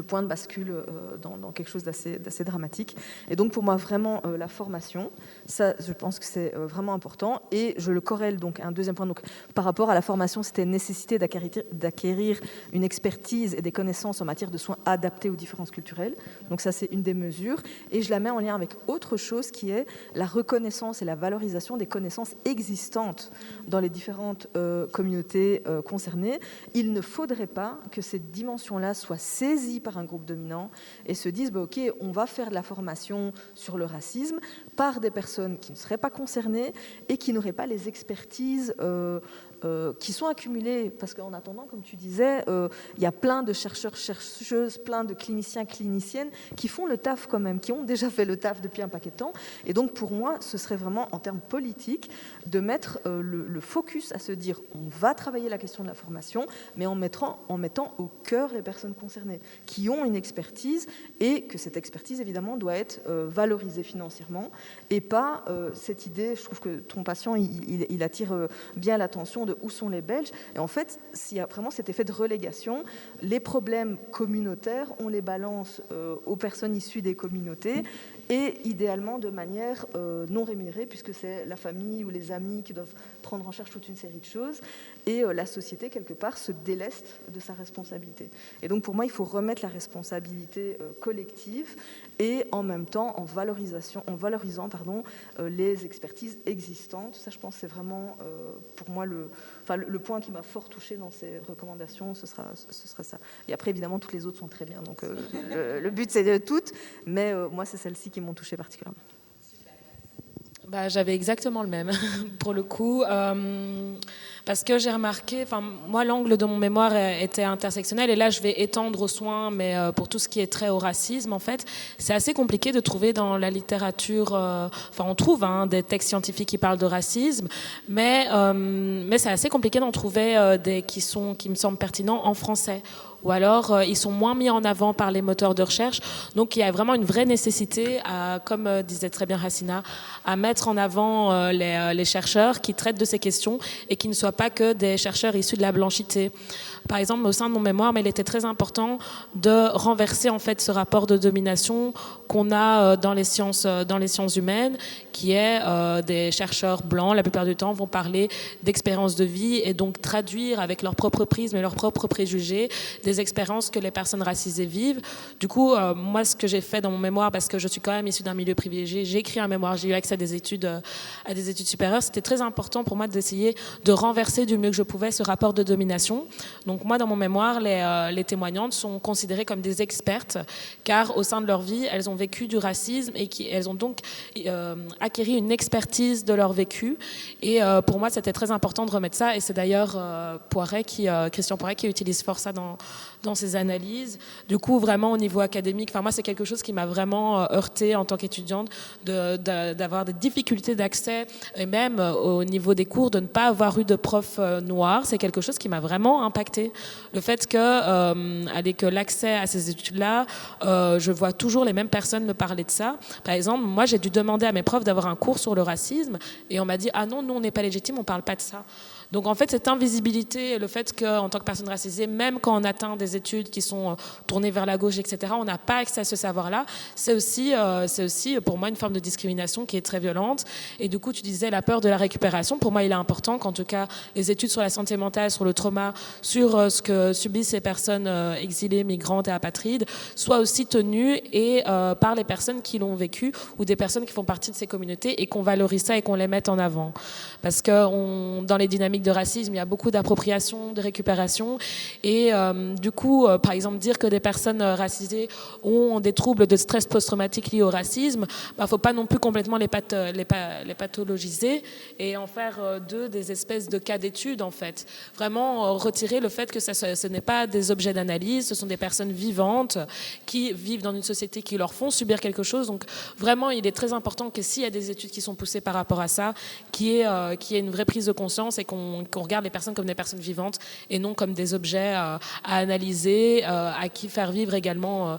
point de bascule dans quelque chose d'assez dramatique. Et donc pour moi vraiment la formation, ça je pense que c'est vraiment important, et je le corrèle donc à un deuxième point. Donc par rapport à la formation, c'était nécessité d'acquérir une expertise et des connaissances en matière de soins adaptés aux différences culturelles. Donc ça c'est une des mesures, et je la mets en lien avec autre chose qui est la reconnaissance et la valorisation des connaissances existantes dans les différentes communautés concernées. Il ne faudrait pas que cette dimension-là soit saisie par un groupe dominant et se disent ok, on va faire de la formation sur le racisme par des personnes qui ne seraient pas concernées et qui n'auraient pas les expertises qui sont accumulées, parce qu'en attendant, comme tu disais, il y a plein de chercheurs, chercheuses, plein de cliniciens, cliniciennes qui font le taf quand même, qui ont déjà fait le taf depuis un paquet de temps. Et donc pour moi, ce serait vraiment en termes politiques de mettre le focus à se dire on va travailler la question de la formation, mais en mettant au cœur les personnes concernées qui ont une expertise, et que cette expertise évidemment doit être valorisée financièrement, et pas cette idée, je trouve que ton patient il attire bien l'attention de où sont les Belges, et en fait s'il y a vraiment cet effet de relégation, les problèmes communautaires on les balance aux personnes issues des communautés, et idéalement de manière non rémunérée, puisque c'est la famille ou les amis qui doivent prendre en charge toute une série de choses, et la société, quelque part, se déleste de sa responsabilité. Et donc, pour moi, il faut remettre la responsabilité collective, et en même temps, en valorisant les expertises existantes. Ça, je pense, c'est vraiment, pour moi, le point qui m'a fort touchée dans ces recommandations, ce sera ça. Et après, évidemment, toutes les autres sont très bien, donc le but, c'est de toutes, mais moi, c'est celles-ci qui m'ont touchée particulièrement. Bah, j'avais exactement le même, pour le coup, parce que j'ai remarqué, moi, l'angle de mon mémoire était intersectionnel, et là, je vais étendre aux soins, mais pour tout ce qui est trait au racisme, en fait, c'est assez compliqué de trouver dans la littérature, on trouve des textes scientifiques qui parlent de racisme, mais c'est assez compliqué d'en trouver des qui me semblent pertinents en français. Ou alors ils sont moins mis en avant par les moteurs de recherche. Donc il y a vraiment une vraie nécessité, comme disait très bien Hassina, à mettre en avant les chercheurs qui traitent de ces questions et qui ne soient pas que des chercheurs issus de la blanchité. Par exemple, au sein de mon mémoire, mais il était très important de renverser en fait ce rapport de domination qu'on a dans les sciences humaines, qui est des chercheurs blancs, la plupart du temps, vont parler d'expériences de vie et donc traduire avec leur propre prisme et leurs propres préjugés des expériences que les personnes racisées vivent. Du coup, moi, ce que j'ai fait dans mon mémoire, parce que je suis quand même issue d'un milieu privilégié, j'ai écrit un mémoire, j'ai eu accès à des études supérieures. C'était très important pour moi d'essayer de renverser du mieux que je pouvais ce rapport de domination. Donc moi, dans mon mémoire, les témoignantes sont considérées comme des expertes, car au sein de leur vie, elles ont vécu du racisme et elles ont donc acquéri une expertise de leur vécu. Et pour moi, c'était très important de remettre ça. Et c'est d'ailleurs Christian Poiret qui utilise fort ça dans ses analyses. Du coup, vraiment au niveau académique, moi, c'est quelque chose qui m'a vraiment heurtée en tant qu'étudiante, d'avoir des difficultés d'accès, et même au niveau des cours, de ne pas avoir eu de prof noir. C'est quelque chose qui m'a vraiment impactée. Le fait que l'accès à ces études-là, je vois toujours les mêmes personnes me parler de ça. Par exemple, moi, j'ai dû demander à mes profs d'avoir un cours sur le racisme, et on m'a dit « Ah non, nous, on n'est pas légitime, on ne parle pas de ça ». Donc en fait, cette invisibilité, le fait qu'en tant que personne racisée, même quand on atteint des études qui sont tournées vers la gauche, etc., on n'a pas accès à ce savoir-là, c'est aussi pour moi une forme de discrimination qui est très violente. Et du coup, tu disais la peur de la récupération. Pour moi, il est important qu'en tout cas, les études sur la santé mentale, sur le trauma, sur ce que subissent ces personnes exilées, migrantes et apatrides, soient aussi tenues et par les personnes qui l'ont vécu ou des personnes qui font partie de ces communautés, et qu'on valorise ça et qu'on les mette en avant. Parce que dans les dynamiques de racisme, il y a beaucoup d'appropriation, de récupération, et du coup, par exemple, dire que des personnes racisées ont des troubles de stress post-traumatique liés au racisme, faut pas non plus complètement les pathologiser et en faire d'eux des espèces de cas d'études, en fait. Vraiment retirer le fait que ce n'est pas des objets d'analyse, ce sont des personnes vivantes qui vivent dans une société qui leur font subir quelque chose. Donc vraiment, il est très important que s'il y a des études qui sont poussées par rapport à ça, qu'il y ait une vraie prise de conscience et qu'on regarde les personnes comme des personnes vivantes et non comme des objets à analyser, à qui faire vivre également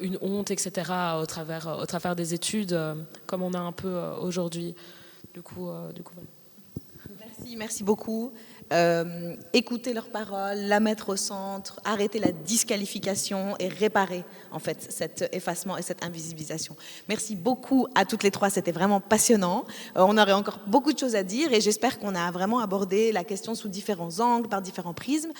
une honte, etc. au travers des études, comme on a un peu aujourd'hui. Du coup, voilà. Merci beaucoup. Écouter leurs paroles, la mettre au centre, arrêter la disqualification et réparer en fait cet effacement et cette invisibilisation. Merci beaucoup à toutes les trois, c'était vraiment passionnant. On aurait encore beaucoup de choses à dire et j'espère qu'on a vraiment abordé la question sous différents angles, par différents prismes.